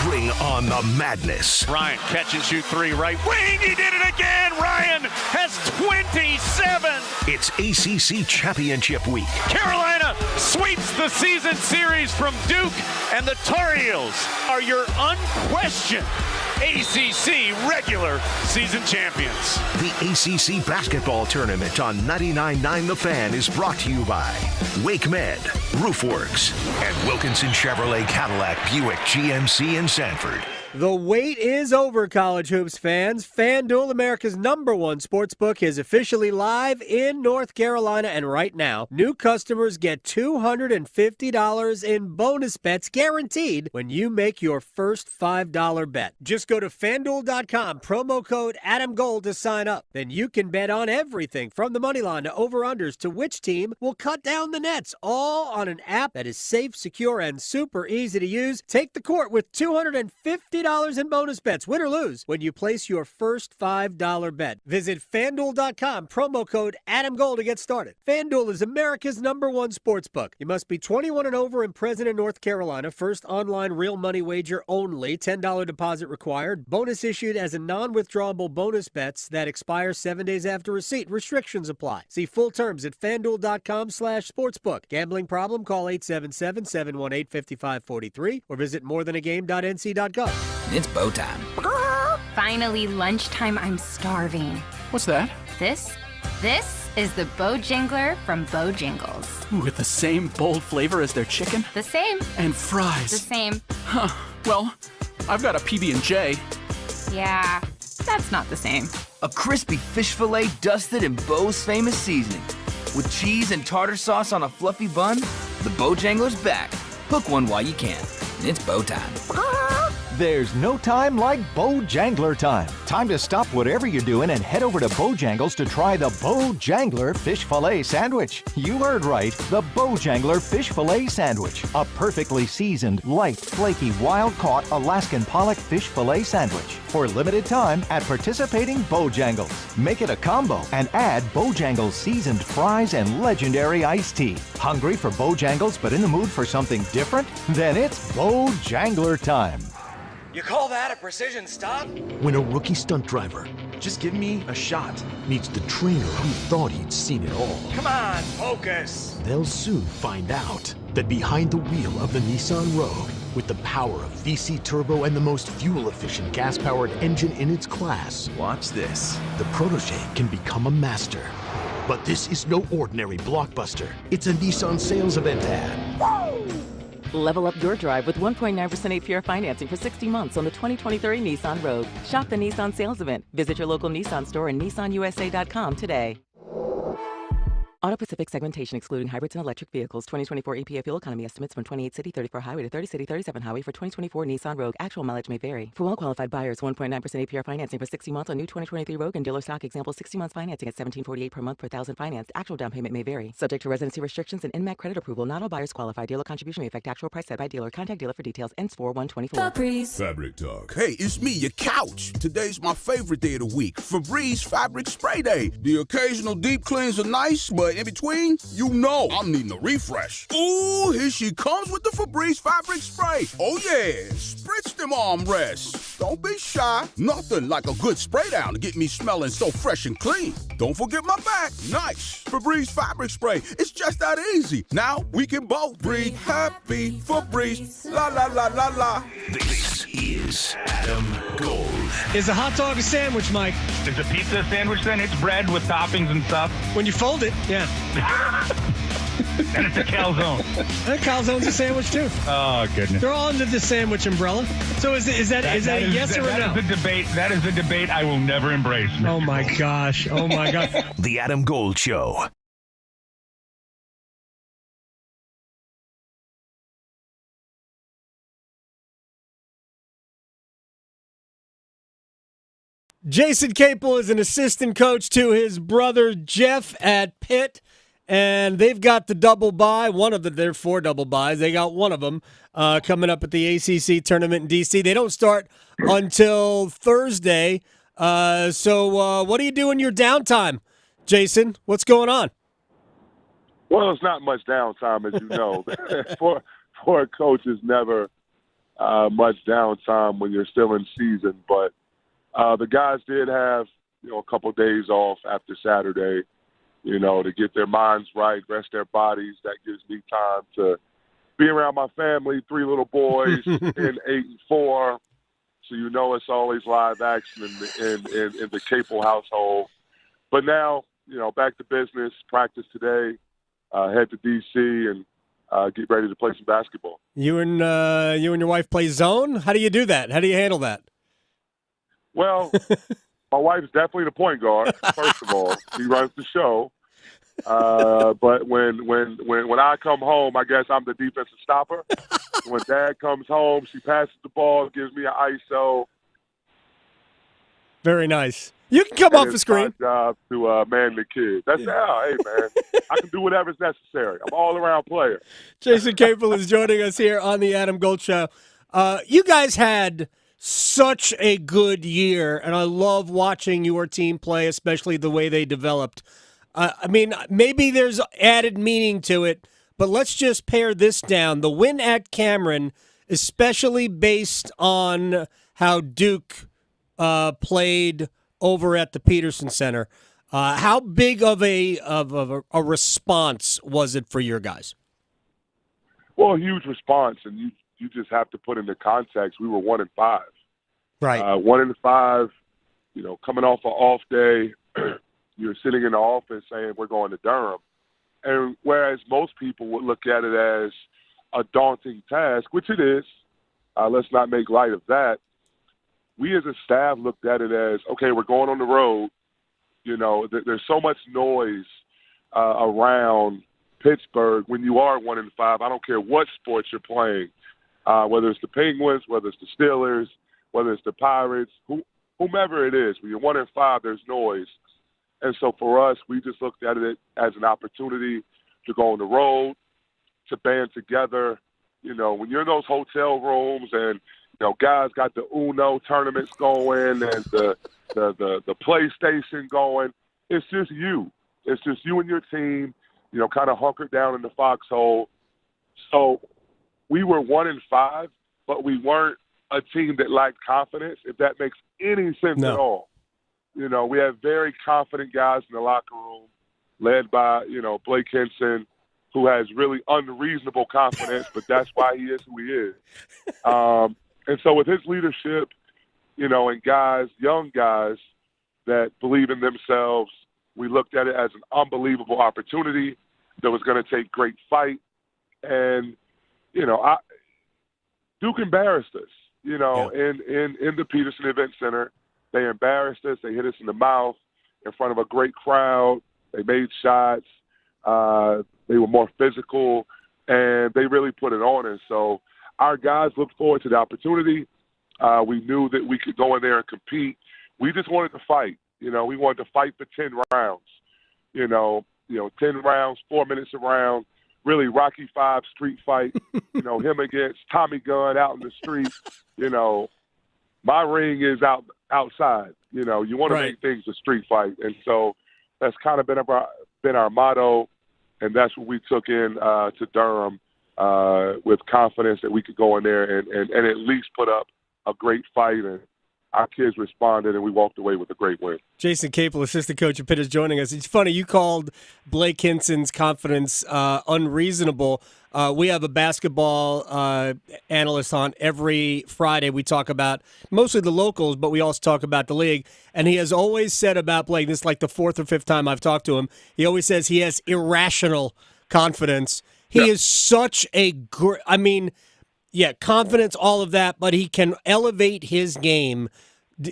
Bring on the madness.
Ryan, catch and shoot three, right wing. He did it again. Ryan has 27.
It's ACC Championship Week.
Carolina sweeps the season series from Duke, and the Tar Heels are your unquestioned ACC regular season champions.
The ACC basketball tournament on 99.9 The Fan is brought to you by Wake Med, Roofworks, and Wilkinson Chevrolet Cadillac Buick GMC in Sanford.
The wait is over, college hoops fans. FanDuel, America's #1 sportsbook, is officially live in North Carolina, and right now, new customers get $250 in bonus bets guaranteed when you make your first $5 bet. Just go to FanDuel.com, promo code AdamGold to sign up. Then you can bet on everything from the money line to over-unders to which team will cut down the nets, all on an app that is safe, secure, and super easy to use. Take the court with $250 in bonus bets, win or lose, when you place your first $5 bet. Visit FanDuel.com, promo code AdamGold to get started. FanDuel is America's #1 sportsbook. You must be 21 and over and present in North Carolina. First online real money wager only. $10 deposit required. Bonus issued as a non-withdrawable bonus bets that expire 7 days after receipt. Restrictions apply. See full terms at FanDuel.com/sportsbook. Gambling problem? Call 877-718-5543 or visit morethanagame.nc.gov.
It's bow time.
Finally, lunchtime. I'm starving.
What's that?
This is the Bojangler from Bojangles.
Ooh, with the same bold flavor as their chicken?
The same.
And fries.
The same.
Huh. Well, I've got a PB&J.
Yeah, that's not the same.
A crispy fish fillet dusted in Bo's famous seasoning. With cheese and tartar sauce on a fluffy bun, the Bojangler's back. Hook one while you can. It's bow time.
There's no time like Bojangler time. Time to stop whatever you're doing and head over to Bojangles to try the Bojangler Fish Fillet Sandwich. You heard right, the Bojangler Fish Fillet Sandwich. A perfectly seasoned, light, flaky, wild-caught Alaskan pollock fish fillet sandwich. For limited time at participating Bojangles. Make it a combo and add Bojangles seasoned fries and legendary iced tea. Hungry for Bojangles but in the mood for something different? Then it's Bojangler time.
You call that a precision stop?
When a rookie stunt driver
Just give me a shot.
meets the trainer who thought he'd seen it all,
Come on, focus.
they'll soon find out that behind the wheel of the Nissan Rogue, with the power of VC turbo and the most fuel-efficient gas-powered engine in its class,
Watch this.
the protege can become a master. But this is no ordinary blockbuster. It's a Nissan sales event ad.
Level up your drive with 1.9% APR financing for 60 months on the 2023 Nissan Rogue. Shop the Nissan sales event. Visit your local Nissan store and nissanusa.com today. Auto Pacific segmentation excluding hybrids and electric vehicles. 2024 EPA fuel economy estimates from 28 city 34 highway to 30 city 37 highway for 2024 Nissan Rogue. Actual mileage may vary. For well-qualified buyers, 1.9% APR financing for 60 months on new 2023 Rogue and dealer stock. Example, 60 months financing at $1748 per month per thousand financed. Actual down payment may vary. Subject to residency restrictions and INMAC credit approval. Not all buyers qualify. Dealer contribution may affect actual price set by dealer. Contact dealer for details. Ends 4/1/24.
Fabric Talk. Hey, it's me, your couch. Today's my favorite day of the week. Febreze Fabric Spray Day. The occasional deep cleans are nice, but in between, you know I'm needing a refresh. Ooh, here she comes with the Febreze Fabric Spray. Oh yeah, spritz them armrests. Don't be shy. Nothing like a good spray down to get me smelling so fresh and clean. Don't forget my back. Nice. Febreze Fabric Spray. It's just that easy. Now we can both breathe happy. Febreze. La la la la la.
This is Adam Gold.
Is a hot dog a sandwich, Mike?
Is a pizza a sandwich then? It's bread with toppings and stuff.
When you fold it, yeah.
And it's a calzone.
A calzone's a sandwich too.
Oh goodness!
They're all under the sandwich umbrella. So is that a yes or a no?
That is a debate. That is a debate I will never embrace.
Oh my gosh! Oh my gosh!
The Adam Gold Show.
Jason Capel is an assistant coach to his brother Jeff at Pitt, and they've got the double bye. They're 4 double byes. They got one of them coming up at the ACC tournament in D.C. They don't start until Thursday. So what do you do in your downtime, Jason? What's going on?
Well, it's not much downtime, as you know. for a coach, it's never much downtime when you're still in season, but the guys did have, a couple days off after Saturday, to get their minds right, rest their bodies. That gives me time to be around my family, 3 little boys, and 8 and 4. So it's always live action in the Capel household. But now, back to business, practice today, head to D.C. and get ready to play some basketball.
You and your wife play zone? How do you do that? How do you handle that?
Well, my wife's definitely the point guard. First of all, she runs the show. But when I come home, I guess I'm the defensive stopper. When Dad comes home, she passes the ball, gives me an ISO.
Very nice. You can come off the screen.
My job to man the kids. That's hey man, I can do whatever's necessary. I'm all around player.
Jason Capel is joining us here on the Adam Gold Show. You guys had such a good year, and I love watching your team play, especially the way they developed. Maybe there's added meaning to it, but let's just pare this down. The win at Cameron, especially based on how Duke played over at the Peterson Center, how big of a response was it for your guys?
Well, a huge response, and you just have to put into context. We were 1-5.
Right.
1-5. Coming off an off day, you're sitting in the office saying we're going to Durham, and whereas most people would look at it as a daunting task, which it is. Let's not make light of that. We as a staff looked at it as, okay, we're going on the road. There's so much noise around Pittsburgh when you are 1-5. I don't care what sport you're playing. Whether it's the Penguins, whether it's the Steelers, whether it's the Pirates, whomever it is, when you're 1-5, there's noise. And so for us, we just looked at it as an opportunity to go on the road, to band together. When you're in those hotel rooms and, guys got the Uno tournaments going and the PlayStation going, it's just you. It's just you and your team, kind of hunkered down in the foxhole. So we were 1-5, but we weren't a team that lacked confidence, if that makes any sense at all. We have very confident guys in the locker room, led by, Blake Henson, who has really unreasonable confidence, but that's why he is who he is. And so with his leadership, and guys, young guys that believe in themselves, we looked at it as an unbelievable opportunity that was going to take great fight. And, Duke embarrassed us, in the Peterson Event Center. They embarrassed us. They hit us in the mouth in front of a great crowd. They made shots. They were more physical, and they really put it on us. So our guys looked forward to the opportunity. We knew that we could go in there and compete. We just wanted to fight. We wanted to fight for 10 rounds. 10 rounds, 4 minutes a round, really Rocky V street fight, him against Tommy Gunn out in the street. My ring is outside. You want to make things a street fight. And so that's kind of been our motto, and that's what we took in to Durham with confidence that we could go in there and at least put up a great fight. And our kids responded, and we walked away with a great win.
Jason Capel, assistant coach of Pitt, is joining us. It's funny, you called Blake Hinson's confidence unreasonable. We have a basketball analyst on every Friday. We talk about mostly the locals, but we also talk about the league. And he has always said about Blake, this is like the fourth or fifth time I've talked to him, he always says he has irrational confidence. He is such a great, confidence, all of that, but he can elevate his game.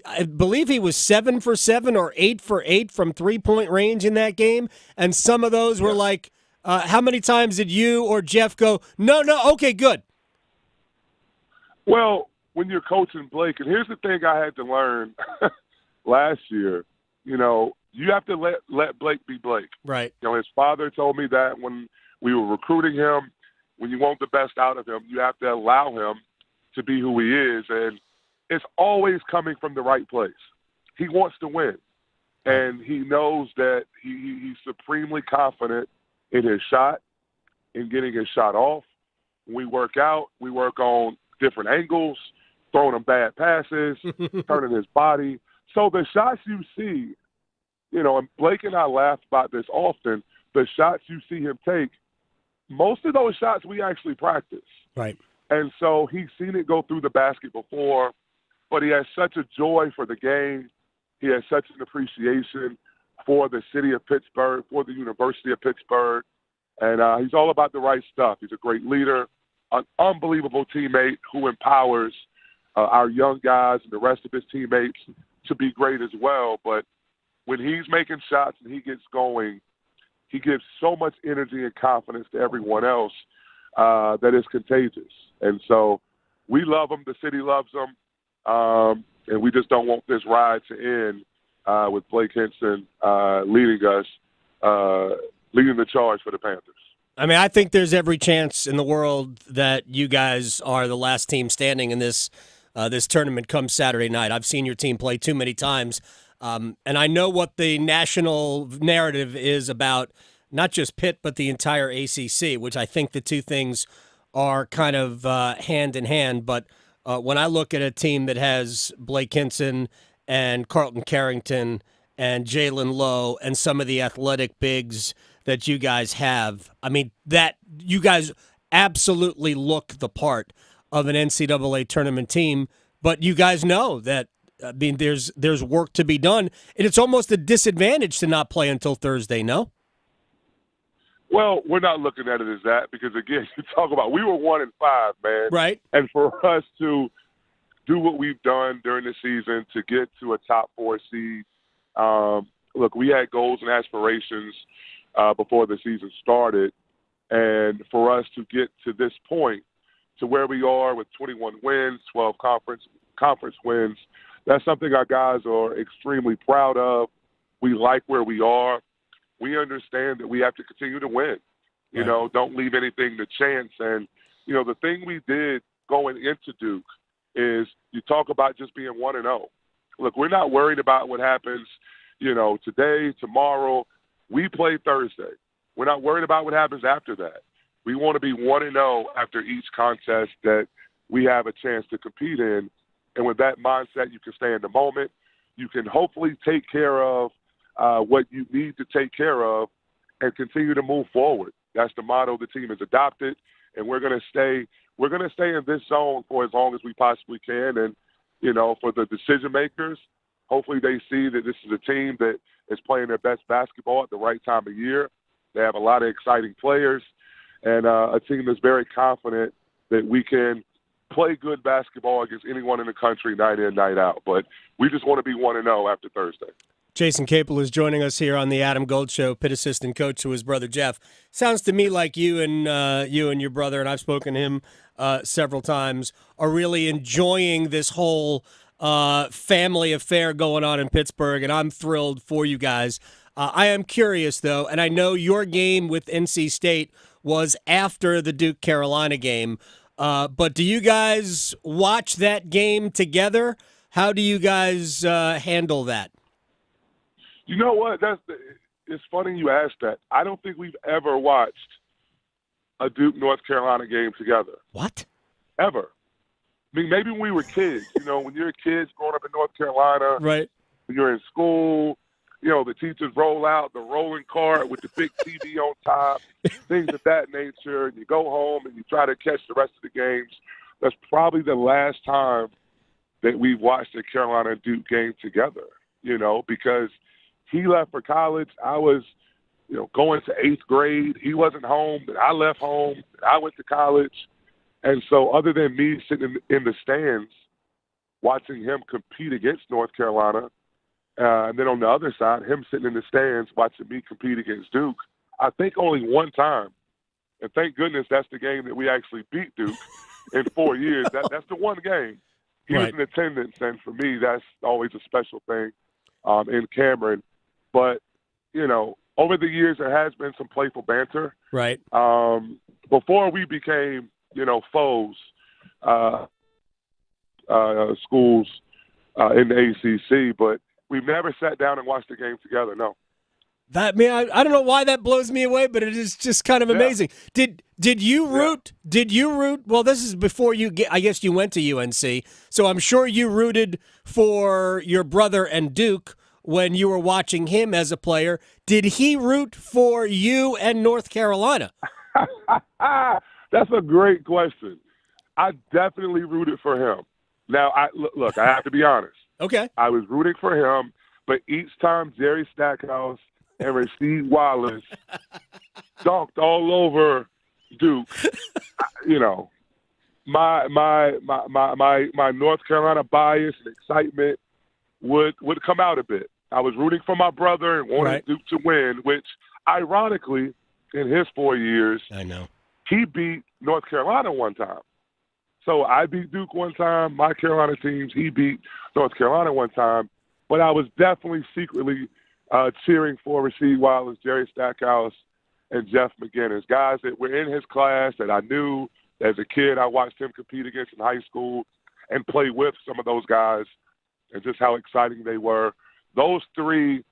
I believe he was 7 for 7 or 8 for 8 from 3-point range in that game. And some of those were like, how many times did you or Jeff go, no, okay, good?
Well, when you're coaching Blake, and here's the thing I had to learn last year, you have to let Blake be Blake.
Right.
His father told me that when we were recruiting him. When you want the best out of him, you have to allow him to be who he is. And it's always coming from the right place. He wants to win. And he knows that he's supremely confident in his shot, in getting his shot off. When we work out, we work on different angles, throwing him bad passes, turning his body. So the shots you see, and Blake and I laugh about this often, the shots you see him take, most of those shots we actually practice.
Right.
And so he's seen it go through the basket before, but he has such a joy for the game. He has such an appreciation for the city of Pittsburgh, for the University of Pittsburgh. And he's all about the right stuff. He's a great leader, an unbelievable teammate who empowers our young guys and the rest of his teammates to be great as well. But when he's making shots and he gets going, he gives so much energy and confidence to everyone else that is contagious. And so we love him. The city loves him. And we just don't want this ride to end with Blake Hinson leading the charge for the Panthers.
I think there's every chance in the world that you guys are the last team standing in this tournament come Saturday night. I've seen your team play too many times. And I know what the national narrative is about not just Pitt, but the entire ACC, which I think the two things are kind of hand in hand. But when I look at a team that has Blake Hinson and Carlton Carrington and Jalen Lowe and some of the athletic bigs that you guys have, that you guys absolutely look the part of an NCAA tournament team. But you guys know that there's work to be done, and it's almost a disadvantage to not play until Thursday, no?
Well, we're not looking at it as that because, again, you talk about we were 1-5, man.
Right.
And for us to do what we've done during the season to get to a top 4 seed, look, we had goals and aspirations before the season started. And for us to get to this point, to where we are with 21 wins, 12 conference wins, that's something our guys are extremely proud of. We like where we are. We understand that we have to continue to win. Don't leave anything to chance. And, the thing we did going into Duke is you talk about just being 1-0. Look, we're not worried about what happens, today, tomorrow. We play Thursday. We're not worried about what happens after that. We want to be 1-0 after each contest that we have a chance to compete in. And with that mindset, you can stay in the moment. You can hopefully take care of what you need to take care of and continue to move forward. That's the motto the team has adopted, and we're going to stay in this zone for as long as we possibly can. And, for the decision makers, hopefully they see that this is a team that is playing their best basketball at the right time of year. They have a lot of exciting players and a team that's very confident that we can play good basketball against anyone in the country night in, night out. But we just want to be 1-0 after Thursday.
Jason Capel is joining us here on the Adam Gold Show, Pitt assistant coach to his brother Jeff. Sounds to me like you and your brother, and I've spoken to him several times, are really enjoying this whole family affair going on in Pittsburgh, and I'm thrilled for you guys. I am curious, though, and I know your game with NC State was after the Duke-Carolina game, but do you guys watch that game together? How do you guys handle that?
You know what? It's funny you asked that. I don't think we've ever watched a Duke-North Carolina game together.
What?
Ever. I mean, maybe when we were kids. When you're kids growing up in North Carolina,
right?
When you're in school, the teachers roll out the rolling cart with the big TV on top, things of that nature, and you go home and you try to catch the rest of the games. That's probably the last time that we've watched a Carolina Duke game together, because he left for college. I was, going to 8th grade. He wasn't home. Then I left home. I went to college. And so other than me sitting in the stands watching him compete against North Carolina, and then on the other side, him sitting in the stands watching me compete against Duke, I think only one time. And thank goodness that's the game that we actually beat Duke in 4 years. That's the one game. He was in attendance, and for me, that's always a special thing in Cameron. But, over the years, there has been some playful banter.
Right.
Before we became, foes, schools in the ACC, but we've never sat down and watched a game together, no.
I don't know why that blows me away, but it is just kind of amazing. Did you root? Yeah. Did you root? Well, this is before I guess you went to UNC, so I'm sure you rooted for your brother and Duke when you were watching him as a player. Did he root for you and North Carolina?
That's a great question. I definitely rooted for him. Now, look, I have to be honest.
Okay.
I was rooting for him, but each time Jerry Stackhouse and Rasheed Wallace dunked all over Duke, my North Carolina bias and excitement would come out a bit. I was rooting for my brother and wanted Duke to win, which ironically, in his 4 years,
I know,
he beat North Carolina one time. So I beat Duke one time, my Carolina teams, he beat North Carolina one time. But I was definitely secretly cheering for Rasheed Wallace, Jerry Stackhouse, and Jeff McGinnis, guys that were in his class that I knew as a kid. I watched him compete against in high school and play with some of those guys and just how exciting they were. Those three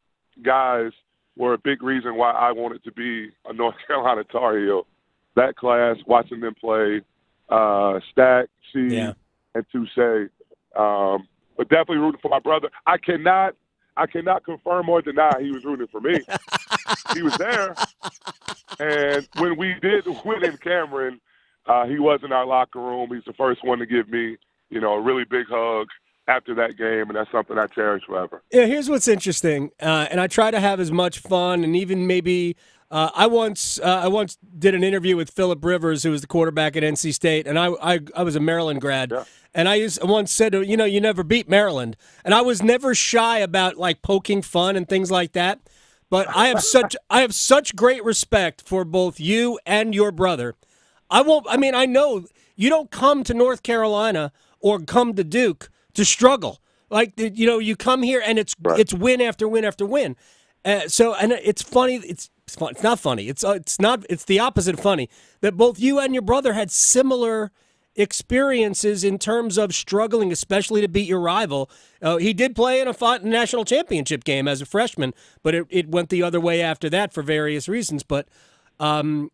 guys were a big reason why I wanted to be a North Carolina Tar Heel. That class, watching them play, Stack, Sheed, and Touche. But definitely rooting for my brother. I cannot confirm or deny he was rooting for me. He was there. And when we did win in Cameron, he was in our locker room. He's the first one to give me, a really big hug after that game, and that's something I cherish forever.
Yeah, here's what's interesting, and I try to have as much fun, and even maybe I once did an interview with Phillip Rivers, who was the quarterback at NC State, and I was a Maryland grad, and I once said, you never beat Maryland, and I was never shy about like poking fun and things like that, but I have such great respect for both you and your brother. I know you don't come to North Carolina or come to Duke to struggle. Like, you come here and it's win after win after win. And it's funny. It's not funny. It's the opposite of funny that both you and your brother had similar experiences in terms of struggling, especially to beat your rival. He did play in a national championship game as a freshman, but it went the other way after that for various reasons. But you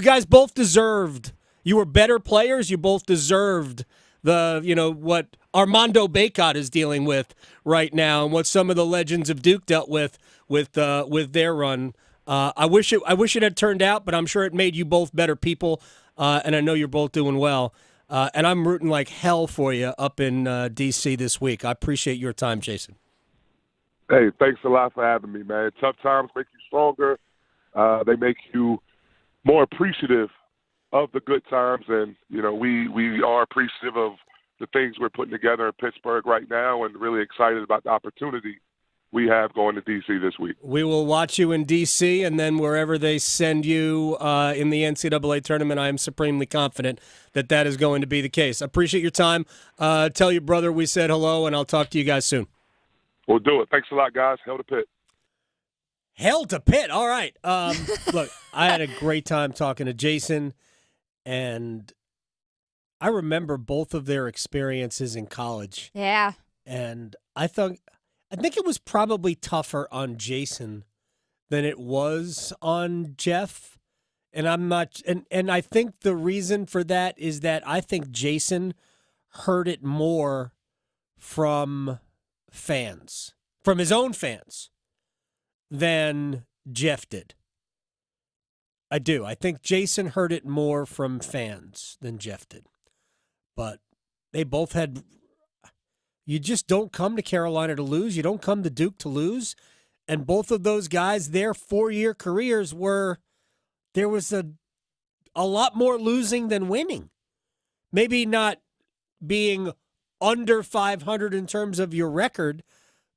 guys both deserved. You were better players. You both deserved what Armando Bacot is dealing with right now, and what some of the legends of Duke dealt with their run. I wish it had turned out, but I'm sure it made you both better people, and I know you're both doing well. And I'm rooting like hell for you up in D.C. this week. I appreciate your time, Jason.
Hey, thanks a lot for having me, man. Tough times make you stronger. They make you more appreciative of the good times, and we are appreciative of the things we're putting together in Pittsburgh right now, and really excited about the opportunity we have going to D.C. this week.
We will watch you in D.C. and then wherever they send you in the NCAA tournament. I am supremely confident that that is going to be the case. I appreciate your time. Tell your brother we said hello, and I'll talk to you guys soon.
We'll do it. Thanks a lot, guys. Hell to Pitt.
Hell to Pitt. All right. Look, I had a great time talking to Jason, and I remember both of their experiences in college.
Yeah.
And I think it was probably tougher on Jason than it was on Jeff. And I'm not and I think the reason for that is that I think Jason heard it more from fans, from his own fans, than Jeff did. I do. I think Jason heard it more from fans than Jeff did. But they both had. You just don't come to Carolina to lose. You don't come to Duke to lose. And both of those guys, their 4-year careers there was a lot more losing than winning. Maybe not being under 500 in terms of your record,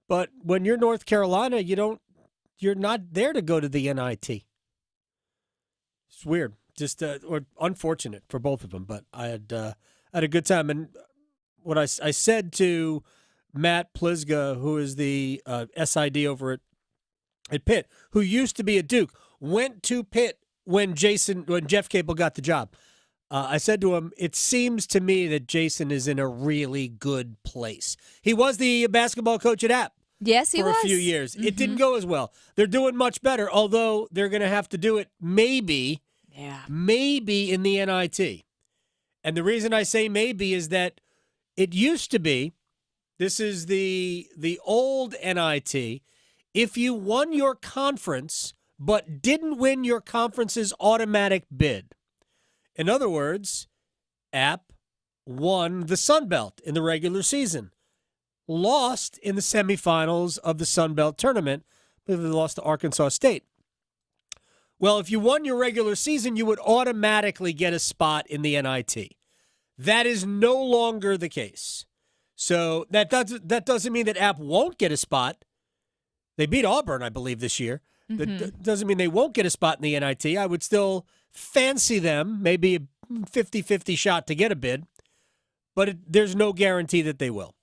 but when you're North Carolina, you're not there to go to the NIT. It's weird, just or unfortunate for both of them. But I had a good time, and what I said to Matt Plisga, who is the SID over at Pitt, who used to be at Duke, went to Pitt when Jeff Capel got the job. I said to him, it seems to me that Jason is in a really good place. He was the basketball coach at App.
Yes, he was.
For a few years.
Mm-hmm.
It didn't go as well. They're doing much better, although they're going to have to do it maybe in the NIT. And the reason I say maybe is that it used to be, this is the old NIT, if you won your conference but didn't win your conference's automatic bid. In other words, App won the Sun Belt in the regular season, lost in the semifinals of the Sun Belt tournament, but they lost to Arkansas State. Well, if you won your regular season, you would automatically get a spot in the NIT. That is no longer the case. So that doesn't mean that App won't get a spot. They beat Auburn, I believe, this year.
Mm-hmm.
That doesn't mean they won't get a spot in the NIT. I would still fancy them, maybe a 50-50 shot to get a bid, but there's no guarantee that they will.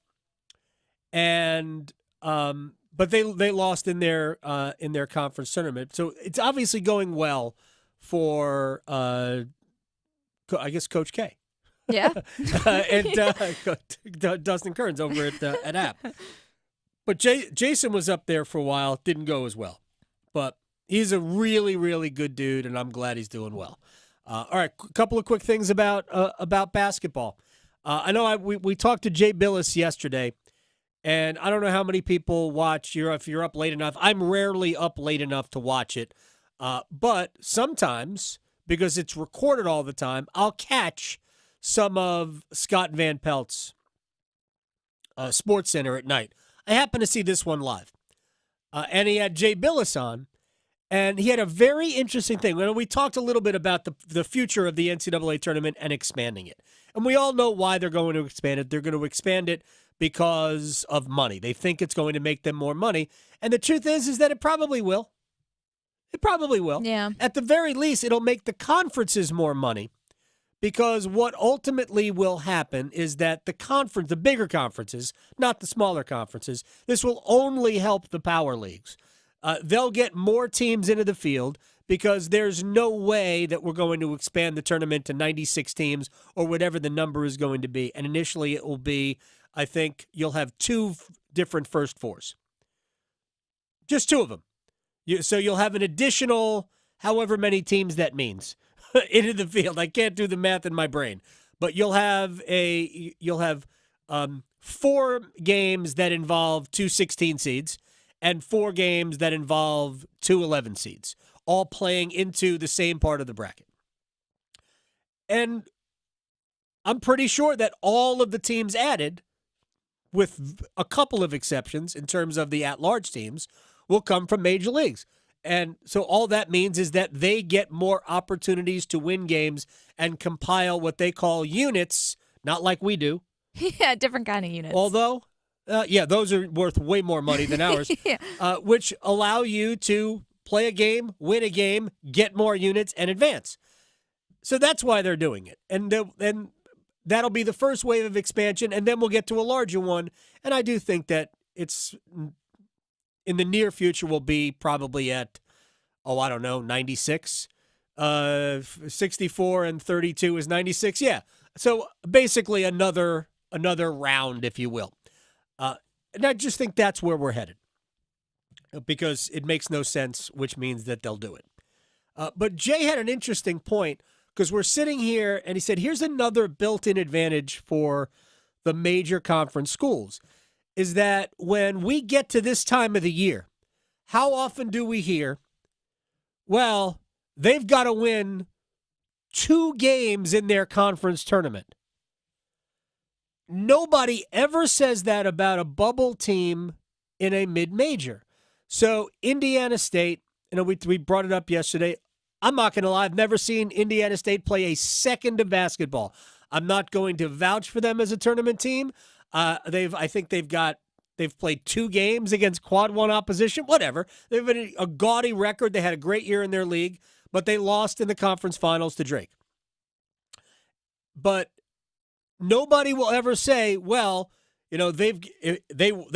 And but they lost in their conference tournament, so it's obviously going well for I guess Coach K.
Yeah,
and Dustin Kearns over at App. But Jason was up there for a while, didn't go as well, but he's a really, really good dude, and I'm glad he's doing well. All right, a couple of quick things about basketball. I know we talked to Jay Billis yesterday, and I don't know how many people watch. If you're up late enough. I'm rarely up late enough to watch it, but sometimes, because it's recorded all the time, I'll catch some of Scott Van Pelt's Sports Center at night. I happened to see this one live, and he had Jay Billis on, and he had a very interesting thing. We talked a little bit about the future of the NCAA tournament and expanding it, and we all know why they're going to expand it. They're going to expand it because of money. They think it's going to make them more money, and the truth is that it probably will. It probably will.
Yeah.
At the very least, it'll make the conferences more money. Because what ultimately will happen is that the bigger conferences, not the smaller conferences, this will only help the power leagues. They'll get more teams into the field because there's no way that we're going to expand the tournament to 96 teams or whatever the number is going to be. And initially it will be, I think, you'll have 2 different first fours. Just 2 of them. So you'll have an additional however many teams that means into the field. I can't do the math in my brain, but you'll have 4 games that involve 2 16 seeds and 4 games that involve 2 11 seeds, all playing into the same part of the bracket. And I'm pretty sure that all of the teams added, with a couple of exceptions in terms of the at-large teams, will come from major leagues. And so all that means is that they get more opportunities to win games and compile what they call units, not like we do.
Yeah, different kind of units.
Although, Yeah, those are worth way more money than ours, which allow you to play a game, win a game, get more units, and advance. So that's why they're doing it. And that'll be the first wave of expansion, and then we'll get to a larger one. And I do think that it's in the near future will be probably at, 96. 64 and 32 is 96. Yeah. So basically another round, if you will. And I just think that's where we're headed because it makes no sense, which means that they'll do it. But Jay had an interesting point because we're sitting here and he said, here's another built-in advantage for the major conference schools is that when we get to this time of the year, how often do we hear, well, they've got to win 2 games in their conference tournament? Nobody ever says that about a bubble team in a mid-major. So Indiana State, we brought it up yesterday. I'm not going to lie. I've never seen Indiana State play a second of basketball. I'm not going to vouch for them as a tournament team. They've played 2 games against quad 1 opposition, whatever. They've been a gaudy record. They had a great year in their league, but they lost in the conference finals to Drake. But nobody will ever say, well, they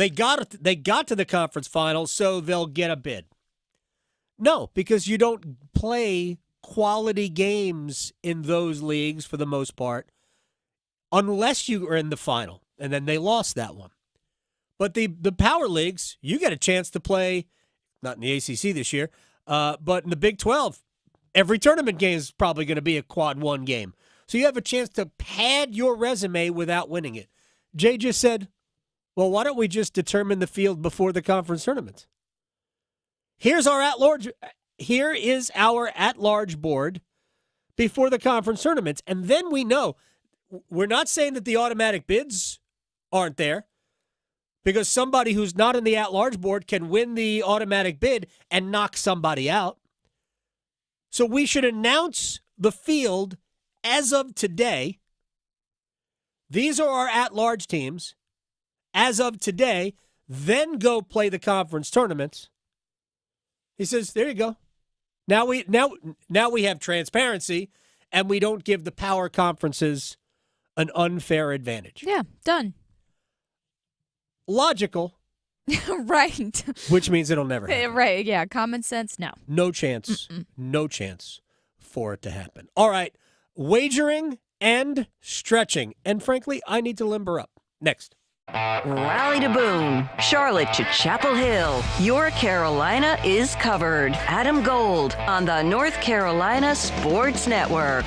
got to the conference finals, so they'll get a bid. No, because you don't play quality games in those leagues for the most part unless you are in the final, and then they lost that one. But the power leagues, you get a chance to play, not in the ACC this year, but in the Big 12, every tournament game is probably going to be a quad 1 game. So you have a chance to pad your resume without winning it. Jay just said, well, why don't we just determine the field before the conference tournaments? Here is our at-large board before the conference tournaments. And then we know. We're not saying that the automatic bids aren't there because somebody who's not in the at-large board can win the automatic bid and knock somebody out. So we should announce the field as of today. These are our at-large teams as of today, then go play the conference tournaments. He says, there you go. Now we have transparency, and we don't give the power conferences an unfair advantage.
Yeah, done.
Logical.
Right.
Which means it'll never happen.
Right, yeah. Common sense, no.
No chance. Mm-mm. No chance for it to happen. All right. Wagering and stretching. And frankly, I need to limber up. Next.
Raleigh to Boone, Charlotte to Chapel Hill. Your Carolina is covered. Adam Gold on the North Carolina Sports Network.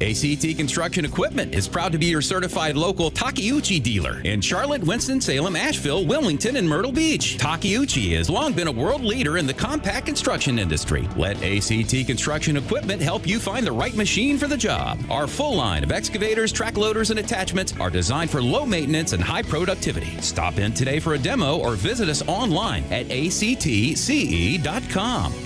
ACT Construction Equipment is proud to be your certified local Takeuchi dealer in Charlotte, Winston-Salem, Asheville, Wilmington, and Myrtle Beach. Takeuchi has long been a world leader in the compact construction industry. Let ACT Construction Equipment help you find the right machine for the job. Our full line of excavators, track loaders, and attachments are designed for low maintenance and high productivity. Stop in today for a demo or visit us online at actce.com.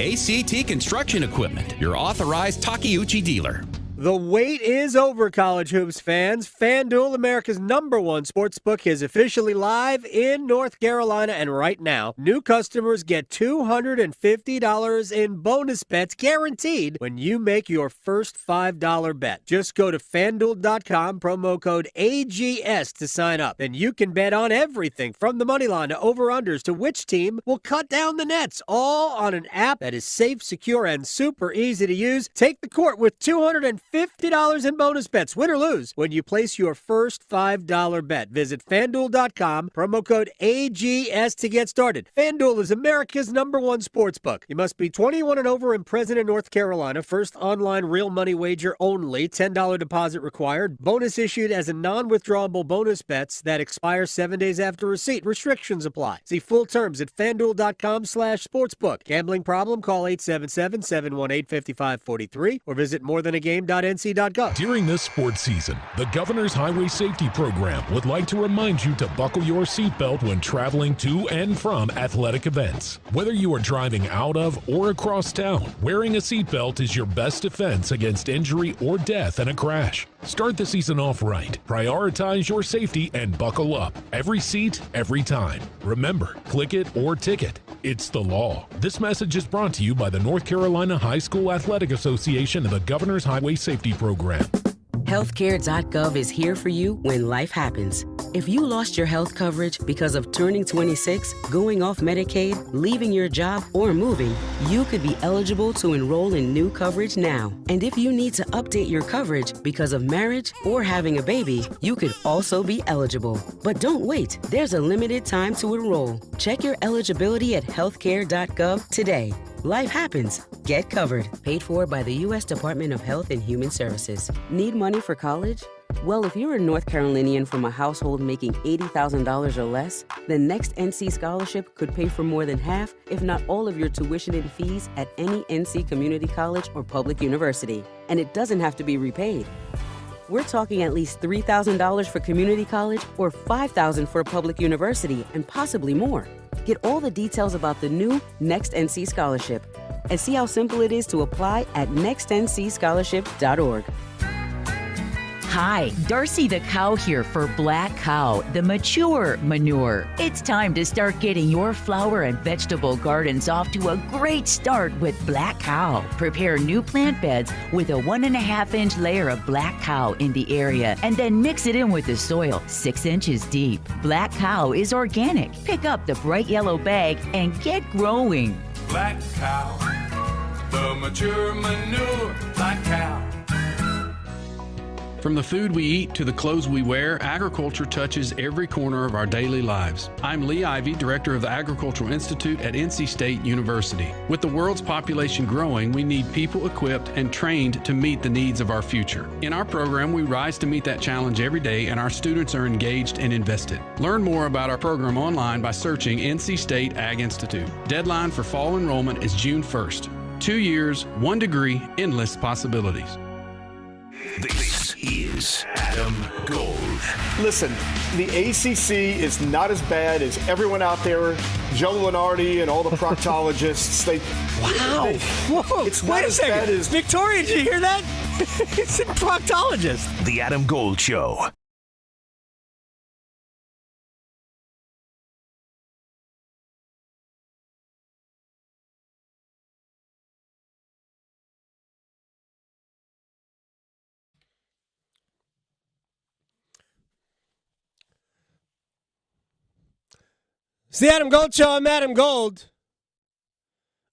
ACT Construction Equipment, your authorized Takeuchi dealer.
The wait is over, college hoops fans. FanDuel, America's #1 sportsbook, is officially live in North Carolina, and right now, new customers get $250 in bonus bets guaranteed when you make your first $5 bet. Just go to FanDuel.com, promo code AGS to sign up. Then you can bet on everything from the money line to over-unders to which team will cut down the nets, all on an app that is safe, secure, and super easy to use. Take the court with $250 in bonus bets, win or lose, when you place your first $5 bet. Visit FanDuel.com, promo code AGS to get started. FanDuel is America's #1 sportsbook. You must be 21 and over and present in North Carolina. First online real money wager only. $10 deposit required. Bonus issued as a non-withdrawable bonus bets that expire 7 days after receipt. Restrictions apply. See full terms at FanDuel.com/sportsbook. Gambling problem? Call 877-718-5543 or visit morethanagame.com.
go.nc.gov.
During this sports season, the Governor's Highway Safety Program would like to remind you to buckle your seatbelt when traveling to and from athletic events. Whether you are driving out of or across town, wearing a seatbelt is your best defense against injury or death in a crash. Start the season off right. Prioritize your safety and buckle up. Every seat, every time. Remember, click it or ticket. It's the law. This message is brought to you by the North Carolina High School Athletic Association and the Governor's Highway Safety Program.
Healthcare.gov is here for you when life happens. If you lost your health coverage because of turning 26, going off Medicaid, leaving your job, or moving, you could be eligible to enroll in new coverage now. And if you need to update your coverage because of marriage or having a baby, you could also be eligible. But don't wait. There's a limited time to enroll. Check your eligibility at healthcare.gov today. Life happens. Get covered. Paid for by the U.S. Department of Health and Human Services. Need money for college? Well, if you're a North Carolinian from a household making $80,000 or less, the Next NC Scholarship could pay for more than half, if not all of your tuition and fees at any NC community college or public university. And it doesn't have to be repaid. We're talking at least $3,000 for community college or $5,000 for a public university and possibly more. Get all the details about the new Next NC Scholarship and see how simple it is to apply at nextncscholarship.org.
Hi, Darcy the Cow here for Black Cow, the mature manure. It's time to start getting your flower and vegetable gardens off to a great start with Black Cow. Prepare new plant beds with a 1.5-inch layer of Black Cow in the area and then mix it in with the soil 6 inches deep. Black Cow is organic. Pick up the bright yellow bag and get growing.
Black Cow, the mature manure. Black Cow.
From the food we eat to the clothes we wear, agriculture touches every corner of our daily lives. I'm Lee Ivey, Director of the Agricultural Institute at NC State University. With the world's population growing, we need people equipped and trained to meet the needs of our future. In our program, we rise to meet that challenge every day, and our students are engaged and invested. Learn more about our program online by searching NC State Ag Institute. Deadline for fall enrollment is June 1st. 2 years, 1 degree, endless possibilities.
This is Adam Gold.
Listen, the ACC is not as bad as everyone out there, Joe Lunardi and all the proctologists.
Wow. Whoa.
It's
Wait a second. Victoria, did you hear that? It's a proctologist.
The Adam Gold Show.
It's the Adam Gold Show. I'm Adam Gold.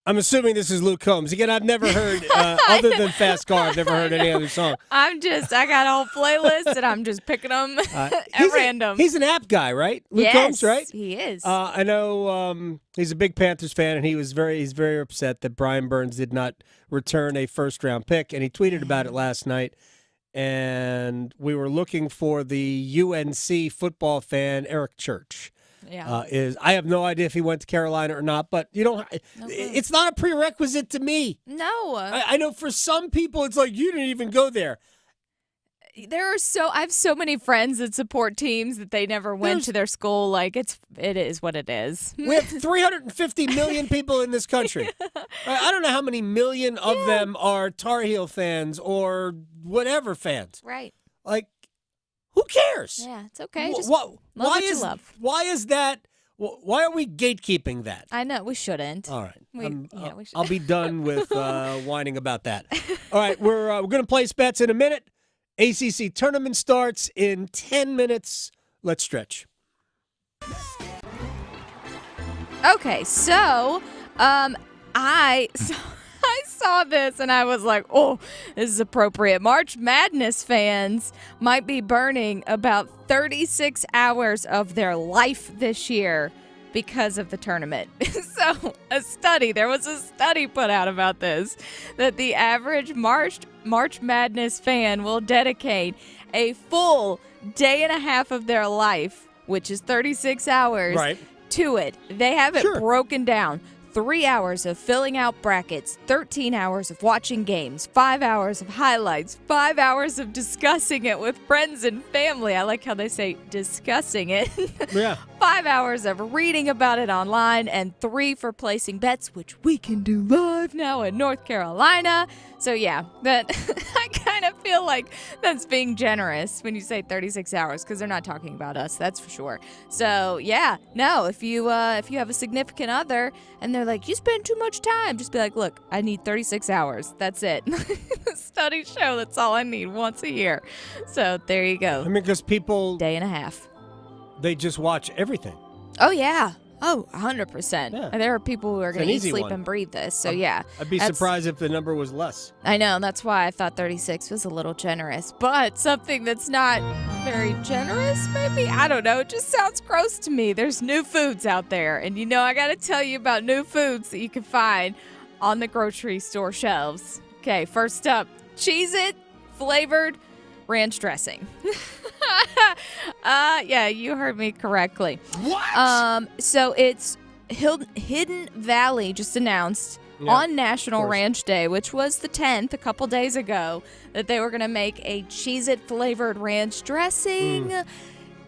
I'm assuming this is Luke Combs. Again, I've never heard, other than Fast Car, I've never heard any other song.
I got a whole playlist, and I'm just picking them at random.
He's an app guy, right? Luke
Yes,
Combs, right?
he is.
I know he's a big Panthers fan, and he's very upset that Brian Burns did not return a first-round pick, and he tweeted about it last night. And we were looking for the UNC football fan, Eric Church.
Yeah.
I have no idea if he went to Carolina or not, but you don't. It's not a prerequisite to me.
No.
I know for some people it's like you didn't even go there.
I have so many friends that support teams that they never went to their school. Like it is what it is.
We have 350 million people in this country. I don't know how many million of them are Tar Heel fans or whatever fans.
Right.
Like, who cares?
Yeah, it's okay. Just
love
what
why
you
is
love.
Why is that? Why are we gatekeeping that?
I know we shouldn't.
All right.
We should.
I'll be done with whining about that. All right, we're going to place bets in a minute. ACC tournament starts in 10 minutes. Let's stretch.
Okay, so I saw this and I was like, oh, this is appropriate. March Madness fans might be burning about 36 hours of their life this year because of the tournament. So there was a study put out about this, that the average March Madness fan will dedicate a full day and a half of their life, which is 36 hours, to it. They have it broken down. 3 hours of filling out brackets, 13 hours of watching games, 5 hours of highlights, 5 hours of discussing it with friends and family. I like how they say discussing it.
Yeah.
5 hours of reading about it online, and 3 for placing bets, which we can do live now in North Carolina. So yeah, that I kind of feel like that's being generous when you say 36 hours, because they're not talking about us, that's for sure. So yeah, no, if you have a significant other and they're like, you spend too much time, just be like, look, I need 36 hours. That's it. Studies show that's all I need once a year. So there you go.
I mean, because people...
Day and a half.
They just watch everything.
Oh, yeah. Oh, 100%.
Yeah.
And there are people who are going to eat, sleep,
one.
and breathe this. So, yeah.
I'd be surprised if the number was less.
I know. That's why I thought 36 was a little generous. But something that's not very generous, maybe? I don't know. It just sounds gross to me. There's new foods out there. And, I got to tell you about new foods that you can find on the grocery store shelves. Okay, first up, Cheez-It flavored ranch dressing. Yeah, you heard me correctly.
What?
So it's Hidden Valley just announced on National Ranch Day, which was the 10th, a couple days ago, that they were going to make a Cheez-It flavored ranch dressing.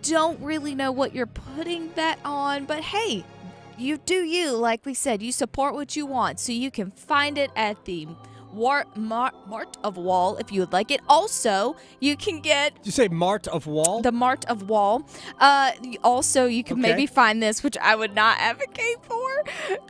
Don't really know what you're putting that on, but hey, you do you. Like we said, you support what you want, so you can find it at the Mart of Wall if you would like it. Also, you can get...
Did you say Mart of Wall?
The Mart of Wall. Also, you can maybe find this, which I would not advocate for.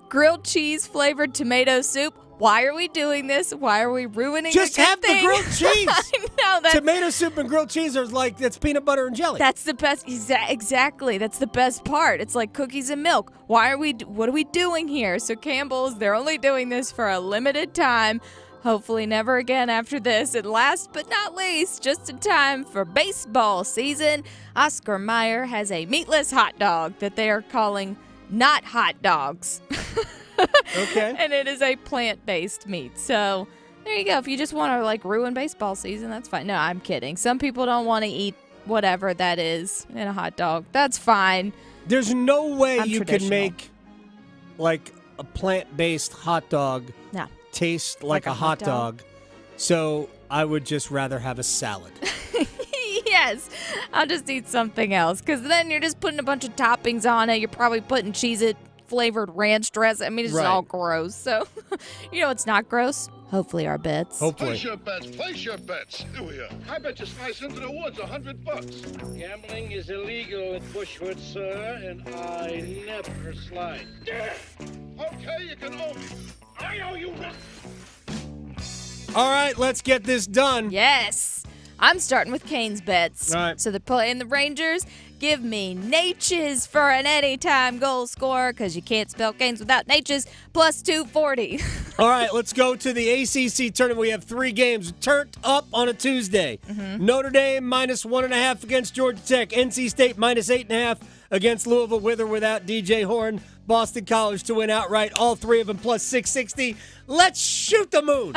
Grilled cheese flavored tomato soup. Why are we doing this? Why are we ruining
Just have the grilled cheese.
I know that.
Tomato soup and grilled cheese are like, that's peanut butter and jelly.
That's the best. Exactly. That's the best part. It's like cookies and milk. What are we doing here? So Campbell's, they're only doing this for a limited time. Hopefully never again after this. And last but not least, just in time for baseball season, Oscar Mayer has a meatless hot dog that they are calling Not Hot Dogs.
Okay.
And it is a plant-based meat. So there you go. If you just want to ruin baseball season, that's fine. No, I'm kidding. Some people don't want to eat whatever that is in a hot dog. That's fine.
There's no way you can
traditional.
make a plant-based hot dog taste like a hot dog. So I would just rather have a salad.
Yes, I'll just eat something else, because then you're just putting a bunch of toppings on it. You're probably putting Cheez-It flavored ranch dress. I mean, it's just all gross. So, it's not gross. Hopefully our bets.
Hopefully.
Place your bets. Here. I bet you slice into the woods $100.
Gambling is illegal at Bushwood, sir, and I never slide.
Okay, you can owe me. I owe you one.
All right, let's get this done.
Yes. I'm starting with Canes bets.
All right.
So they're playing the Rangers. Give me Natchez for an anytime goal scorer, because you can't spell Canes without Natchez, plus 240.
All right, let's go to the ACC tournament. We have 3 games turned up on a Tuesday. Notre Dame minus 1.5 against Georgia Tech. NC State minus 8.5 against Louisville, with or without DJ Horn. Boston College to win outright. All 3 of them plus 660. Let's shoot the moon.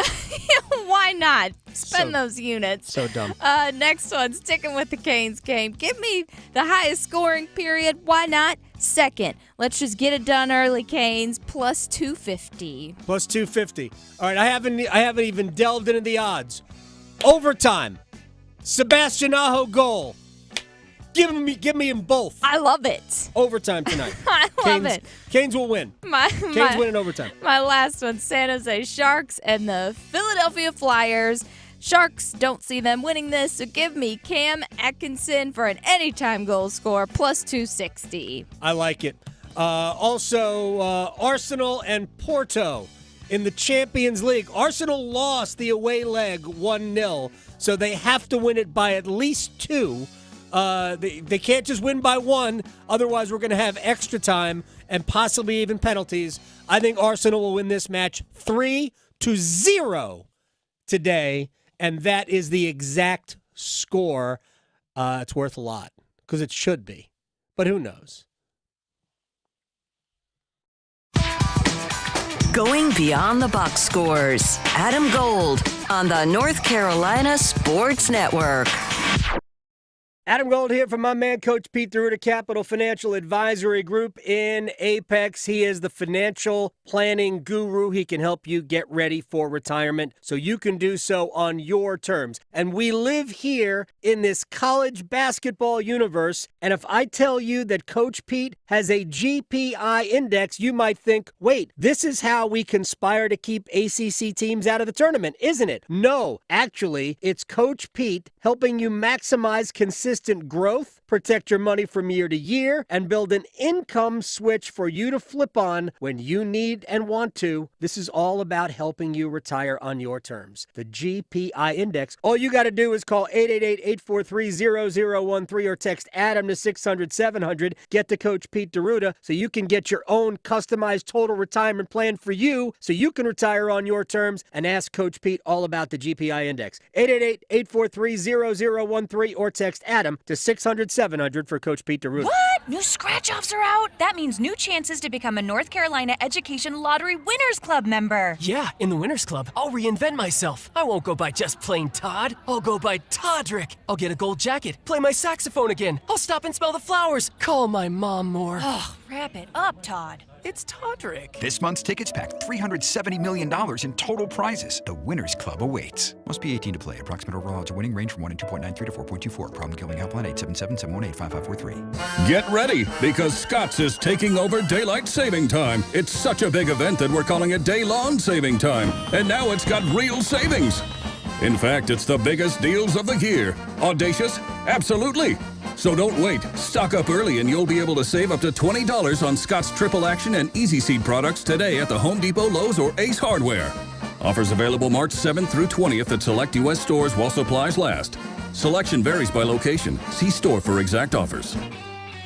Why not? Spend those units.
So dumb.
Next one, sticking with the Canes game. Give me the highest scoring period. Why not? Second. Let's just get it done early, Canes. Plus 250.
Plus 250. All right, I haven't even delved into the odds. Overtime. Sebastian Aho goal. Give me them both.
I love it.
Overtime tonight.
I love it.
Canes will win. Canes win in overtime.
My last one, San Jose Sharks and the Philadelphia Flyers. Sharks, don't see them winning this, so give me Cam Atkinson for an anytime goal score, plus 260.
I like it. Also, Arsenal and Porto in the Champions League. Arsenal lost the away leg 1-0, so they have to win it by at least 2. They can't just win by 1, otherwise we're going to have extra time and possibly even penalties. I think Arsenal will win this match 3-0 today, and that is the exact score. It's worth a lot, because it should be, but who knows?
Going beyond the box scores. Adam Gold on the North Carolina Sports Network.
Adam Gold here from my man, Coach Pete DeRuta, Capital Financial Advisory Group in Apex. He is the financial planning guru. He can help you get ready for retirement so you can do so on your terms. And we live here in this college basketball universe. And if I tell you that Coach Pete has a GPI index, you might think, wait, this is how we conspire to keep ACC teams out of the tournament, isn't it? No, actually, it's Coach Pete helping you maximize consistent growth, protect your money from year to year, and build an income switch for you to flip on when you need and want to. This is all about helping you retire on your terms. The GPI index. All you got to do is call 888-843-0013 or text Adam to 600-700. Get to Coach Pete DeRuta so you can get your own customized total retirement plan for you so you can retire on your terms, and ask Coach Pete all about the GPI index. 888-843-0013 or text Adam to 600-700 for Coach Pete DeRuta.
What? New scratch-offs are out? That means new chances to become a North Carolina Education Lottery Winners Club member.
Yeah, in the Winners Club, I'll reinvent myself. I won't go by just plain Todd. I'll go by Toddrick. I'll get a gold jacket, play my saxophone again. I'll stop and smell the flowers, call my mom more.
Oh, wrap it up, Todd.
It's Toddrick.
This month's tickets pack $370 million in total prizes. The Winners Club awaits. Must be 18 to play. Approximate overall odds of winning range from 1 in 2.93 to 4.24. Problem gambling helpline 877-718-5543.
Get ready, because Scott's is taking over Daylight Saving Time. It's such a big event that we're calling it Day-Long Saving Time. And now it's got real savings. In fact, it's the biggest deals of the year. Audacious? Absolutely. So don't wait. Stock up early and you'll be able to save up to $20 on Scott's Triple Action and Easy Seed products today at the Home Depot, Lowe's, or Ace Hardware. Offers available March 7th through 20th at select U.S. stores while supplies last. Selection varies by location. See store for exact offers.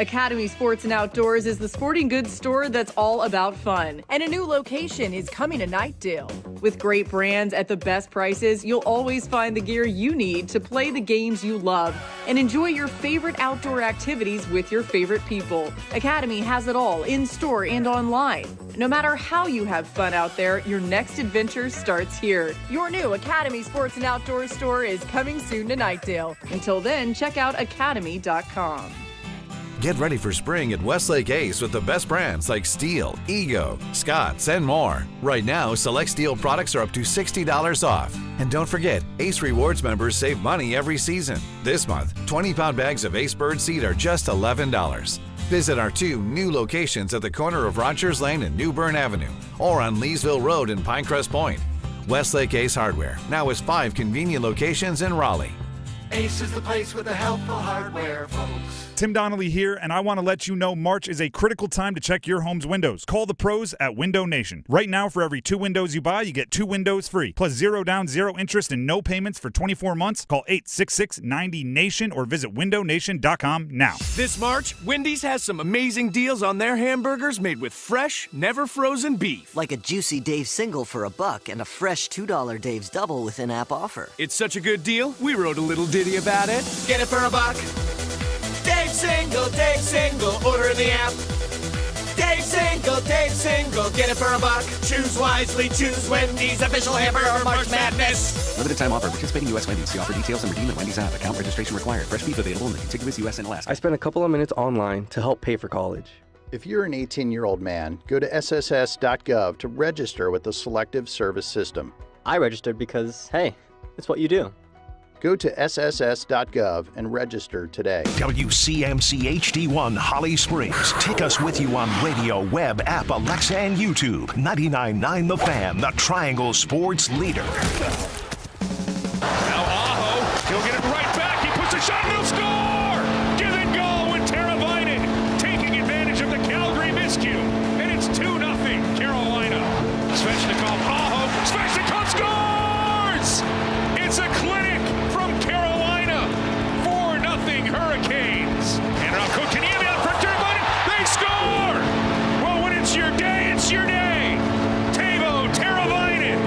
Academy Sports and Outdoors is the sporting goods store that's all about fun. And a new location is coming to Knightdale. With great brands at the best prices, you'll always find the gear you need to play the games you love and enjoy your favorite outdoor activities with your favorite people. Academy has it all in store and online. No matter how you have fun out there, your next adventure starts here. Your new Academy Sports and Outdoors store is coming soon to Knightdale. Until then, check out academy.com.
Get ready for spring at Westlake Ace with the best brands like Steel, Ego, Scotts, and more. Right now, select Steel products are up to $60 off. And don't forget, Ace Rewards members save money every season. This month, 20-pound bags of Ace Bird Seed are just $11. Visit our 2 new locations at the corner of Rogers Lane and New Bern Avenue, or on Leesville Road in Pinecrest Point. Westlake Ace Hardware now has 5 convenient locations in Raleigh.
Ace is the place with the helpful hardware, folks.
Tim Donnelly here, and I want to let you know March is a critical time to check your home's windows. Call the pros at Window Nation. Right now, for every 2 windows you buy, you get 2 windows free. Plus 0 down, 0 interest, and no payments for 24 months. Call 866-90-NATION or visit windownation.com now.
This March, Wendy's has some amazing deals on their hamburgers made with fresh, never frozen beef.
Like a juicy Dave's single for $1 and a fresh $2 Dave's double with in-app offer.
It's such a good deal, we wrote a little ditty about it.
Get it for $1. Dave Single, order in the app. Dave Single, get it for $1. Choose wisely, choose Wendy's official hamburger March Madness.
Limited time offer. Participating U.S. Wendy's. See offer details and redeem at Wendy's app. Account registration required. Fresh beef available in the contiguous U.S. and Alaska.
I spent a couple of minutes online to help pay for college.
If you're an 18-year-old man, go to sss.gov to register with the Selective Service System.
I registered because, hey, it's what you do.
Go to sss.gov and register today.
WCMC HD1 Holly Springs. Take us with you on radio, web, app, Alexa, and YouTube. 99.9 The Fan, the Triangle Sports leader.
Now Aho, he'll get it right back. He puts a shot and he'll score! Give and go with Teravainen, taking advantage of the Calgary miscue. And it's 2-0 Carolina. Svechnikov, Aho, Svechnikov scores! It's a clinic from Carolina. 4-0 Hurricanes. And now Kotkaniemi for Teravainen. They score! Well, when it's your day, it's your day. Teuvo Teravainen.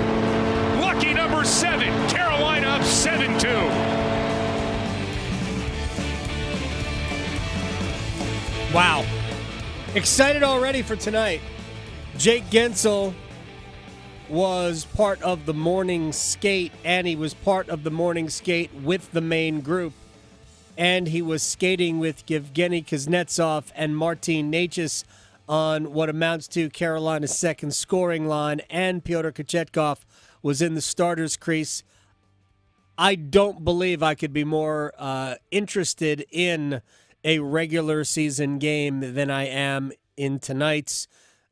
Lucky number 7. Carolina up 7-2.
Wow. Excited already for tonight. Jake Gensel was part of the morning skate, and he was part of the morning skate with the main group. and he was skating with Yevgeny Kuznetsov and Martin Necas on what amounts to Carolina's second scoring line, and Pyotr Kochetkov was in the starter's crease. I don't believe I could be more interested in a regular season game than I am in tonight's.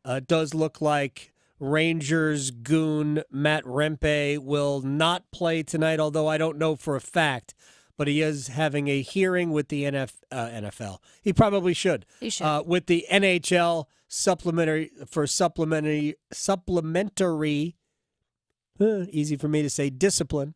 It does look like Rangers goon Matt Rempe will not play tonight, although I don't know for a fact. But he is having a hearing with the NFL. He probably should.
He should.
With the NHL supplementary, easy for me to say, discipline.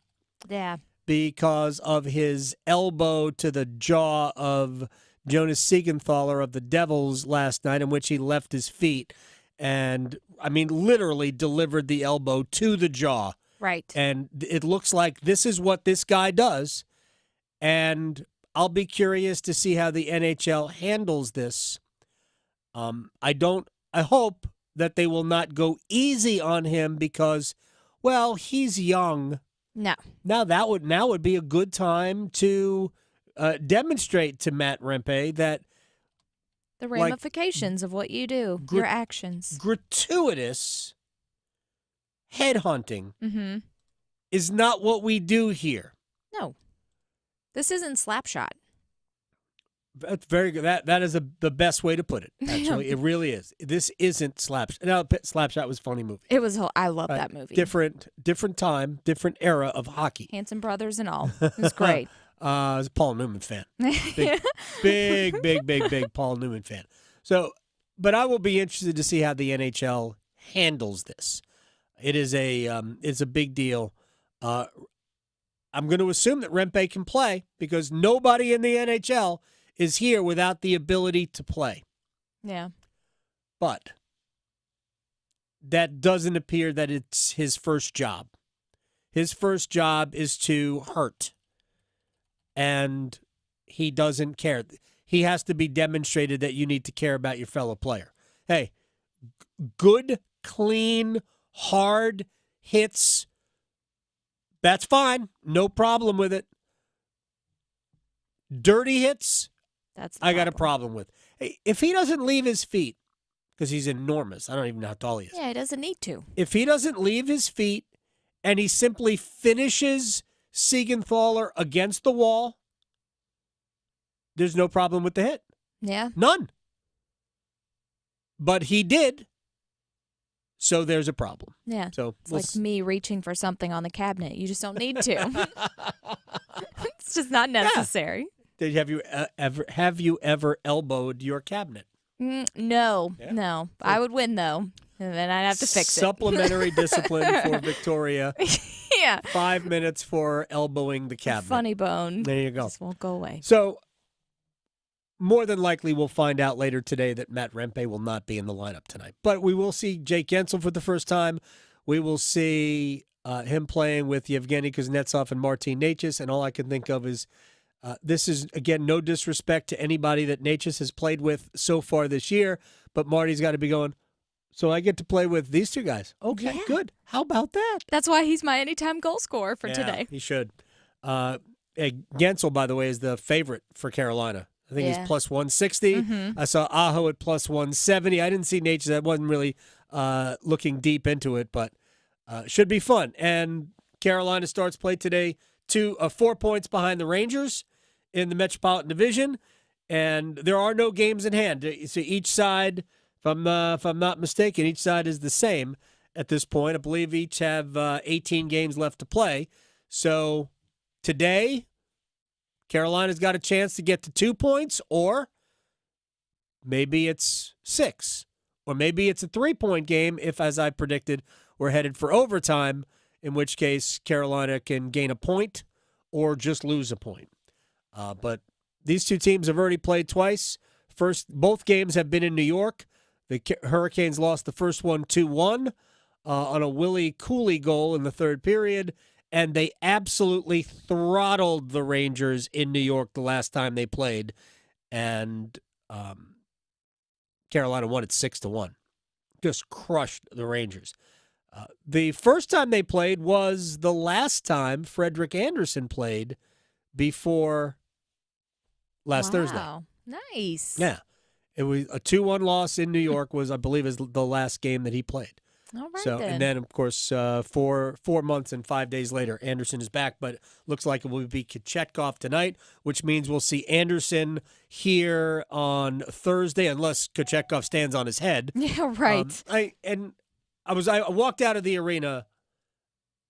Yeah.
Because of his elbow to the jaw of Jonas Siegenthaler of the Devils last night, in which he left his feet. And, I mean, literally delivered the elbow to the jaw.
Right.
And it looks like this is what this guy does. And I'll be curious to see how the NHL handles this. I hope that they will not go easy on him because, well, he's young.
No.
Now would be a good time to demonstrate to Matt Rempe that
the ramifications of what you do, your actions.
Gratuitous headhunting
Mm-hmm.
is not what we do here.
No. This isn't Slapshot.
That's very good. That is the best way to put it, actually. It really is. This isn't Slapshot. Now, Slapshot was a funny movie.
It was. I love that movie.
Different time, different era of hockey.
Hanson Brothers and all. It was great.
I was a Paul Newman fan. Big Paul Newman fan. So, but I will be interested to see how the NHL handles this. It is it's a big deal. I'm going to assume that Rempe can play because nobody in the NHL is here without the ability to play.
Yeah.
But that doesn't appear that it's his first job. His first job is to hurt. And he doesn't care. He has to be demonstrated that you need to care about your fellow player. Hey, good, clean, hard hits, that's fine. No problem with it. Dirty hits, I got a problem with. Hey, if he doesn't leave his feet, because he's enormous, I don't even know how tall he is.
Yeah, he doesn't need to.
If he doesn't leave his feet and he simply finishes Siegenthaler against the wall, there's no problem with the hit.
Yeah.
None. But he did. So there's a problem.
Yeah.
So
it's like me reaching for something on the cabinet. You just don't need to. It's just not necessary.
Yeah. Have you ever elbowed your cabinet?
No. I would win though, and then I'd have to fix it.
Supplementary discipline for Victoria.
Yeah.
5 minutes for elbowing the cabinet.
Funny bone.
There you go.
Just won't go away.
So more than likely, we'll find out later today that Matt Rempe will not be in the lineup tonight. But we will see Jake Gensel for the first time. We will see him playing with Yevgeny Kuznetsov and Martin Necas. And all I can think of is this is, again, no disrespect to anybody that Necas has played with so far this year. But Marty's got to be going, so I get to play with these two guys. Okay, good. How about that?
That's why he's my anytime goal scorer for today.
He should. Gensel, by the way, is the favorite for Carolina. I think he's plus 160.
Mm-hmm.
I saw Aho at plus 170. I didn't see Necas. I wasn't really looking deep into it, but should be fun. And Carolina starts play today 4 points behind the Rangers in the Metropolitan Division, and there are no games in hand. So each side, if I'm not mistaken, each side is the same at this point. I believe each have 18 games left to play. So today, Carolina's got a chance to get to 2 points, or maybe it's 6, or maybe it's a 3-point game if, as I predicted, we're headed for overtime, in which case Carolina can gain a point or just lose a point. But these two teams have already played twice. Both games have been in New York. The Hurricanes lost the first one 2-1 on a Willie Cooley goal in the third period. And they absolutely throttled the Rangers in New York the last time they played. And Carolina won it 6-1. Just crushed the Rangers. The first time they played was the last time Frederick Anderson played before last Thursday.
Wow. Nice.
Yeah. It was a 2-1 loss in New York was, I believe, is the last game that he played.
All right,
So,
then.
and then, of course, 4 months and 5 days later, Anderson is back, but looks like it will be Kochetkov tonight, which means we'll see Anderson here on Thursday, unless Kochetkov stands on his head.
Yeah, right.
I walked out of the arena,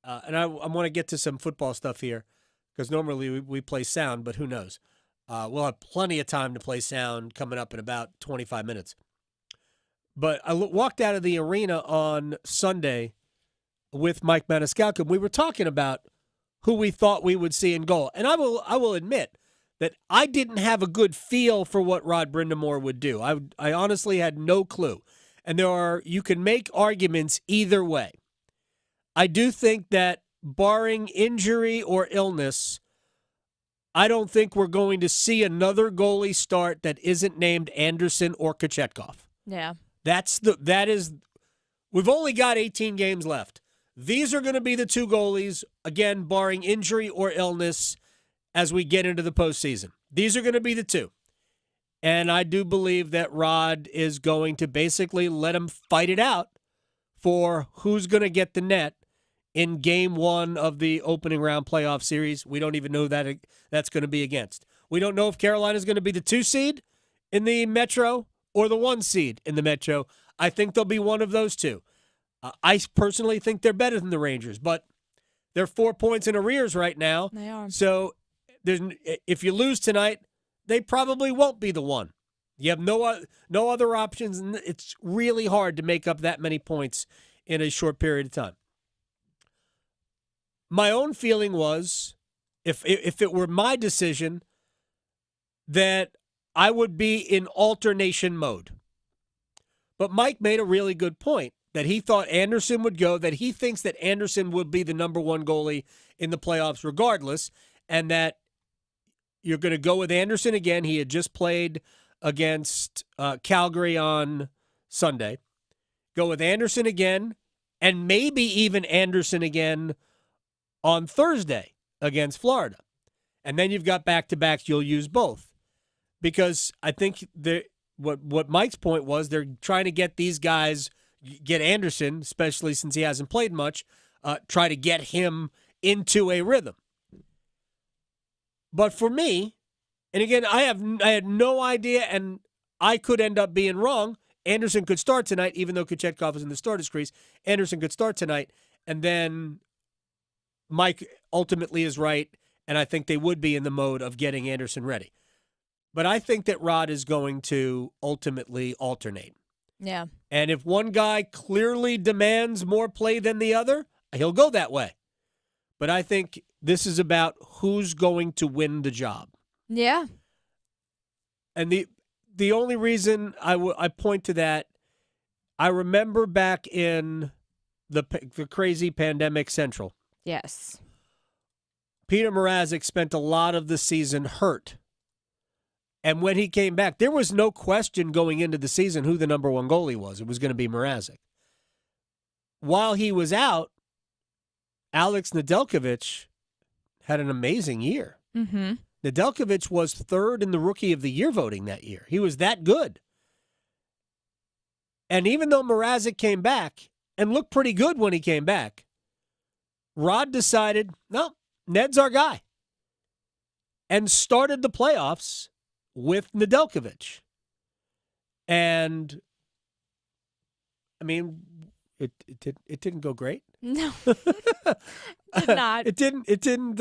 and I want to get to some football stuff here, because normally we play sound, but who knows? We'll have plenty of time to play sound coming up in about 25 minutes. But I walked out of the arena on Sunday with Mike Maniscalco. We were talking about who we thought we would see in goal. And I will admit that I didn't have a good feel for what Rod Brindamore would do. I honestly had no clue. And you can make arguments either way. I do think that barring injury or illness, I don't think we're going to see another goalie start that isn't named Anderson or Kochetkov.
Yeah.
We've only got 18 games left. These are going to be the two goalies, again, barring injury or illness, as we get into the postseason. These are going to be the two. And I do believe that Rod is going to basically let him fight it out for who's going to get the net in game 1 of the opening round playoff series. We don't even know who that's going to be against. We don't know if Carolina is going to be the 2 seed in the Metro or the 1 seed in the Metro. I think they'll be one of those two. I personally think they're better than the Rangers, but they're 4 points in arrears right now.
They are.
So if you lose tonight, they probably won't be the 1. You have no other options, and it's really hard to make up that many points in a short period of time. My own feeling was, if it were my decision, that I would be in alternation mode. But Mike made a really good point that he thought Anderson would go, that he thinks that Anderson would be the number 1 goalie in the playoffs regardless, and that you're going to go with Anderson again. He had just played against Calgary on Sunday. Go with Anderson again, and maybe even Anderson again on Thursday against Florida. And then you've got back-to-backs. You'll use both. Because I think what Mike's point was, they're trying to get these guys, get Anderson, especially since he hasn't played much, try to get him into a rhythm. But for me, and again, I had no idea, and I could end up being wrong. Anderson could start tonight, even though Kochetkov is in the starter's crease. Anderson could start tonight, and then Mike ultimately is right, and I think they would be in the mode of getting Anderson ready. But I think that Rod is going to ultimately alternate.
Yeah.
And if one guy clearly demands more play than the other, he'll go that way. But I think this is about who's going to win the job.
Yeah.
And the only reason I point to that, I remember back in the crazy pandemic Central.
Yes.
Peter Mrazek spent a lot of the season hurt. And when he came back, there was no question going into the season who the number 1 goalie was. It was going to be Mrazek. While he was out, Alex Nedeljkovic had an amazing year.
Mm-hmm.
Nedeljkovic was 3rd in the Rookie of the Year voting that year. He was that good. And even though Mrazek came back and looked pretty good when he came back, Rod decided, no, Ned's our guy. And started the playoffs with Nedeljkovic. And, I mean, it didn't go great.
No. Did not.
It didn't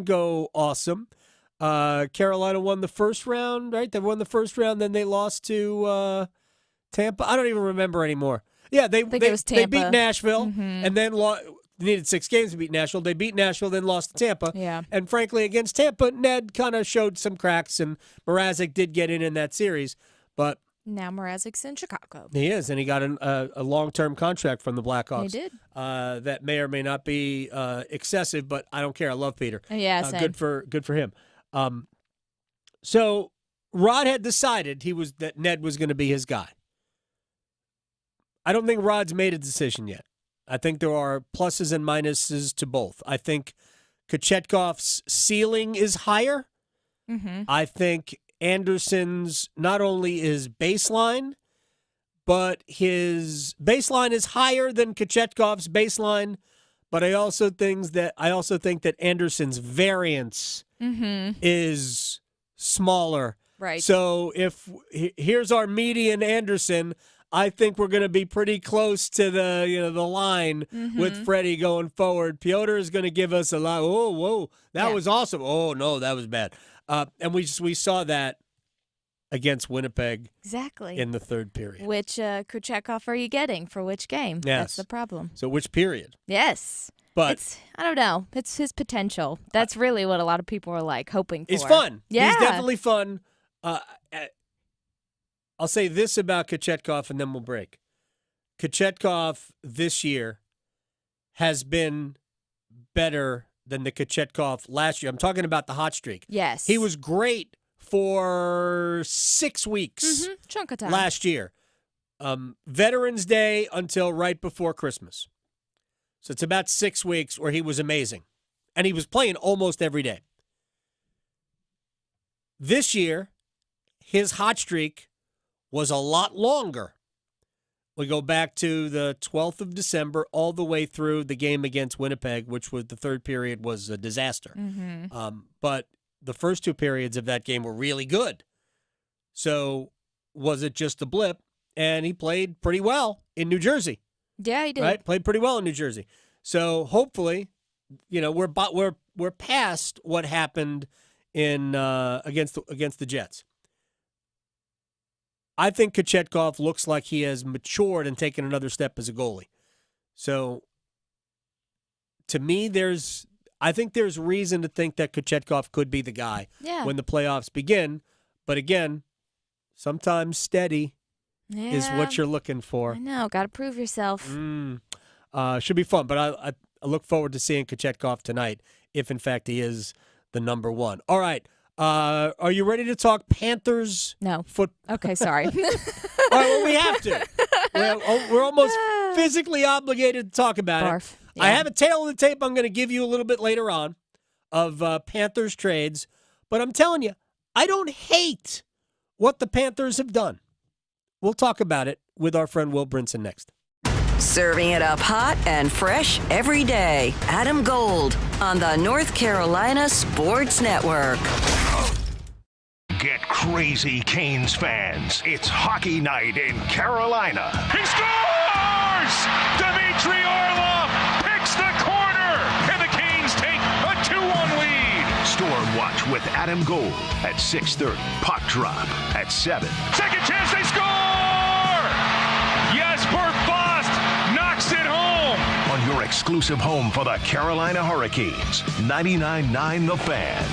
go awesome. Carolina won the first round, right? They won the first round, then they lost to Tampa. I don't even remember anymore. Yeah, they beat Nashville, and then needed 6 games to beat Nashville. They beat Nashville, then lost to Tampa.
Yeah.
And frankly, against Tampa, Ned kind of showed some cracks, and Mrazek did get in that series. But
now Mrazek's in Chicago.
He is, and he got a long-term contract from the Blackhawks.
He did.
That may or may not be excessive, but I don't care. I love Peter.
Yeah, same.
Good for him. So Rod had decided that Ned was going to be his guy. I don't think Rod's made a decision yet. I think there are pluses and minuses to both. I think Kochetkov's ceiling is higher
Mm-hmm.
I think Anderson's not only his baseline, but his baseline is higher than Kochetkov's baseline. But I also think that Anderson's variance is smaller.
Right.
So here's our median Anderson, I think we're going to be pretty close to the line with Freddie going forward. Piotr is going to give us a lot. Oh, whoa, that was awesome. Oh no, that was bad. And we saw that against Winnipeg.
Exactly.
In the third period.
Which Kochekov are you getting for which game?
Yes.
That's the problem.
So which period?
Yes.
But
I don't know. It's his potential. That's really what a lot of people are hoping for.
He's fun.
Yeah.
He's definitely fun. I'll say this about Kochetkov and then we'll break. Kochetkov this year has been better than the Kochetkov last year. I'm talking about the hot streak.
Yes.
He was great for 6 weeks
Chunk of time.
last year. Veterans Day until right before Christmas. So it's about 6 weeks where he was amazing. And he was playing almost every day. This year, his hot streak was a lot longer. We go back to the 12th of December all the way through the game against Winnipeg, which was the third period was a disaster. But the first two periods of that game were really good. So was it just a blip? And he played pretty well in New Jersey.
Yeah, he did.
Right? Played pretty well in New Jersey. So hopefully, we're past what happened in against the Jets. I think Kochetkov looks like he has matured and taken another step as a goalie. So, to me, I think there's reason to think that Kochetkov could be the guy when the playoffs begin. But again, sometimes steady is what you're looking for.
I know. Got to prove yourself.
Should be fun. But I look forward to seeing Kochetkov tonight if, in fact, he is the number one. All right. Are you ready to talk Panthers?
No.
Okay,
sorry.
All right, well, we have to. We're almost physically obligated to talk about it.
Yeah.
I have a tail of the tape I'm going to give you a little bit later on of Panthers trades, but I'm telling you, I don't hate what the Panthers have done. We'll talk about it with our friend Will Brinson next.
Serving it up hot and fresh every day. Adam Gold on the North Carolina Sports Network.
Get crazy, Canes fans. It's hockey night in Carolina.
He scores! Dmitry Orlov picks the corner, and the Canes take a 2-1 lead.
Storm Watch with Adam Gold at 6:30. Puck drop at 7.
Second chance, they score! Yes, Bert Fost knocks it home.
On your exclusive home for the Carolina Hurricanes, 99.9 The Fan.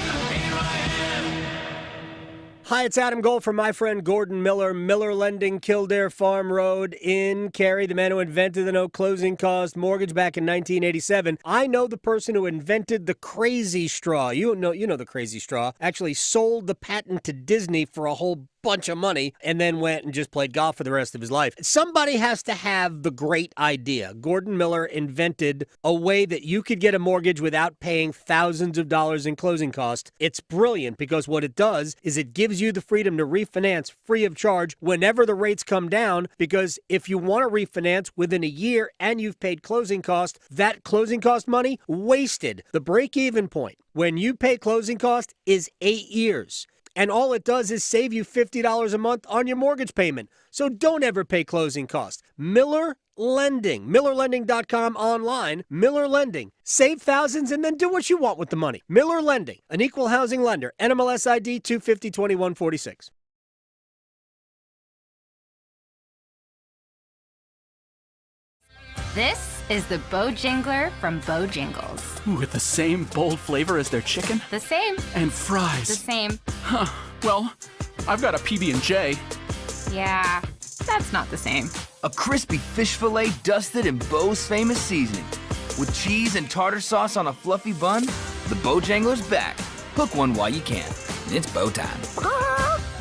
Hi, it's Adam Gold from my friend Gordon Miller, Miller Lending, Kildare Farm Road in Cary, the man who invented the no closing cost mortgage back in 1987. I know the person who invented the crazy straw. You know the crazy straw. Actually sold the patent to Disney for a whole bunch of money and then went and just played golf for the rest of his life. Somebody has to have the great idea. Gordon Miller invented a way that you could get a mortgage without paying thousands of dollars in closing costs. It's brilliant because what it does is it gives you the freedom to refinance free of charge whenever the rates come down, because if you want to refinance within a year and you've paid closing costs, that closing cost money wasted. The break-even point when you pay closing cost is 8 years. And all it does is save you $50 a month on your mortgage payment. So don't ever pay closing costs. Miller Lending. MillerLending.com online. Miller Lending. Save thousands and then do what you want with the money. Miller Lending. An equal housing lender. NMLS ID 2502146.
This is the Bojangler from Bojangles.
With the same bold flavor as their chicken?
The same.
And fries.
The same.
Huh. Well, I've got a PB&J.
Yeah, that's not the same.
A crispy fish fillet dusted in Bo's famous seasoning. With cheese and tartar sauce on a fluffy bun, the Bojangler's back. Hook one while you can. And it's Bo time.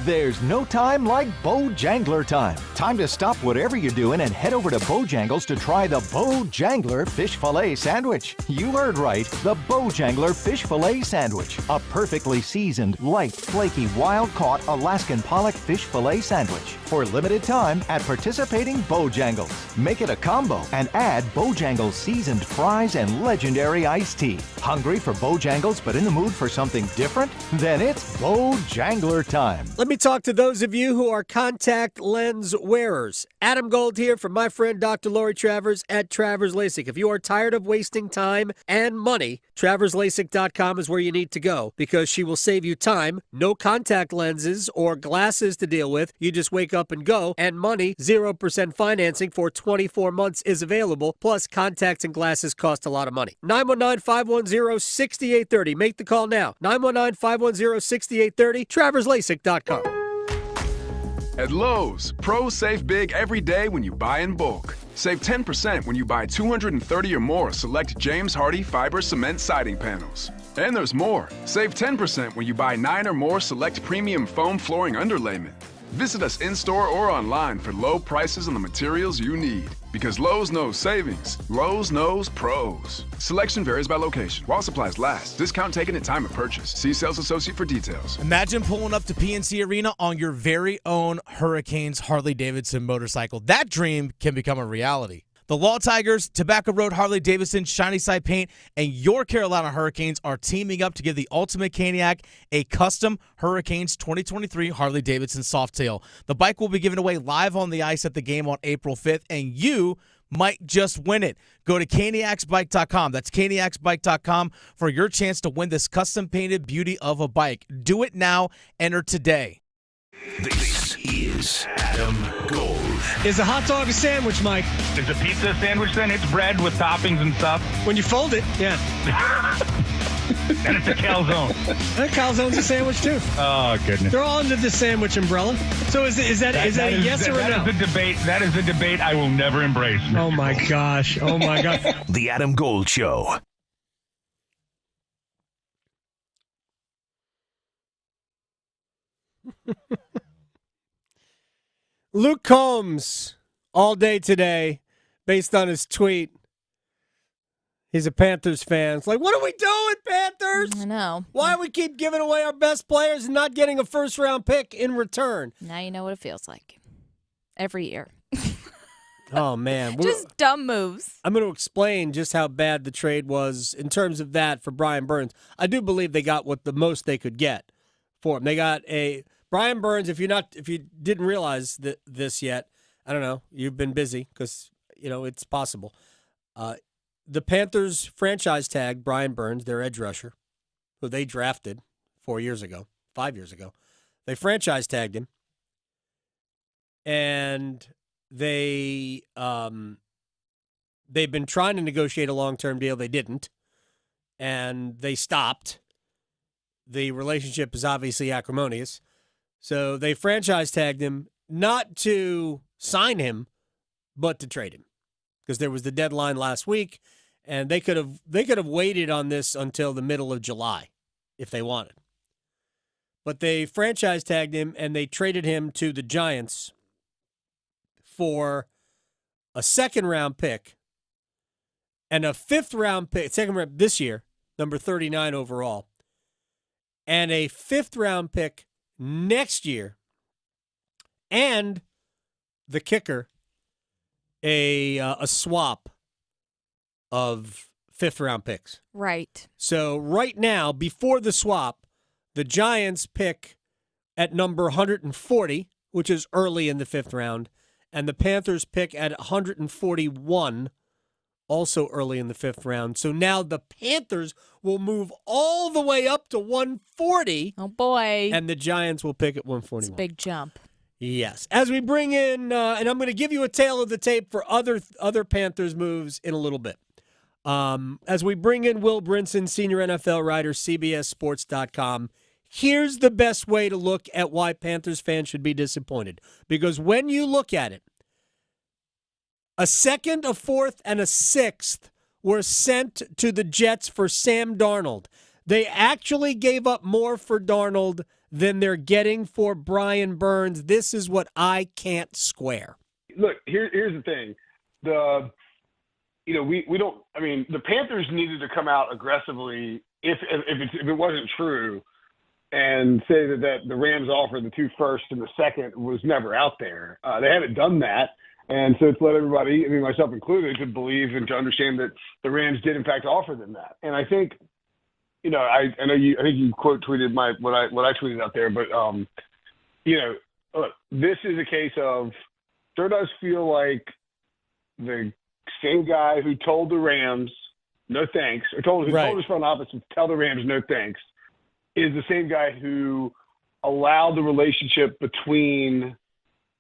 There's no time like Bojangler time.
time to stop whatever you're doing and head over to Bojangles to try the Bojangler Fish Fillet Sandwich. You heard right, the Bojangler Fish Fillet Sandwich. A perfectly seasoned, light, flaky, wild-caught Alaskan pollock fish fillet sandwich. For limited time at participating Bojangles. Make it a combo and add Bojangles seasoned fries and legendary iced tea. Hungry for Bojangles but in the mood for something different? Then it's Bojangler time.
Let me talk to those of you who are contact lens wearers. Adam Gold here from my friend Dr. Lori Travers at Travers LASIK. If you are tired of wasting time and money, TraversLASIK.com is where you need to go because she will save you time, no contact lenses or glasses to deal with. You just wake up and go, and money, 0% financing for 24 months is available, plus contacts and glasses cost a lot of money. 919-510-6830. Make the call now. 919-510-6830, TraversLASIK.com.
At Lowe's, pros save big every day when you buy in bulk. Save 10% when you buy 230 or more select James Hardie fiber cement siding panels. And there's more. Save 10% when you buy 9 or more select premium foam flooring underlayment. Visit us in-store or online for low prices on the materials you need. Because Lowe's knows savings. Lowe's knows pros. Selection varies by location. While supplies last. Discount taken at time of purchase. See sales associate for details.
Imagine pulling up to PNC Arena on your very own Hurricanes Harley-Davidson motorcycle. That dream can become a reality. The Law Tigers, Tobacco Road Harley-Davidson, Shiny Side Paint, and your Carolina Hurricanes are teaming up to give the Ultimate Caniac a custom Hurricanes 2023 Harley-Davidson Softail. The bike will be given away live on the ice at the game on April 5th, and you might just win it. Go to caniacsbike.com. That's caniacsbike.com for your chance to win this custom-painted beauty of a bike. Do it now. Enter today.
This is Adam Gold.
Is a hot dog a sandwich, Mike?
It's a pizza sandwich then? It's bread with toppings and stuff?
When you fold it, yeah.
And it's a calzone.
A calzone's a sandwich, too.
Oh, goodness.
They're all under the sandwich umbrella. So is that a yes or a no?
That is a debate I will never embrace.
Oh, my gosh. Oh, my God.
The Adam Gold Show.
Luke Combs, all day today, based on his tweet. He's a Panthers fan. It's like, what are we doing, Panthers?
I know.
Why do we keep giving away our best players and not getting a first-round pick in return?
Now you know what it feels like. Every year.
Oh, man.
Just dumb moves.
I'm going to explain just how bad the trade was in terms of that for Brian Burns. I do believe they got what the most they could get for him. They got a Brian Burns. If you didn't realize this yet, I don't know. You've been busy because it's possible. The Panthers franchise tagged Brian Burns, their edge rusher, who they drafted 5 years ago. They franchise tagged him, and they've been trying to negotiate a long-term deal. They didn't, and they stopped. The relationship is obviously acrimonious. So they franchise tagged him not to sign him, but to trade him because there was the deadline last week, and they could have waited on this until the middle of July if they wanted. But they franchise tagged him, and they traded him to the Giants for a second-round pick and a fifth-round pick, second-round this year, number 39 overall, and a fifth-round pick next year, and the kicker, a swap of fifth-round picks.
Right.
So right now, before the swap, the Giants pick at number 140, which is early in the fifth round, and the Panthers pick at 141, also early in the fifth round. So now the Panthers will move all the way up to 140.
Oh, boy.
And the Giants will pick at 141.
It's a big jump.
Yes. As we bring in, and I'm going to give you a tail of the tape for other Panthers moves in a little bit. As we bring in Will Brinson, senior NFL writer, CBSSports.com, here's the best way to look at why Panthers fans should be disappointed. Because when you look at it, a second, a fourth, and a sixth were sent to the Jets for Sam Darnold. They actually gave up more for Darnold than they're getting for Brian Burns. This is what I can't square.
Look, here's the thing. We don't. I mean, the Panthers needed to come out aggressively if it wasn't true, and say that the Rams offer the 2 firsts and the second was never out there. They haven't done that, and so it's let everybody, I mean myself included, to believe and to understand that the Rams did in fact offer them that. And I think, I know I think you quote tweeted what I tweeted out there, but look, this is a case of sure does feel like the same guy who told the Rams no thanks, or told his front office to tell the Rams no thanks, is the same guy who allowed the relationship between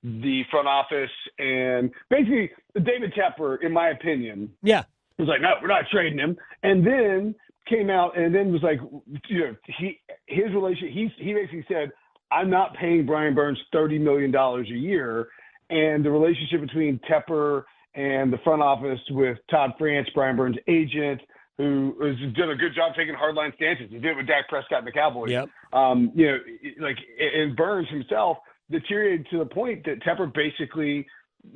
the front office and basically David Tepper, in my opinion, was like, no, we're not trading him, and then came out and then was like, he basically said, I'm not paying Brian Burns $30 million a year, and the relationship between Tepper and the front office with Todd France, Brian Burns' agent, who has done a good job taking hardline stances. He did it with Dak Prescott and the Cowboys.
Yep.
And Burns himself deteriorated to the point that Tepper basically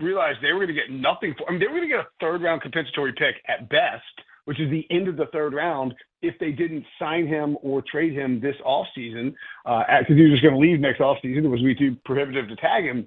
realized they were going to get nothing for. I mean, they were going to get a third-round compensatory pick at best, which is the end of the third round, if they didn't sign him or trade him this offseason, because he was just going to leave next offseason. It was be too prohibitive to tag him.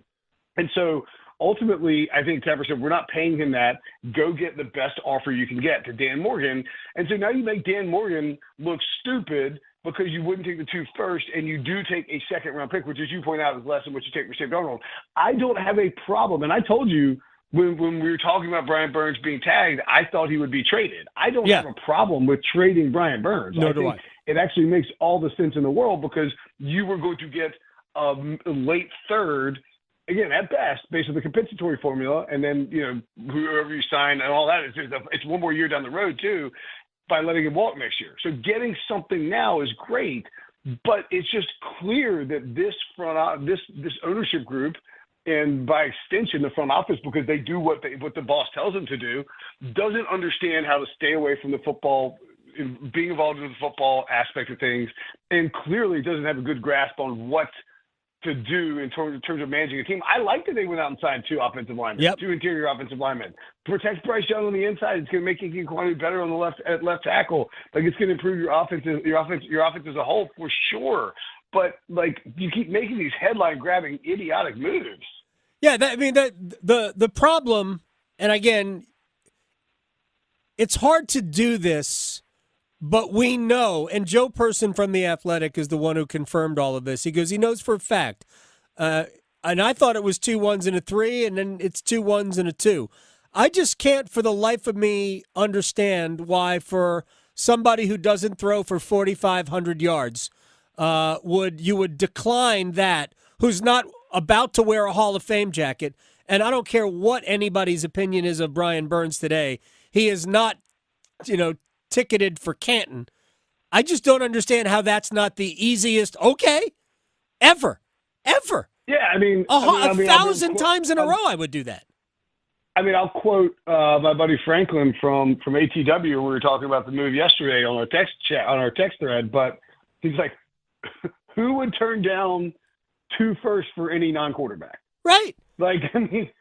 And so ultimately, I think Tepper said, we're not paying him that. Go get the best offer you can get to Dan Morgan. And so now you make Dan Morgan look stupid because you wouldn't take the 2 first, and you do take a second-round pick, which, as you point out, is less than what you take for Sam Darnold. I don't have a problem. And I told you when we were talking about Brian Burns being tagged, I thought he would be traded. I don't have a problem with trading Brian Burns.
No, do I.
It actually makes all the sense in the world because you were going to get a late third, again, at best, based on the compensatory formula, and then, whoever you sign and all that, it's one more year down the road, too, by letting him walk next year. So getting something now is great, but it's just clear that this ownership group, and by extension the front office, because they do what the boss tells them to do, doesn't understand how to stay away from the football, being involved in the football aspect of things, and clearly doesn't have a good grasp on what to do in terms of managing a team. I like that they went out and signed 2 offensive linemen, 2 interior offensive linemen. Protect Bryce Young on the inside. It's going to make Iquanu better on the left tackle. Like, it's going to improve your offense as a whole for sure. But you keep making these headline grabbing idiotic moves.
Yeah, the problem, and again, it's hard to do this. But we know, and Joe Person from The Athletic is the one who confirmed all of this. He goes, he knows for a fact. And I thought it was 2 1s and a 3, and then it's 2 1s and a 2. I just can't for the life of me understand why for somebody who doesn't throw for 4,500 yards, you would decline that, who's not about to wear a Hall of Fame jacket. And I don't care what anybody's opinion is of Brian Burns today. He is not, ticketed for Canton. I just don't understand how that's not the easiest ever.
Yeah, I mean,
a thousand times in a row I would do that.
I mean, I'll quote my buddy Franklin from ATW. We were talking about the move yesterday on our text thread, but he's like, who would turn down 2 firsts for any non-quarterback?
Right.
Maybe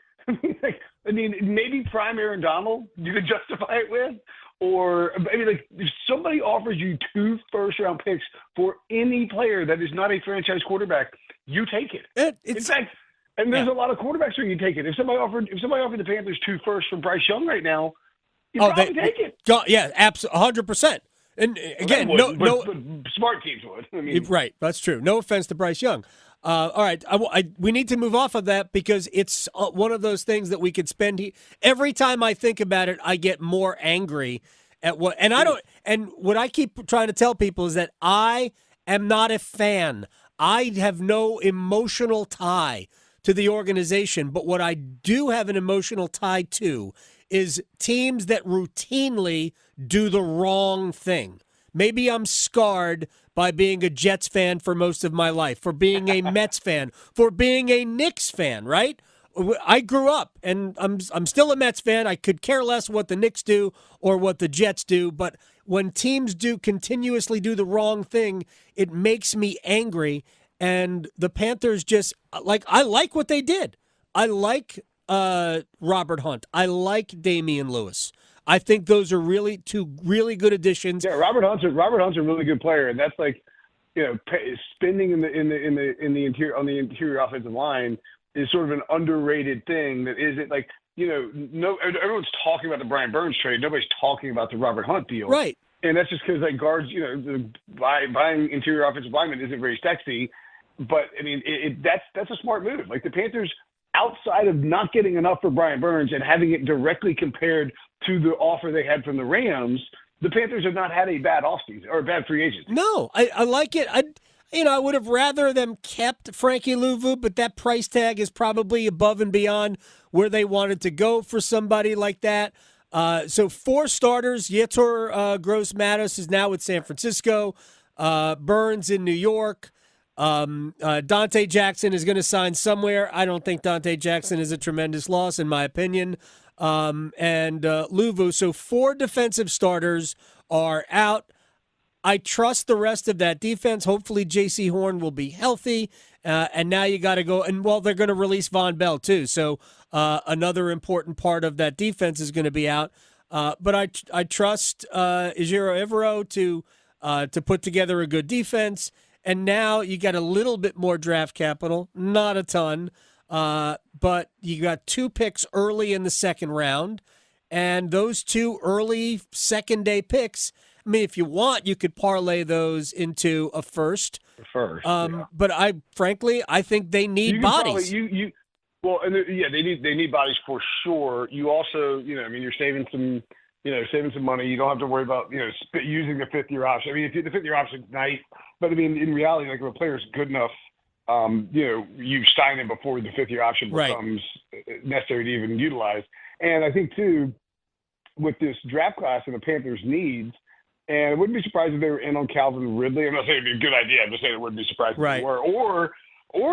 prime Aaron Donald you could justify it with. Or, if somebody offers you 2 first-round picks for any player that is not a franchise quarterback, you take it. In fact, and there's a lot of quarterbacks where you take it. If somebody offered the Panthers 2 firsts from Bryce Young right now, you'd probably take it.
Yeah, absolutely, 100%. And again,
but smart teams would.
Right, that's true. No offense to Bryce Young. All right, we need to move off of that because it's one of those things that we could spend. Every time I think about it, I get more angry at what. And I don't. And what I keep trying to tell people is that I am not a fan. I have no emotional tie to the organization. But what I do have an emotional tie to is teams that routinely do the wrong thing. Maybe I'm scarred by being a Jets fan for most of my life, for being a Mets fan, for being a Knicks fan, right? I grew up, and I'm still a Mets fan. I could care less what the Knicks do or what the Jets do, but when teams continuously do the wrong thing, it makes me angry. And the Panthers just I like what they did. I like Robert Hunt. I like Damian Lewis. I think those are really two really good additions.
Yeah, Robert Hunt's a really good player, and that's spending in the interior on the interior offensive line is sort of an underrated thing that isn't everyone's talking about the Brian Burns trade. Nobody's talking about the Robert Hunt deal.
Right.
And that's just because guards, buying interior offensive linemen isn't very sexy. But I mean, that's a smart move. Like the Panthers, outside of not getting enough for Brian Burns and having it directly compared to the offer they had from the Rams, the Panthers have not had a bad offseason or a bad free agent.
No, I like it. I would have rather them kept Frankie Louvu, but that price tag is probably above and beyond where they wanted to go for somebody like that. So 4 starters. Yetur Gross-Matos is now with San Francisco. Burns in New York. Dante Jackson is going to sign somewhere. I don't think Dante Jackson is a tremendous loss, in my opinion. And Louvu. So 4 defensive starters are out. I trust the rest of that defense. Hopefully J.C. Horn will be healthy. And now you got to go. And, they're going to release Von Bell, too. So another important part of that defense is going to be out. But I trust Ejiro Evero to put together a good defense. And now you got a little bit more draft capital, not a ton, but you got 2 picks early in the second round. And those 2 early second-day picks, I mean, if you want, you could parlay those into a first.
Yeah.
But I think they need bodies.
They need bodies for sure. You also, you're saving some money. You don't have to worry about, using the 5th-year option. I mean, if the 5th-year option is nice, but I mean, in reality, if a player's good enough, you sign him before the 5th-year option becomes necessary to even utilize. And I think too, with this draft class and the Panthers' needs, and I wouldn't be surprised if they were in on Calvin Ridley. I'm not saying it'd be a good idea. I'm just saying it wouldn't be surprised if they were. Or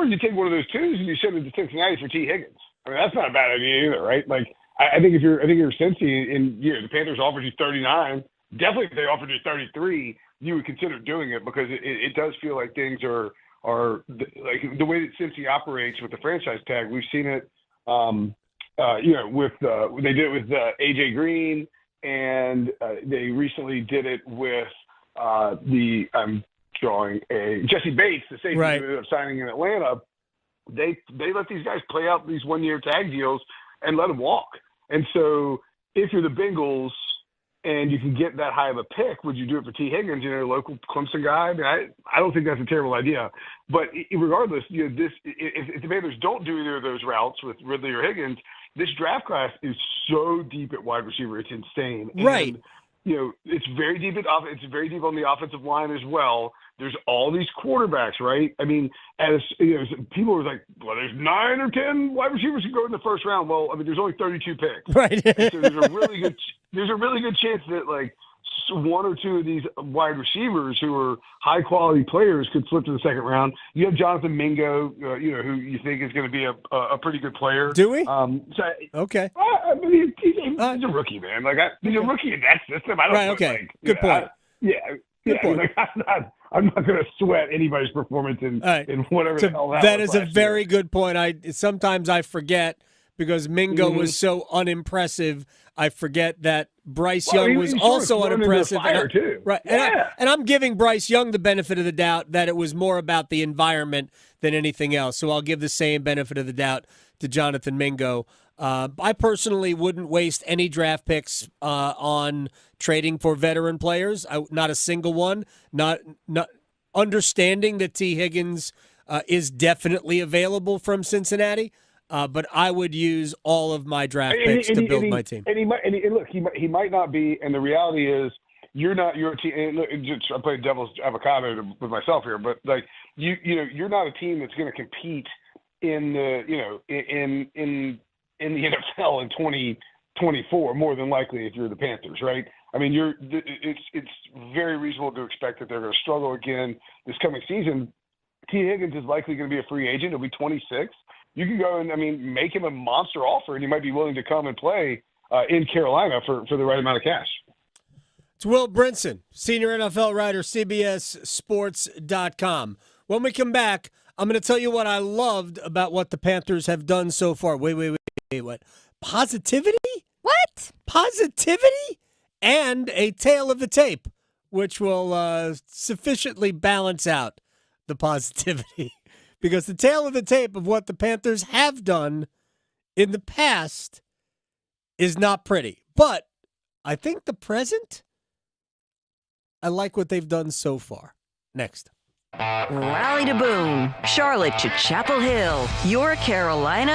you take one of those 2s and you send it to Cincinnati for T. Higgins. I mean, that's not a bad idea either, right? Like, I think if you're Cincy and the Panthers offered you 39, definitely if they offered you 33, you would consider doing it because it does feel like things are like the way that Cincy operates with the franchise tag. We've seen it, with they did it with AJ Green, and they recently did it with Jesse Bates, the safety who ended up signing in Atlanta. They let these guys play out these 1-year tag deals and let them walk. And so if you're the Bengals and you can get that high of a pick, would you do it for T. Higgins, a local Clemson guy? I mean, I don't think that's a terrible idea. But regardless, if the Panthers don't do either of those routes with Ridley or Higgins, this draft class is so deep at wide receiver, it's insane.
Right.
And, it's very deep it's very deep on the offensive line as well. There's all these quarterbacks, right? I mean, as people are like, well, there's 9 or 10 wide receivers who go in the first round. Well, I mean, there's only 32 picks,
right?
So there's a really good chance that 1 or 2 of these wide receivers who are high quality players could slip to the second round. You have Jonathan Mingo, who you think is going to be a pretty good player.
Do we?
Okay. I mean, he's a rookie, man. He's a rookie in that system. I don't know.
Okay. Good point.
Good point. I'm not going to sweat anybody's performance in whatever the hell
that is a very good point. Sometimes I forget because Mingo was so unimpressive. I forget that Bryce Young was also unimpressive. Right.
Yeah.
And I'm giving Bryce Young the benefit of the doubt that it was more about the environment than anything else. So I'll give the same benefit of the doubt to Jonathan Mingo. I personally wouldn't waste any draft picks on trading for veteran players. Not a single one. Not understanding that T. Higgins is definitely available from Cincinnati. But I would use all of my draft picks to build my team.
And he might not be. And the reality is, you're not your team. And look, I'm playing devil's avocado with myself here, but you're not a team that's going to compete in the in the NFL in 2024 more than likely if you're the Panthers, right? I mean, it's very reasonable to expect that they're going to struggle again this coming season. T. Higgins is likely going to be a free agent. He'll be 26. You can go and, make him a monster offer, and he might be willing to come and play in Carolina for the right amount of cash.
It's Will Brinson, senior NFL writer, CBSSports.com. When we come back, I'm going to tell you what I loved about what the Panthers have done so far. Wait, what? Positivity?
What?
Positivity? And a tale of the tape, which will sufficiently balance out the positivity. Because the tale of the tape of what the Panthers have done in the past is not pretty. But I think the present, I like what they've done so far. Next.
Raleigh to Boone, Charlotte to Chapel Hill, your Carolina